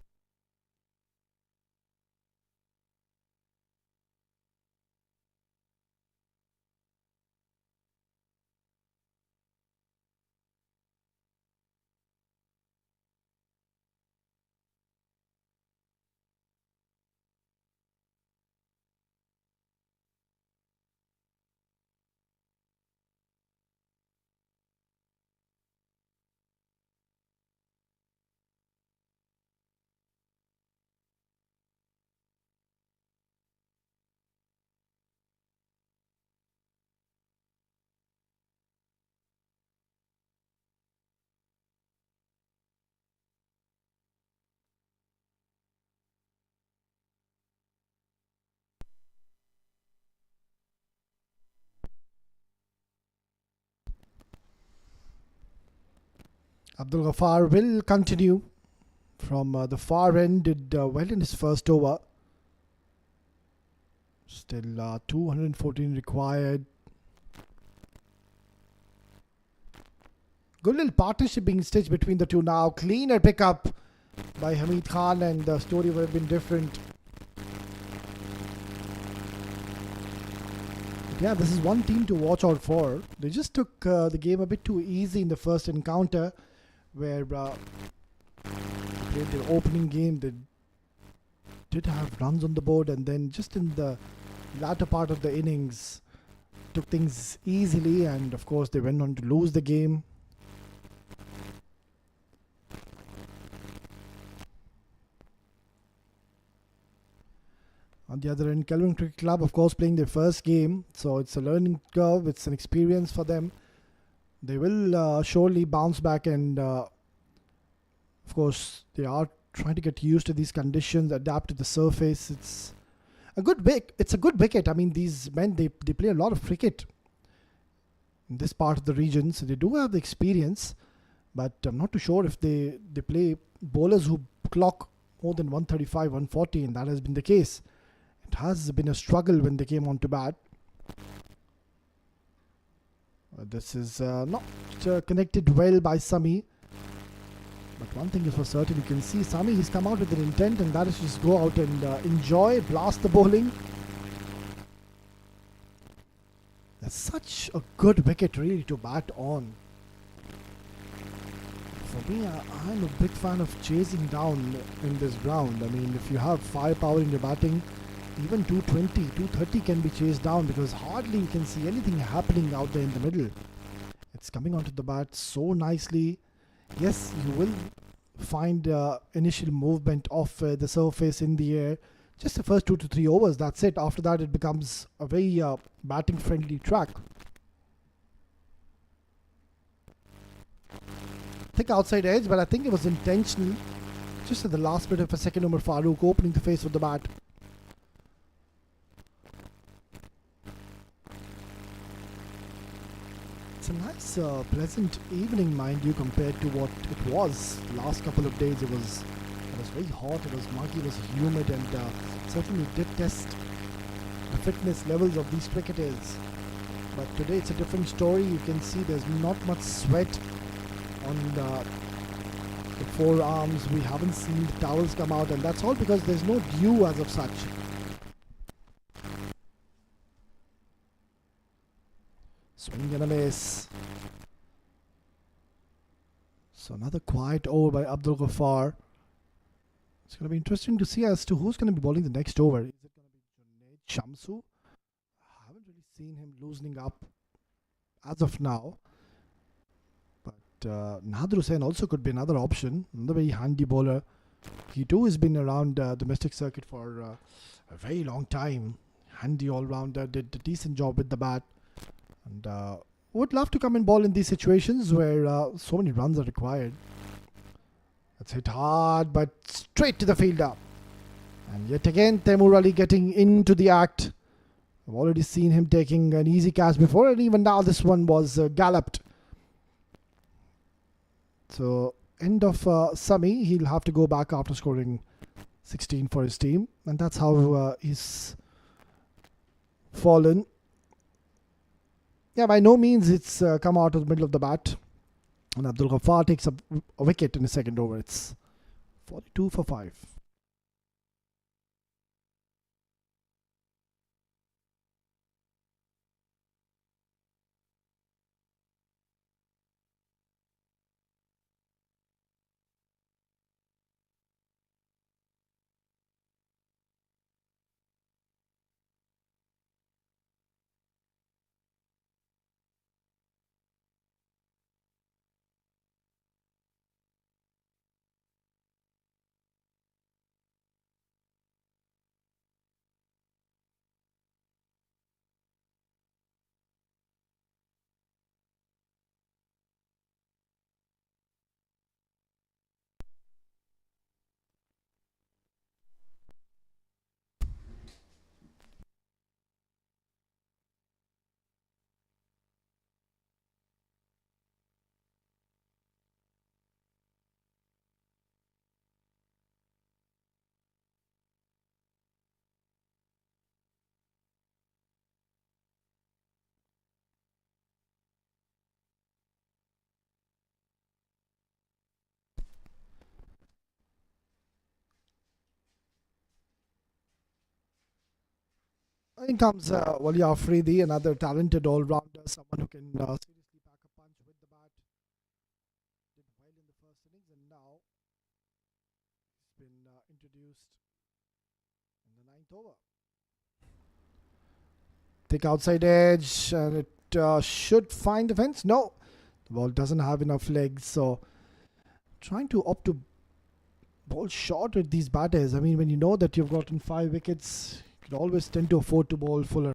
Abdul Ghaffar will continue from the far end. Did well in his first over. Still 214 required. Good little partnership being stitched between the two now. Cleaner pickup by Hamid Khan, and the story would have been different. Yeah, this is one team to watch out for. They just took the game a bit too easy in the first encounter, where they played their opening game. They did have runs on the board, and then just in the latter part of the innings, took things easily, and of course, they went on to lose the game. On the other end, Kelvin Cricket Club, of course, playing their first game, so it's a learning curve, it's an experience for them. They will surely bounce back, and of course, they are trying to get used to these conditions, adapt to the surface. It's a good wicket. I mean, these men they play a lot of cricket in this part of the region, so they do have the experience. But I'm not too sure if they play bowlers who clock more than 135, 140, and that has been the case. It has been a struggle when they came on to bat. This is not connected well by Sami. But one thing is for certain, you can see Sami, he's come out with an intent, and that is just go out and enjoy, blast the bowling. That's such a good wicket really to bat on. For me, I'm a big fan of chasing down in this ground. I mean, if you have firepower in your batting, even 220, 230 can be chased down, because hardly you can see anything happening out there in the middle. It's coming onto the bat so nicely. Yes, you will find initial movement of the surface in the air. Just the first 2 to 3 overs, that's it. After that, it becomes a very batting friendly track. Thick outside edge, but I think it was intentional. Just at the last bit of a second, Umar Farooq opening the face with the bat. It's a nice, pleasant evening, mind you, compared to what it was the last couple of days. It was very hot, it was muggy, it was humid, and certainly did test the fitness levels of these cricketers. But today it's a different story. You can see there's not much sweat on the forearms. We haven't seen the towels come out, and that's all because there's no dew as of such. Swing and a miss. So another quiet over by Abdul Ghaffar. It's going to be interesting to see as to who's going to be bowling the next over. Is it going to be Junaid Shamsu? I haven't really seen him loosening up as of now. But Nadir Hussain also could be another option. Another very handy bowler. He too has been around domestic circuit for a very long time. Handy all-rounder, did a decent job with the bat. And would love to come and bowl in these situations where so many runs are required. Let's hit hard, but straight to the fielder. And yet again, Taimur Ali getting into the act. I've already seen him taking an easy catch before, and even now this one was galloped. So, end of Sami. He'll have to go back after scoring 16 for his team. And that's how he's fallen. Yeah, by no means it's come out of the middle of the bat. And Abdul Ghaffar takes a wicket in the second over. It's 42 for 5. In comes Wali Afridi, another talented all-rounder, someone who can seriously pack a punch with the bat. Did well in the first innings, and now he's been introduced in the ninth over. Thick outside edge, and it should find the fence. No, the ball doesn't have enough legs, so trying to opt to bowl short with these batters. I mean, when you know that you've gotten 5 wickets, you can always tend to afford to bowl fuller.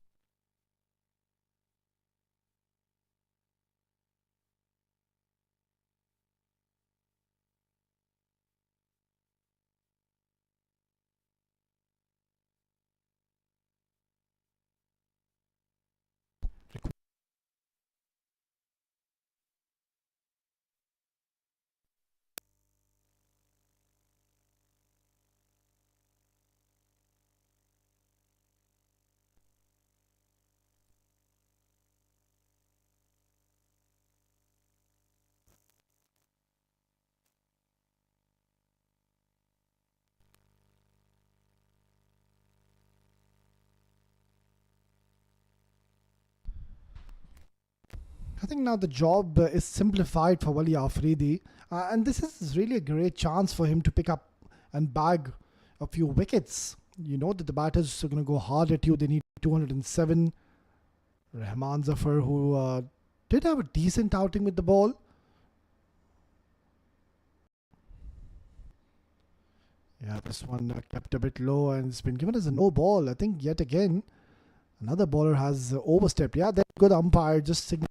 I think now the job is simplified for Wali Afridi, and this is really a great chance for him to pick up and bag a few wickets. You know that the batters are going to go hard at you. They need 207. Rahman Zafar, who did have a decent outing with the ball. Yeah, this one kept a bit low and it's been given as a no ball. I think yet again another bowler has overstepped. Yeah, that good umpire just signaled.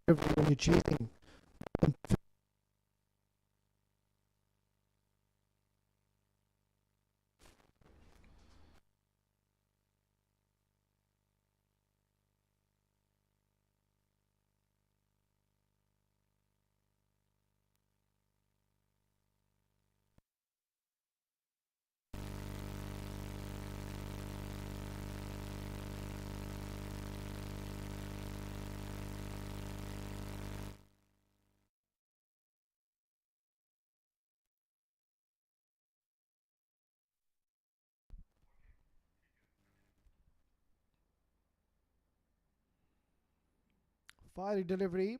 When you're chasing. Fiery delivery,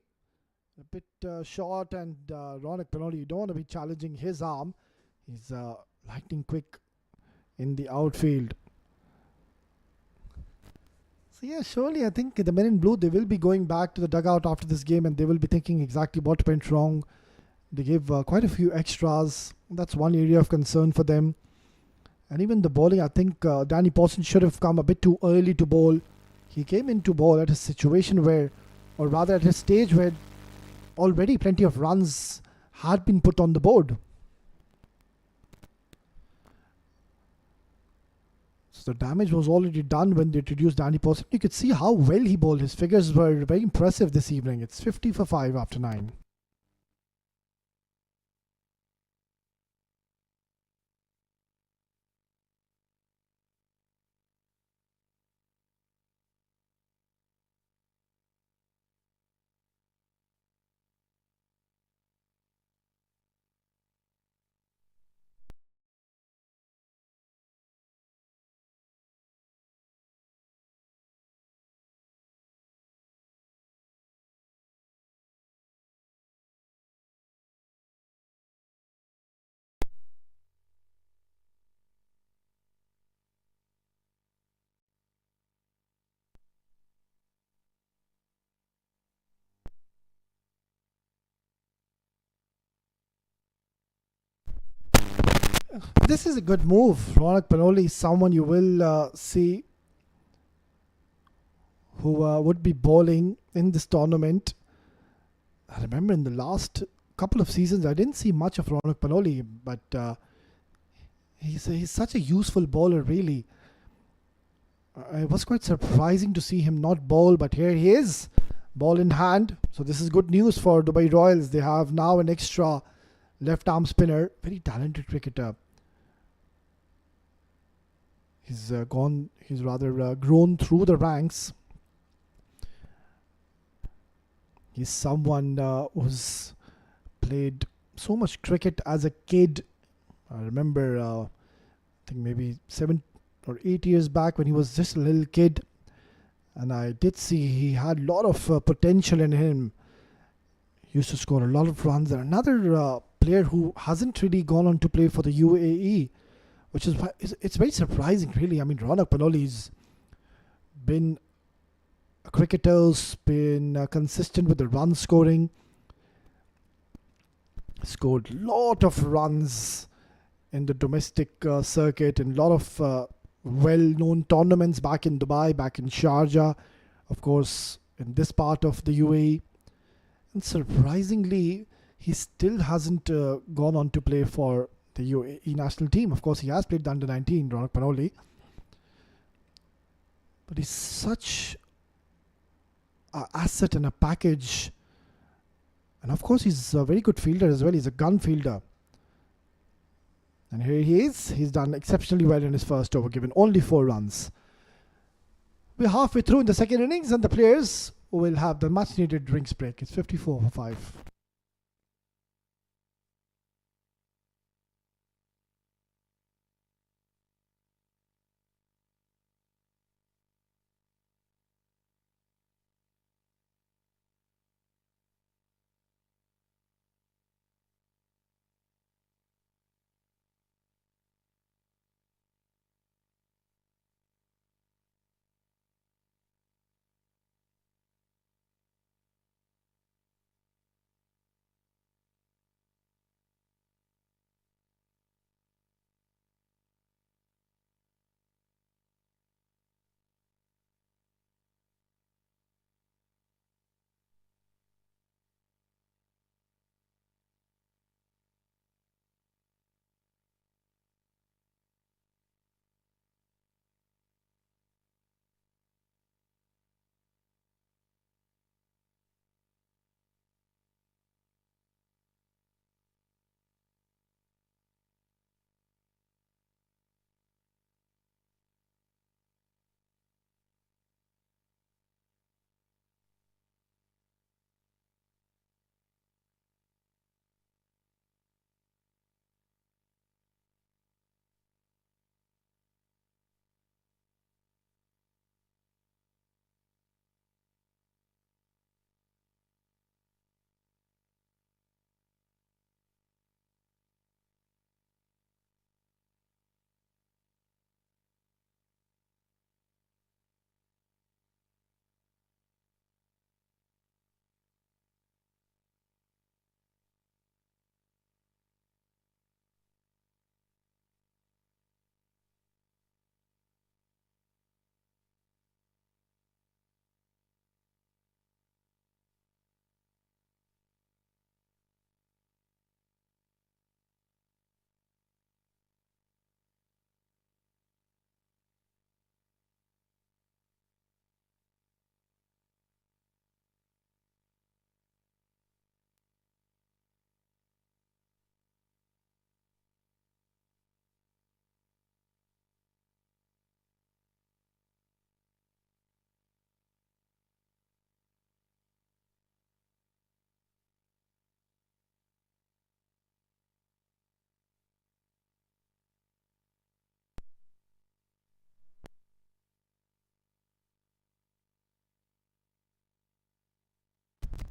a bit short, and Ronak Benoli, you don't want to be challenging his arm. He's lightning quick in the outfield. So yeah, surely I think the men in blue, they will be going back to the dugout after this game and they will be thinking exactly what went wrong. They gave quite a few extras. That's one area of concern for them. And even the bowling, I think Danny Pawson should have come a bit too early to bowl. He came in to bowl at a situation where, or rather at a stage where already plenty of runs had been put on the board. So the damage was already done when they introduced Danny Pawson. You could see how well he bowled. His figures were very impressive this evening. It's 50 for 5 after 9. This is a good move. Ronak Panoli is someone you will see who would be bowling in this tournament. I remember in the last couple of seasons, I didn't see much of Ronak Panoli, but he's such a useful bowler, really. It was quite surprising to see him not bowl, but here he is, ball in hand. So this is good news for Dubai Royals. They have now an extra left arm spinner, very talented cricketer. He's grown through the ranks. He's someone who's played so much cricket as a kid. I remember, I think maybe 7 or 8 years back when he was just a little kid, and I did see he had a lot of potential in him. He used to score a lot of runs. And another player who hasn't really gone on to play for the UAE, which is why it's very surprising, really. I mean, Ronak Panoli's been a cricketer who's been consistent with the run scoring. Scored a lot of runs in the domestic circuit and a lot of well-known tournaments back in Dubai, back in Sharjah, of course, in this part of the UAE. And surprisingly, he still hasn't gone on to play for the UAE national team. Of course, he has played the under-19, Ronak Panoli. But he's such an asset and a package. And of course, he's a very good fielder as well. He's a gun fielder. And here he is. He's done exceptionally well in his first over, given only 4 runs. We're halfway through in the second innings, and the players will have the much-needed drinks break. It's 54 for 5.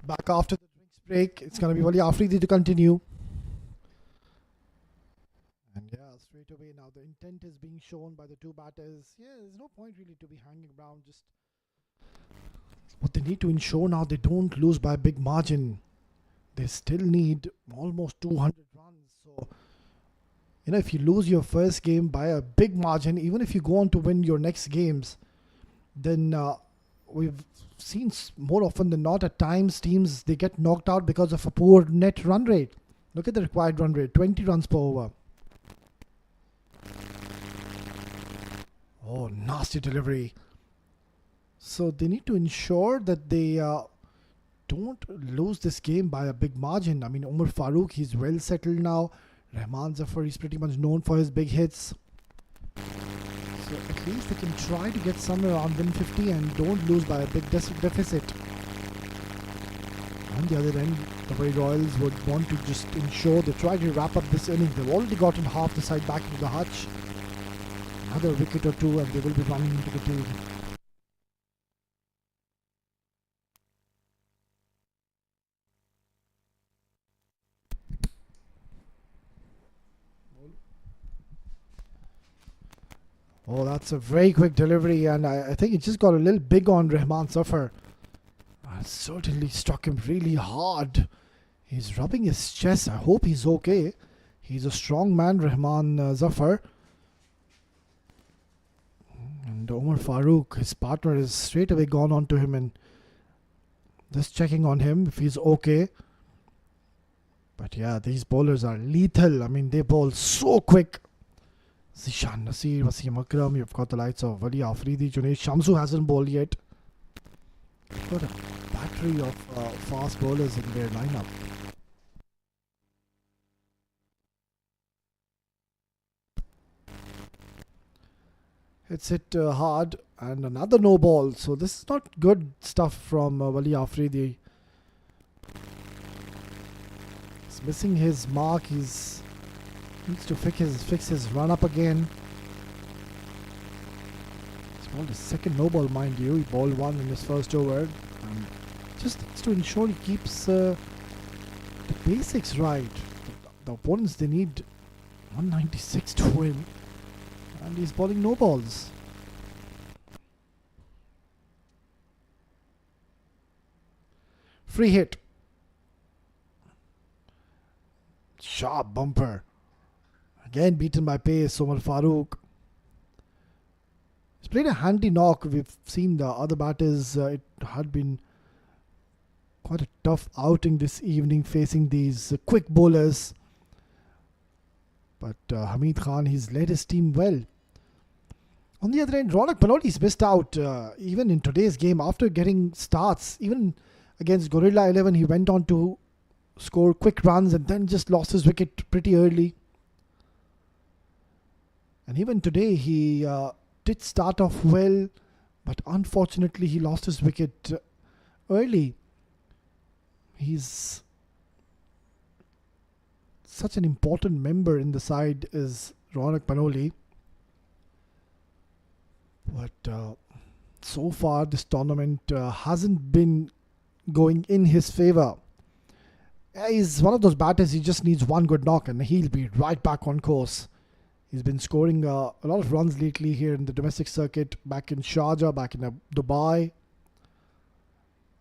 Back after the drinks break, it's going to be Wali Afridi to continue. And yeah, straight away now the intent is being shown by the two batters. Yeah, there's no point really to be hanging around. Just what they need to ensure now, they don't lose by a big margin. They still need almost 200 runs. So If you lose your first game by a big margin, even if you go on to win your next games, then we've seen more often than not at times teams they get knocked out because of a poor net run rate. Look at the required run rate, 20 runs per over. Oh, nasty delivery. So they need to ensure that they don't lose this game by a big margin. I mean, Umar Farooq, he's well settled now. Rahman Zafar, he's pretty much known for his big hits. So at least they can try to get somewhere around 150 and don't lose by a big deficit. On the other end, the way Royals would want to just ensure they try to wrap up this inning. They've already gotten half the side back into the hutch. Another wicket or two and they will be running into the team. Oh, that's a very quick delivery, and I think it just got a little big on Rahman Zafar. Certainly struck him really hard. He's rubbing his chest. I hope he's okay. He's a strong man, Rahman Zafar. And Omar Farooq, his partner, is straight away gone on to him and just checking on him if he's okay. But yeah, these bowlers are lethal. I mean, they bowl so quick. Zishan Nasir, Wasim Akram, you've got the likes of Wali Afridi, Junaid Shamsu hasn't bowled yet. Got a battery of fast bowlers in their lineup. Hits it hard and another no ball. So this is not good stuff from Wali Afridi. He's missing his mark. He's needs to fix his run up again. He's bowled his second no ball, mind you. He bowled one in his first over. Just needs to ensure he keeps the basics right. The opponents, they need 196 to win. And he's bowling no balls. Free hit. Sharp bumper. Again beaten by pace, Omar Farooq. He's played a handy knock. We've seen the other batters. It had been quite a tough outing this evening facing these quick bowlers. But Hamid Khan, he's led his team well. On the other end, Ronak Panoli's missed out even in today's game after getting starts. Even against Gorilla 11, he went on to score quick runs and then just lost his wicket pretty early. And even today, he did start off well, but unfortunately, he lost his wicket early. He's such an important member in the side is Ronak Panoli. But so far, this tournament hasn't been going in his favour. He's one of those batters, he just needs one good knock and he'll be right back on course. He's been scoring a lot of runs lately here in the domestic circuit, back in Sharjah, back in Dubai.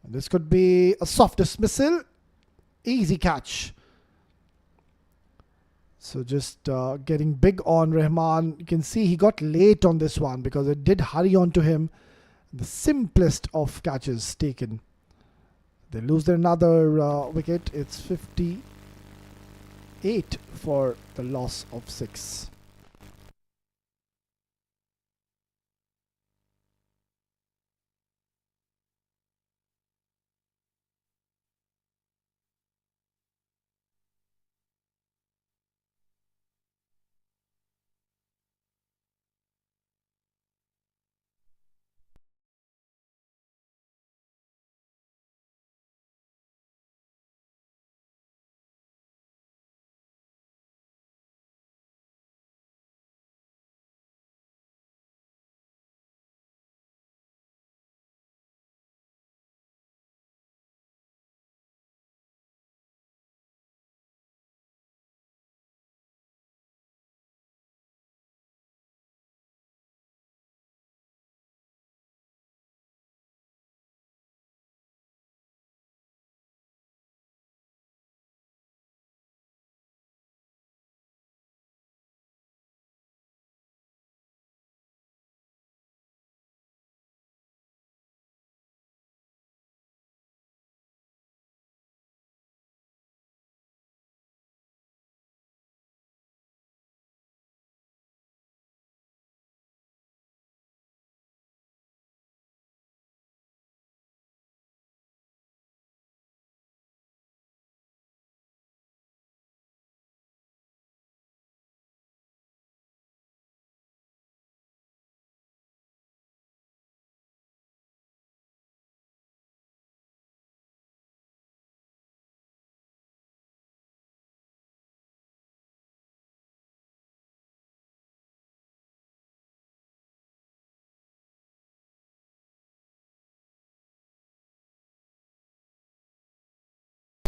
And this could be a soft dismissal. Easy catch. So just getting big on Rahman. You can see he got late on this one because it did hurry on to him. The simplest of catches taken. They lose another wicket. It's 58 for the loss of 6.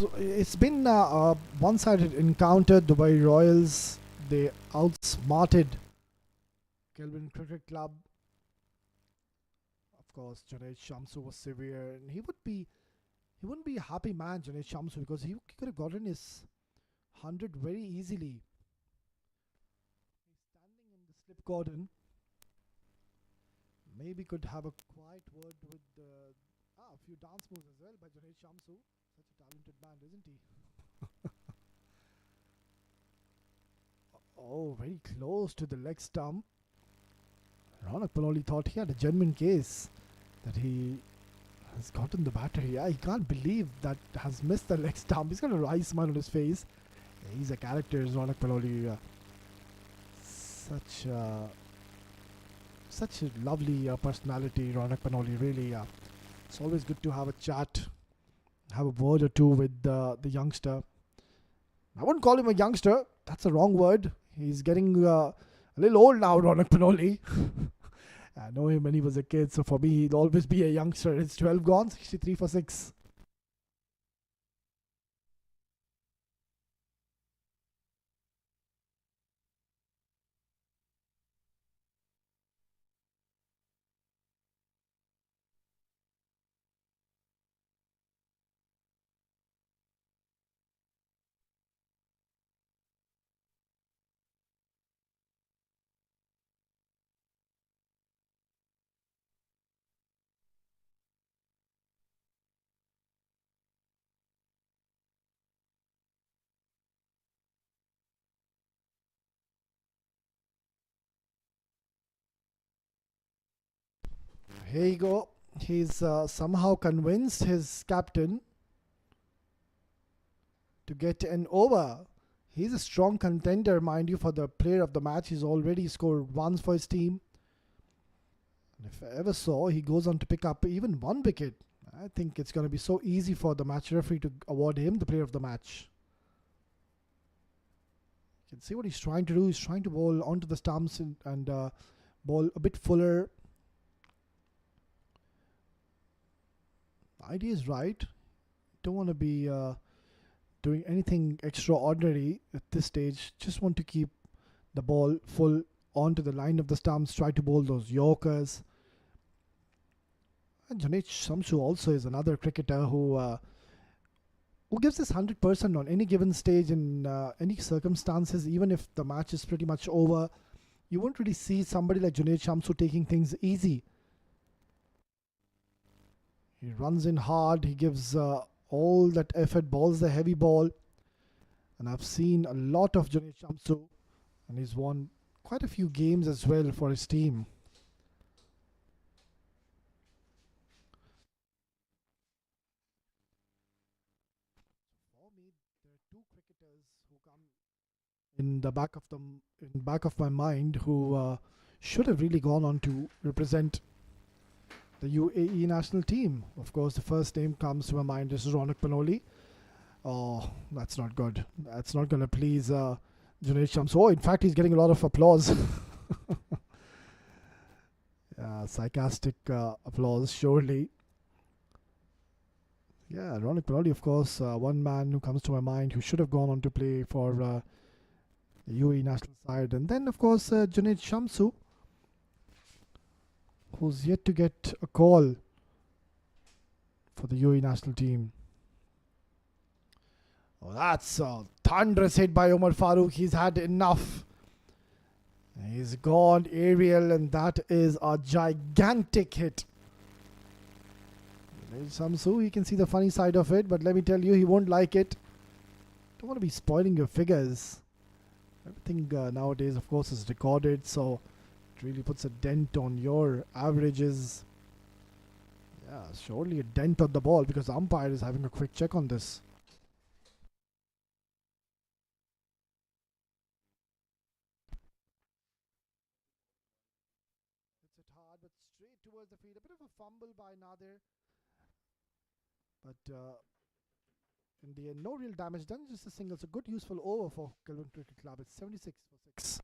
So it's been a one-sided encounter. Dubai Royals, they outsmarted Kelvin Cricket Club. Of course, Junaid Shamsu was severe, and he wouldn't be a happy man, Junaid Shamsu, because he could have gotten his 100 very easily. He's standing in the slip cordon. Maybe could have a quiet word with a few dance moves as well by Junaid Shamsu. Such a talented man, isn't he? Oh, very close to the leg stump. Ronak Paloli thought he had a genuine case that he has gotten the batter. Yeah, he can't believe that has missed the leg stump. He's got a wry smile on his face. Yeah, he's a character, is Ronak Paloli. Such such a lovely personality, Ronak Paloli. Really, it's always good to have a chat, have a word or two with the youngster. I wouldn't call him a youngster. That's a wrong word. He's getting a little old now, Ronak Panoli. I know him when he was a kid, so for me, he'd always be a youngster. It's 12 gone, 63 for 6. Here you go. He's somehow convinced his captain to get an over. He's a strong contender, mind you, for the player of the match. He's already scored once for his team. And if I ever saw, he goes on to pick up even one wicket. I think it's going to be so easy for the match referee to award him the player of the match. You can see what he's trying to do. He's trying to bowl onto the stumps and bowl a bit fuller. The idea is right. Don't want to be doing anything extraordinary at this stage. Just want to keep the ball full onto the line of the stumps. Try to bowl those Yorkers. And Junaid Shamsu also is another cricketer who gives his 100% on any given stage in any circumstances. Even if the match is pretty much over, you won't really see somebody like Junaid Shamsu taking things easy. He runs in hard. He gives all that effort, balls the heavy ball. And I've seen a lot of Junaid Shamsu, and he's won quite a few games as well for his team. For me, there are two cricketers who come in back of my mind who should have really gone on to represent the UAE national team. Of course, the first name comes to my mind is Ronak Panoli. Oh, that's not good. That's not going to please Junaid Shamsu. Oh, in fact, he's getting a lot of applause. Sarcastic applause, surely. Yeah, Ronak Panoli, of course, one man who comes to my mind who should have gone on to play for the UAE national side. And then, of course, Junaid Shamsu, who's yet to get a call for the UAE national team. Oh, that's a thunderous hit by Omar Farooq. He's had enough. He's gone aerial, and that is a gigantic hit. Shamsu, you can see the funny side of it, but let me tell you, he won't like it. Don't want to be spoiling your figures. Everything nowadays, of course, is recorded, so it really puts a dent on your averages. Yeah, surely a dent on the ball because the umpire is having a quick check on this. Hits it hard, but straight towards the field. A bit of a fumble by Nadir, but in the end, no real damage done. Just a single. It's a good, useful over for Kelvin Cricket Club. It's 76 for 6.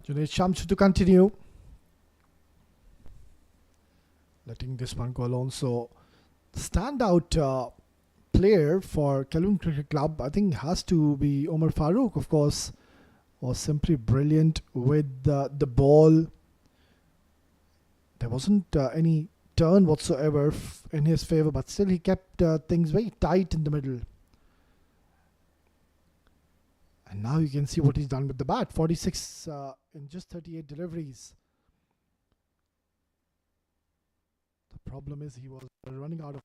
Junaid Shamsu to continue. Letting this one go alone. So, standout player for Kelvin Cricket Club, I think, has to be Omar Farooq, of course. Was simply brilliant with the ball. There wasn't any turn whatsoever in his favor, but still he kept things very tight in the middle. And now you can see what he's done with the bat. 46 in just 38 deliveries. The problem is he was running out of.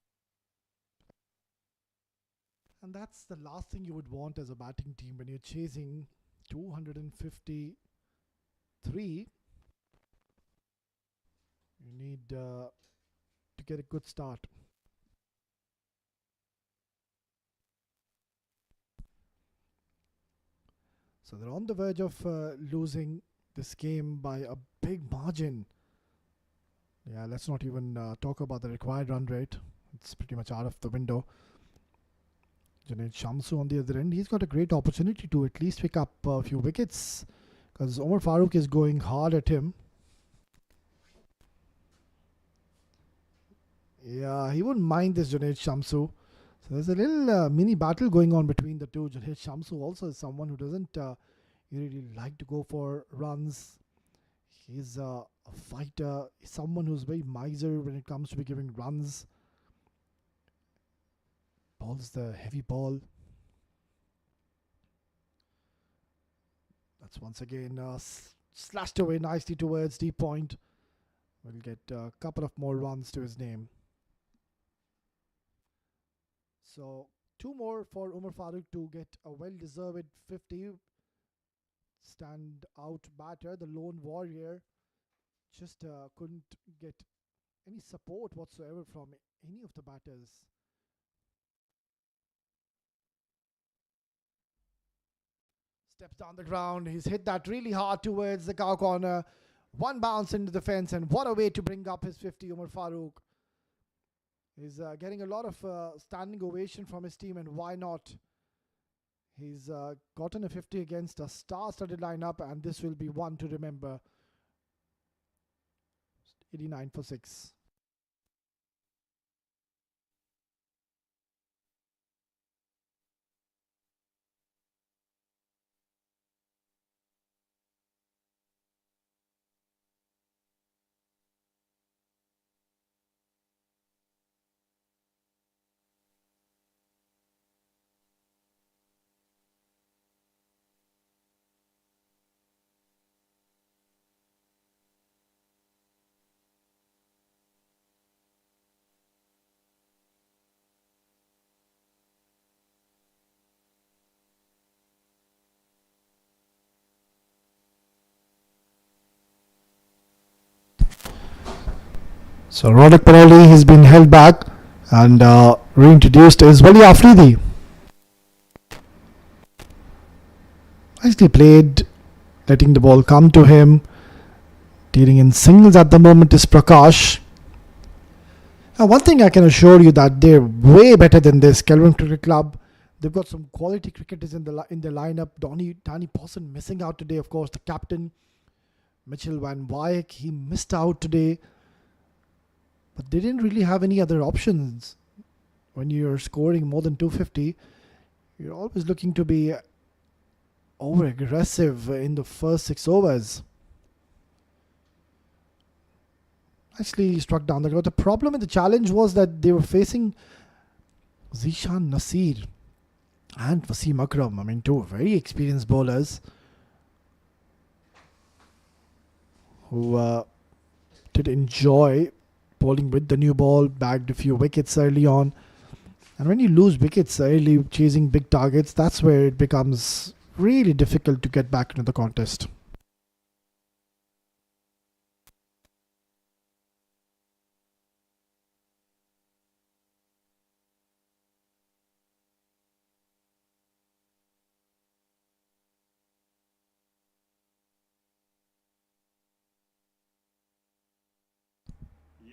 And that's the last thing you would want as a batting team when you're chasing 253. You need to get a good start. So they're on the verge of losing this game by a big margin. Yeah, let's not even talk about the required run rate. It's pretty much out of the window. Junaid Shamsu on the other end, he's got a great opportunity to at least pick up a few wickets because Omar Farooq is going hard at him. Yeah, he wouldn't mind this Junaid Shamsu. So there's a little mini battle going on between the two. Junaid Shamsu also is someone who doesn't really like to go for runs. He's a fighter, someone who's very miser when it comes to giving runs. Ball's the heavy ball. That's once again slashed away nicely towards deep point. We'll get a couple of more runs to his name. So 2 more for Omar Farooq to get a well-deserved 50. Stand out batter, the lone warrior, just couldn't get any support whatsoever from any of the batters. Steps down the ground. He's hit that really hard towards the cow corner. One bounce into the fence, and what a way to bring up his 50, Omar Farooq. He's getting a lot of standing ovation from his team, and why not? He's gotten a 50 against a star-studded lineup, and this will be one to remember. 89 for 6. So Ronak Paroli has been held back and reintroduced is Wali Afridi. Nicely played, letting the ball come to him. Dealing in singles at the moment is Prakash. Now, one thing I can assure you that they're way better than this Kelvin Cricket Club. They've got some quality cricketers in their lineup. Danny Pawson missing out today, of course. The captain, Mitchell Van Wyk, he missed out today. But they didn't really have any other options. When you're scoring more than 250, you're always looking to be over aggressive in the first 6 overs. Actually struck down the ground. The problem with the challenge was that they were facing Zishan Nasir and Wasim Akram. I mean, 2 very experienced bowlers who did enjoy bowling with the new ball, bagged a few wickets early on. And when you lose wickets early chasing big targets, that's where it becomes really difficult to get back into the contest.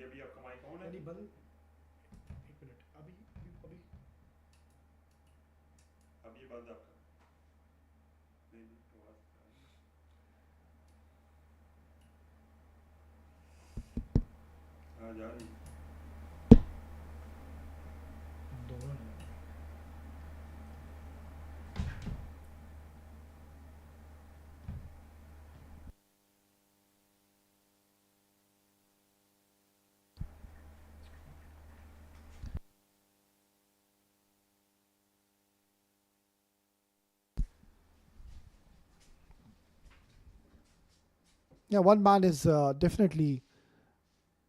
ये भी आपका mic on है? एक minute अभी अब ये बंद आपका। नहीं, Yeah, one man is definitely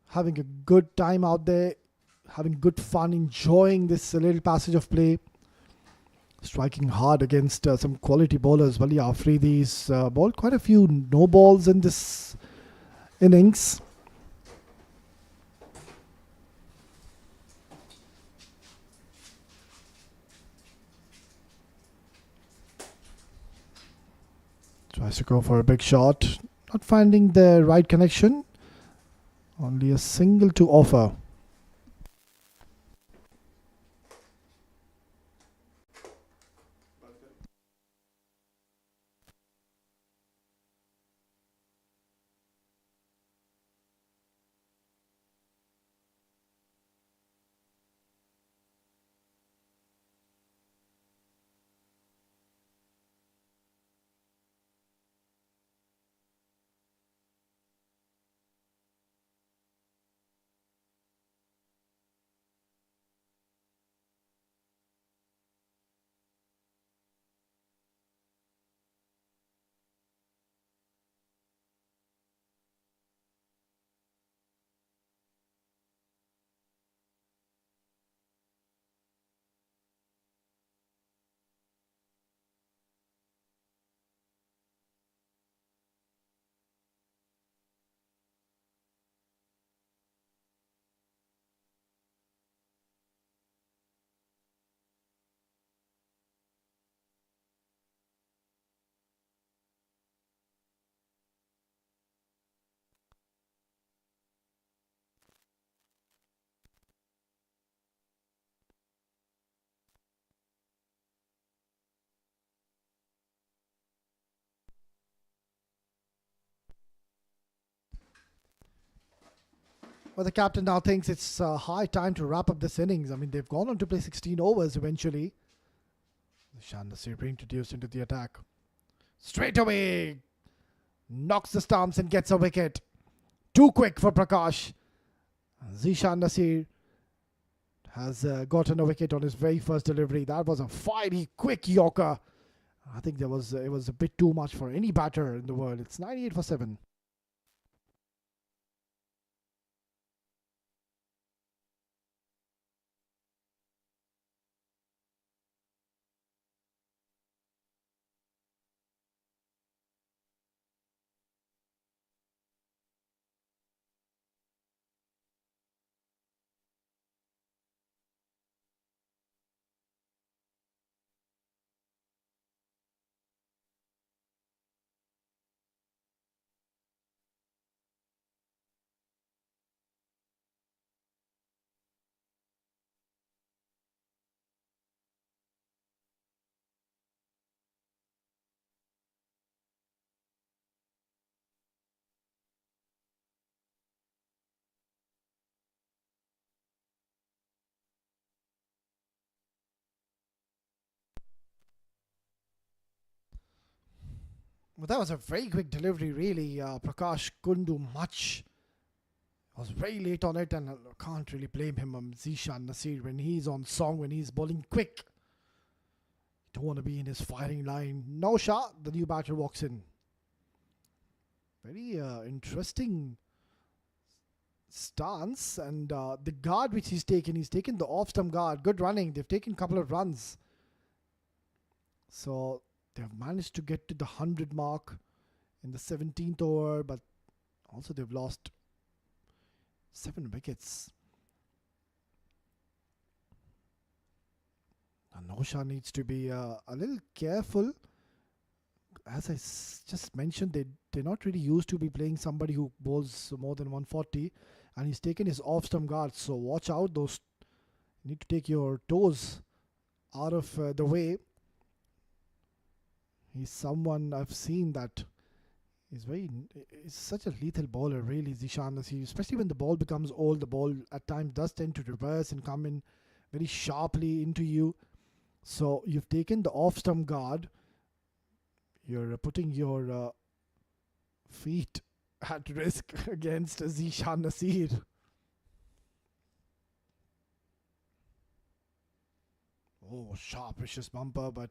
having a good time out there, having good fun, enjoying this little passage of play, striking hard against some quality bowlers. Wali Afridi's bowled quite a few no balls in this innings. Tries to go for a big shot, not finding the right connection. Only a single to offer. Well, the captain now thinks it's high time to wrap up this innings. I mean, they've gone on to play 16 overs eventually. Zishan Nasir reintroduced into the attack. Straight away knocks the stumps and gets a wicket. Too quick for Prakash. Zishan Nasir has gotten a wicket on his very first delivery. That was a fiery, quick Yorker. I think it was a bit too much for any batter in the world. It's 98 for 7. Well, that was a very quick delivery, really. Prakash couldn't do much. Was very late on it, and I can't really blame him. Zishan Nasir, when he's on song, when he's bowling quick, don't want to be in his firing line. Nausha, the new batter, walks in. Very interesting stance, and the guard which he's taken the off-stump guard. Good running. They've taken a couple of runs. So they've managed to get to the 100 mark in the 17th over, but also they've lost 7 wickets. Nausha needs to be a little careful. As I just mentioned, they're not really used to be playing somebody who bowls more than 140, and he's taken his off-stump guard. So watch out; those you need to take your toes out of the way. He's someone I've seen that He's such a lethal bowler, really, Zishan Nasir. Especially when the ball becomes old, the ball at times does tend to reverse and come in very sharply into you. So you've taken the off-stump guard. You're putting your feet at risk against Zishan Nasir. Oh, sharp, vicious bumper, but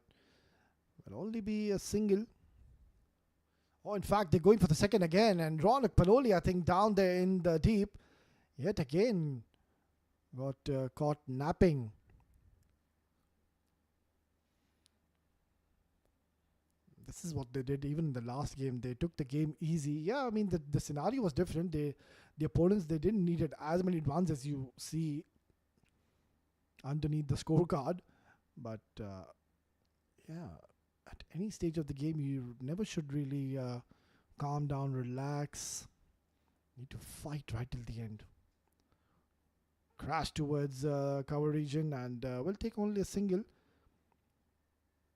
will only be a single. Oh, in fact, they're going for the second again, and Ronak Paloli, I think, down there in the deep, yet again got caught napping. This is what they did even in the last game. They took the game easy. Yeah, I mean, the scenario was different. The opponents, they didn't need it as many runs as you see underneath the scorecard. But, yeah, at any stage of the game, you never should really calm down, relax. Need to fight right till the end. Crash towards cover region and will take only a single.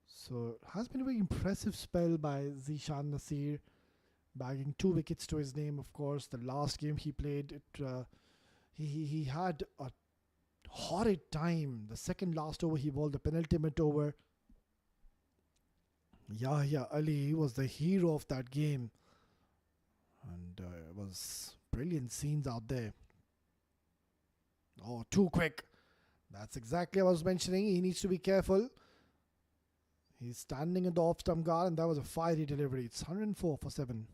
So has been a very impressive spell by Zishan Nasir, bagging 2 wickets to his name. Of course, the last game he played, he had a horrid time. The second last over, he bowled the penultimate over. Yahya Ali was the hero of that game, and it was brilliant scenes out there. Oh, too quick. That's exactly what I was mentioning. He needs to be careful. He's standing in the off-stump guard, and that was a fiery delivery. It's 104 for 7.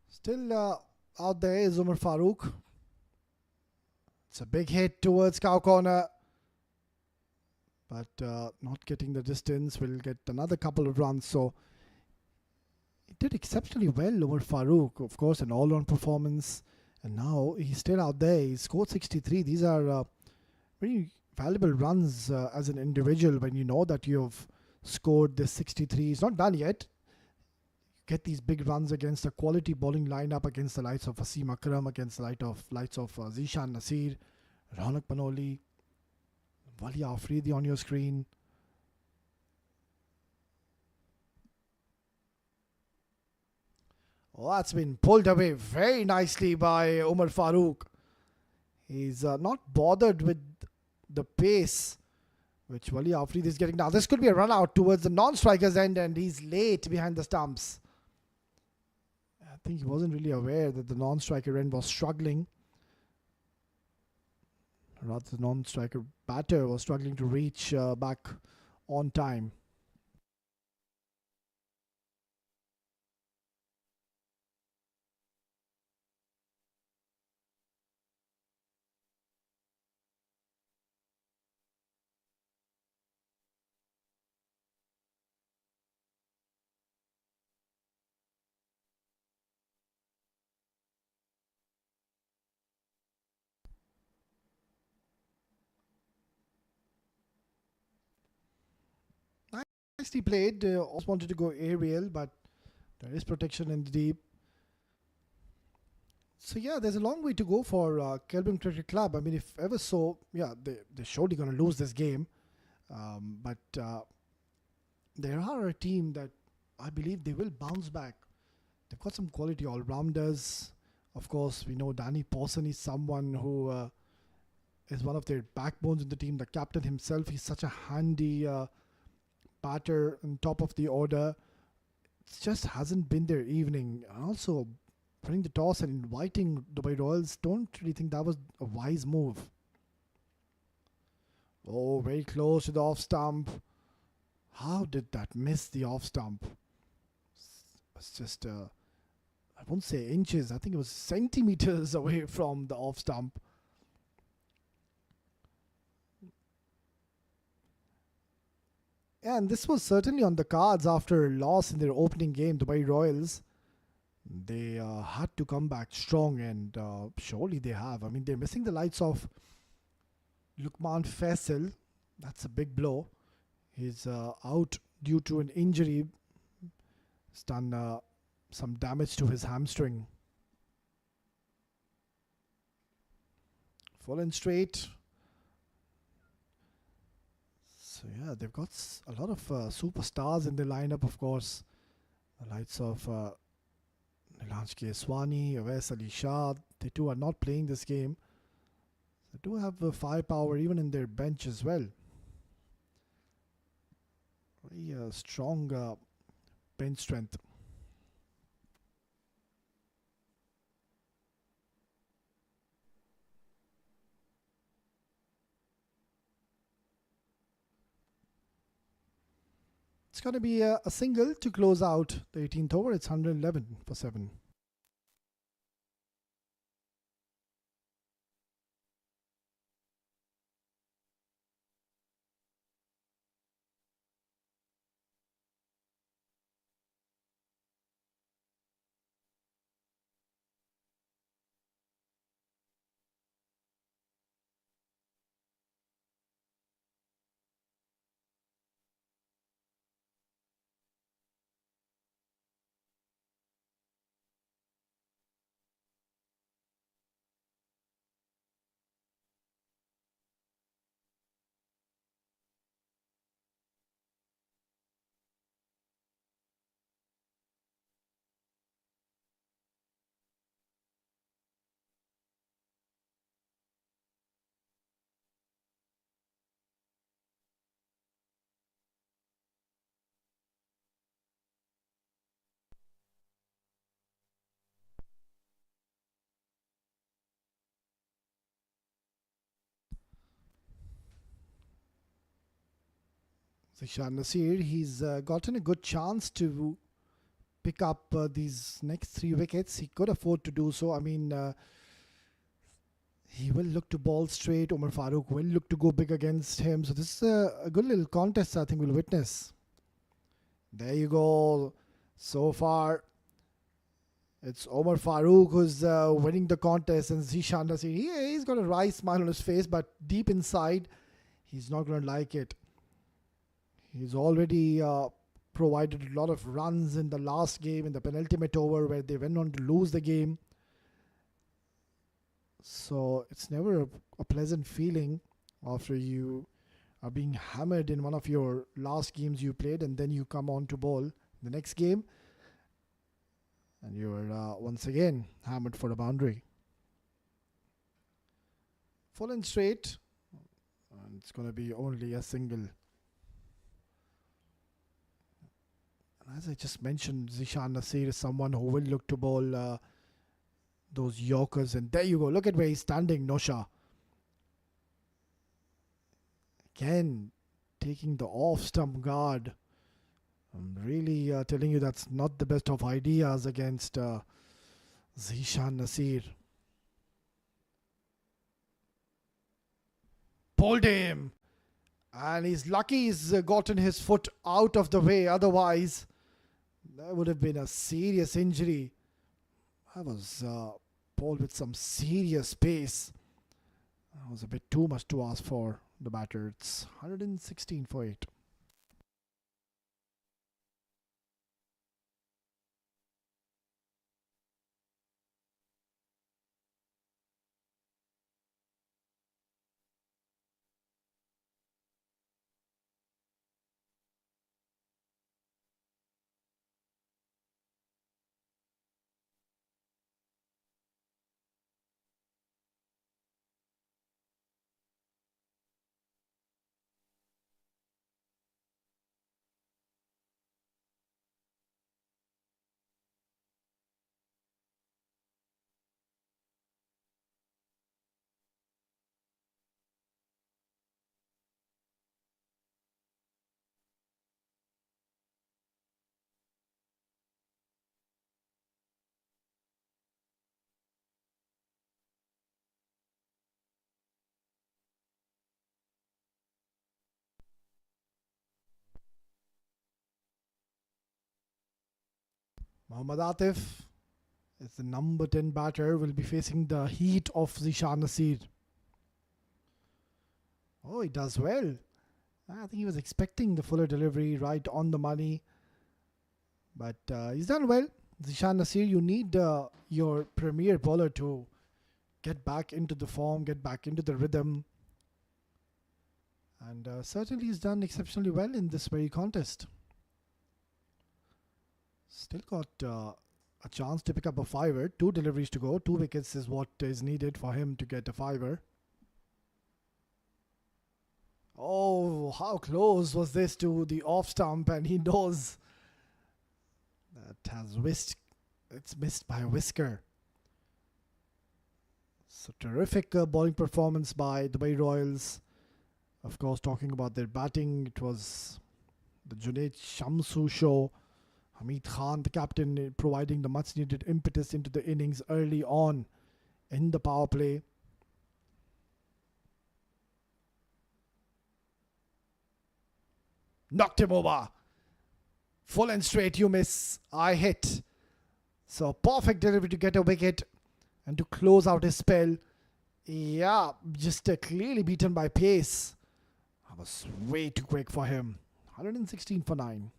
Still out there is Umar Farooq. It's a big hit towards cow corner, but not getting the distance. Will get another couple of runs. So he did exceptionally well, Umar Farooq. Of course, an all-round performance, and now he's still out there. He scored 63. These are very valuable runs as an individual when you know that you've scored this 63. It's not done yet. Get these big runs against a quality bowling lineup against the likes of Asim Akram, against the likes of Zishan Nasir, Ronak Panoli, Wali Afridi on your screen. Oh, that's been pulled away very nicely by Umar Farooq. He's not bothered with the pace which Wali Afridi is getting now. This could be a run out towards the non-striker's end, and he's late behind the stumps. I think he wasn't really aware that the non-striker end was struggling. Rather, the non-striker batter was struggling to reach back on time. Nicely played. Also wanted to go aerial, but there is protection in the deep. So yeah, there's a long way to go for Kelvin Cricket Club. I mean, if ever so, yeah, they're surely going to lose this game. But they are a team that I believe they will bounce back. They've got some quality all-rounders. Of course, we know Danny Pawson is someone who is one of their backbones in the team. The captain himself, he's such a handy batter on top of the order. It just hasn't been their evening. And also, winning the toss and inviting Dubai Royals, don't really think that was a wise move. Oh, very close to the off stump. How did that miss the off stump? It's just, I won't say inches, I think it was centimeters away from the off stump. And this was certainly on the cards after a loss in their opening game, Dubai Royals. They had to come back strong, and surely they have. I mean, they're missing the likes of Lukman Faisal. That's a big blow. He's out due to an injury. He's done some damage to his hamstring. Full and straight. So yeah, they've got a lot of superstars in their lineup, of course. The likes of Nilanj Keswani, Awais Ali Shah. They too are not playing this game. They do have firepower even in their bench as well. Very strong bench strength. It's going to be a single to close out the 18th over. It's 111 for 7. Zishan Nasir, he's gotten a good chance to pick up these next 3 wickets. He could afford to do so. I mean, he will look to ball straight. Umar Farooq will look to go big against him. So this is a good little contest I think we'll witness. There you go. So far, it's Omar Farooq who's winning the contest, and Zishan Nasir, he's got a wry smile on his face, but deep inside, he's not going to like it. He's already provided a lot of runs in the last game, in the penultimate over, where they went on to lose the game. So it's never a pleasant feeling after you are being hammered in one of your last games you played, and then you come on to bowl the next game, and you're once again hammered for a boundary. Full and straight, and it's going to be only a single. As I just mentioned, Zishan Nasir is someone who will look to bowl those Yorkers. And there you go. Look at where he's standing, Nosha. Again, taking the off-stump guard. I'm really telling you that's not the best of ideas against Zishan Nasir. Pulled him. And he's lucky he's gotten his foot out of the way. Otherwise, that would have been a serious injury. That was bowled with some serious pace. That was a bit too much to ask for the batter. It's 116 for 8. Mohammad Atif is the number 10 batter, will be facing the heat of Zishan Nasir. Oh, he does well. I think he was expecting the fuller delivery, right on the money. But he's done well. Zishan Nasir, you need your premier bowler to get back into the form, get back into the rhythm. And certainly he's done exceptionally well in this very contest. Still got a chance to pick up a fiver. 2 deliveries to go. 2 wickets is what is needed for him to get a fiver. Oh, how close was this to the off stump, and he knows that has whisked. It's missed by a whisker. So terrific bowling performance by Dubai Royals. Of course, talking about their batting, it was the Junaid Shamsu show. Hamid Khan, the captain, providing the much needed impetus into the innings early on in the power play. Knocked him over. Full and straight, you miss. I hit. So perfect delivery to get a wicket and to close out his spell. Yeah, just clearly beaten by pace. That was way too quick for him. 116 for 9.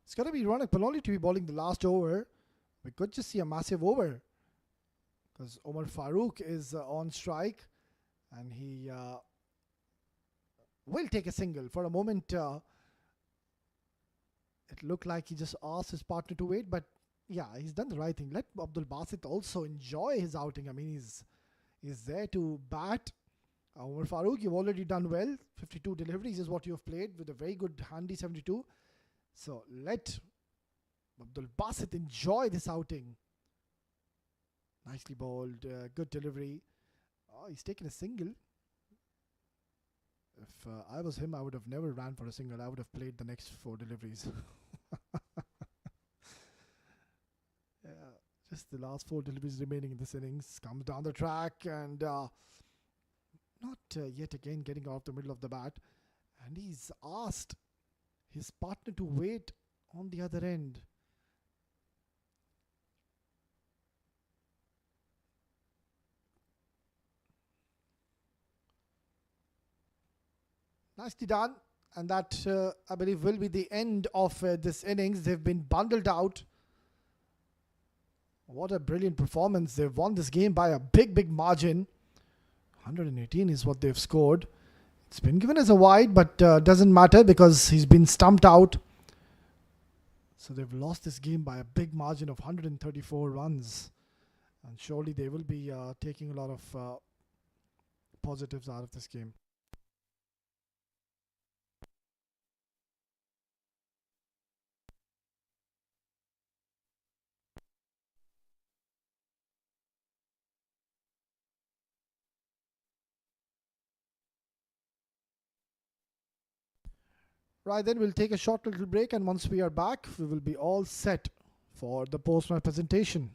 It's going to be Ronak Paloli to be bowling the last over. We could just see a massive over because Omar Farooq is on strike and he will take a single. For a moment, it looked like he just asked his partner to wait, but yeah, he's done the right thing. Let Abdul Basit also enjoy his outing. I mean, he's there to bat. Omar Farooq, you've already done well. 52 deliveries is what you've played with a very good handy 72. So let Abdul Basit enjoy this outing. Nicely bowled, good delivery. Oh, he's taken a single. If I was him, I would have never ran for a single. I would have played the next 4 deliveries. Yeah, just the last 4 deliveries remaining in this innings. Comes down the track and not yet again getting off the middle of the bat. And he's asked his partner to wait on the other end. Nicely done. And that, I believe, will be the end of this innings. They've been bundled out. What a brilliant performance. They've won this game by a big margin. 118 is what they've scored. It's been given as a wide, but doesn't matter because he's been stumped out. So they've lost this game by a big margin of 134 runs. And surely they will be taking a lot of positives out of this game. Right, then we'll take a short little break, and once we are back, we will be all set for the post-match presentation.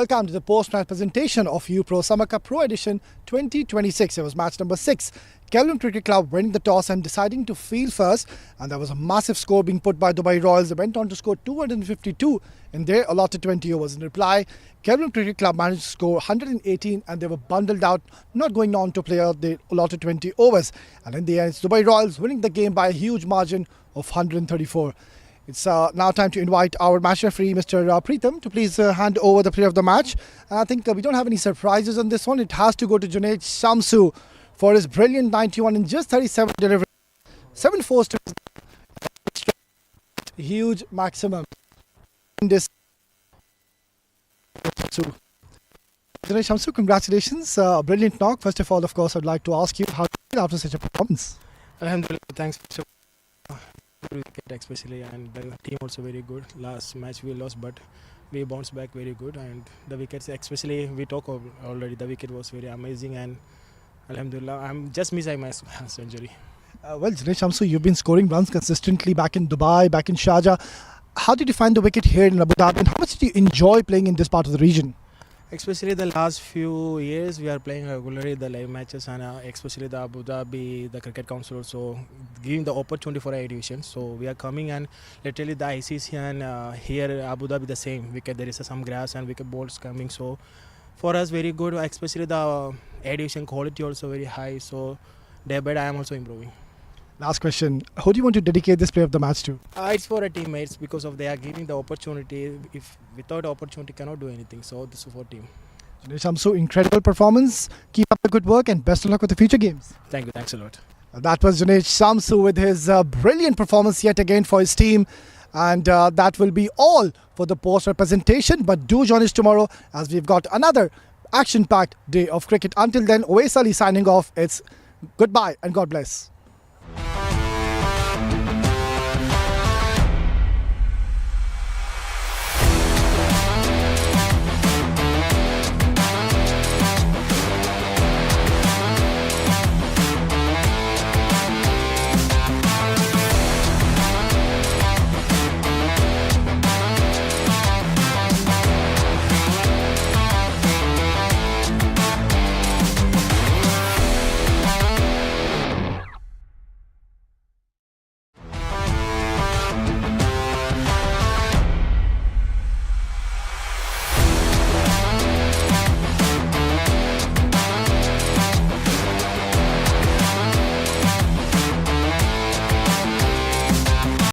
welcome to the post-match presentation of UPRO Summer Cup Pro Edition 2026. It was match number 6. Kelvin Cricket Club winning the toss and deciding to field first, and there was a massive score being put by Dubai Royals. They went on to score 252 in their allotted 20 overs. In reply, Kelvin Cricket Club managed to score 118 and they were bundled out, not going on to play out the allotted 20 overs. And in the end, it's Dubai Royals winning the game by a huge margin of 134. It's now time to invite our match referee, Mr. Preetham, to please hand over the player of the match. And I think we don't have any surprises on this one. It has to go to Junaid Shamsu for his brilliant 91 in just 37 delivery. 7 4s to huge maximum in this. Junaid Shamsu, congratulations. Brilliant knock. First of all, of course, I'd like to ask you how you feel after such a performance. Alhamdulillah, thanks for wicket especially, and the team also very good. Last match we lost, but we bounced back very good, and the wickets especially we talked already. The wicket was very amazing, and Alhamdulillah, I'm just missing my century. Well, Junaid Shamsu, you've been scoring runs consistently back in Dubai, back in Sharjah. How did you find the wicket here in Abu Dhabi, and how much did you enjoy playing in this part of the region? Especially the last few years, we are playing regularly the live matches, and especially the Abu Dhabi, the Cricket Council also giving the opportunity for edition. So we are coming, and literally the ICC and here Abu Dhabi the same. There is some grass and wicket balls coming. So for us very good, especially the edition quality also very high. So day by day I am also improving. Last question. Who do you want to dedicate this player of the match to? It's for our teammates because of they are giving the opportunity. If without opportunity cannot do anything. So this is for team. Junaid Shamsu, incredible performance. Keep up the good work and best of luck with the future games. Thank you. Thanks a lot. That was Junaid Shamsu with his brilliant performance yet again for his team. And that will be all for the post representation. But do join us tomorrow as we've got another action-packed day of cricket. Until then, Owais Ali signing off. It's goodbye and God bless.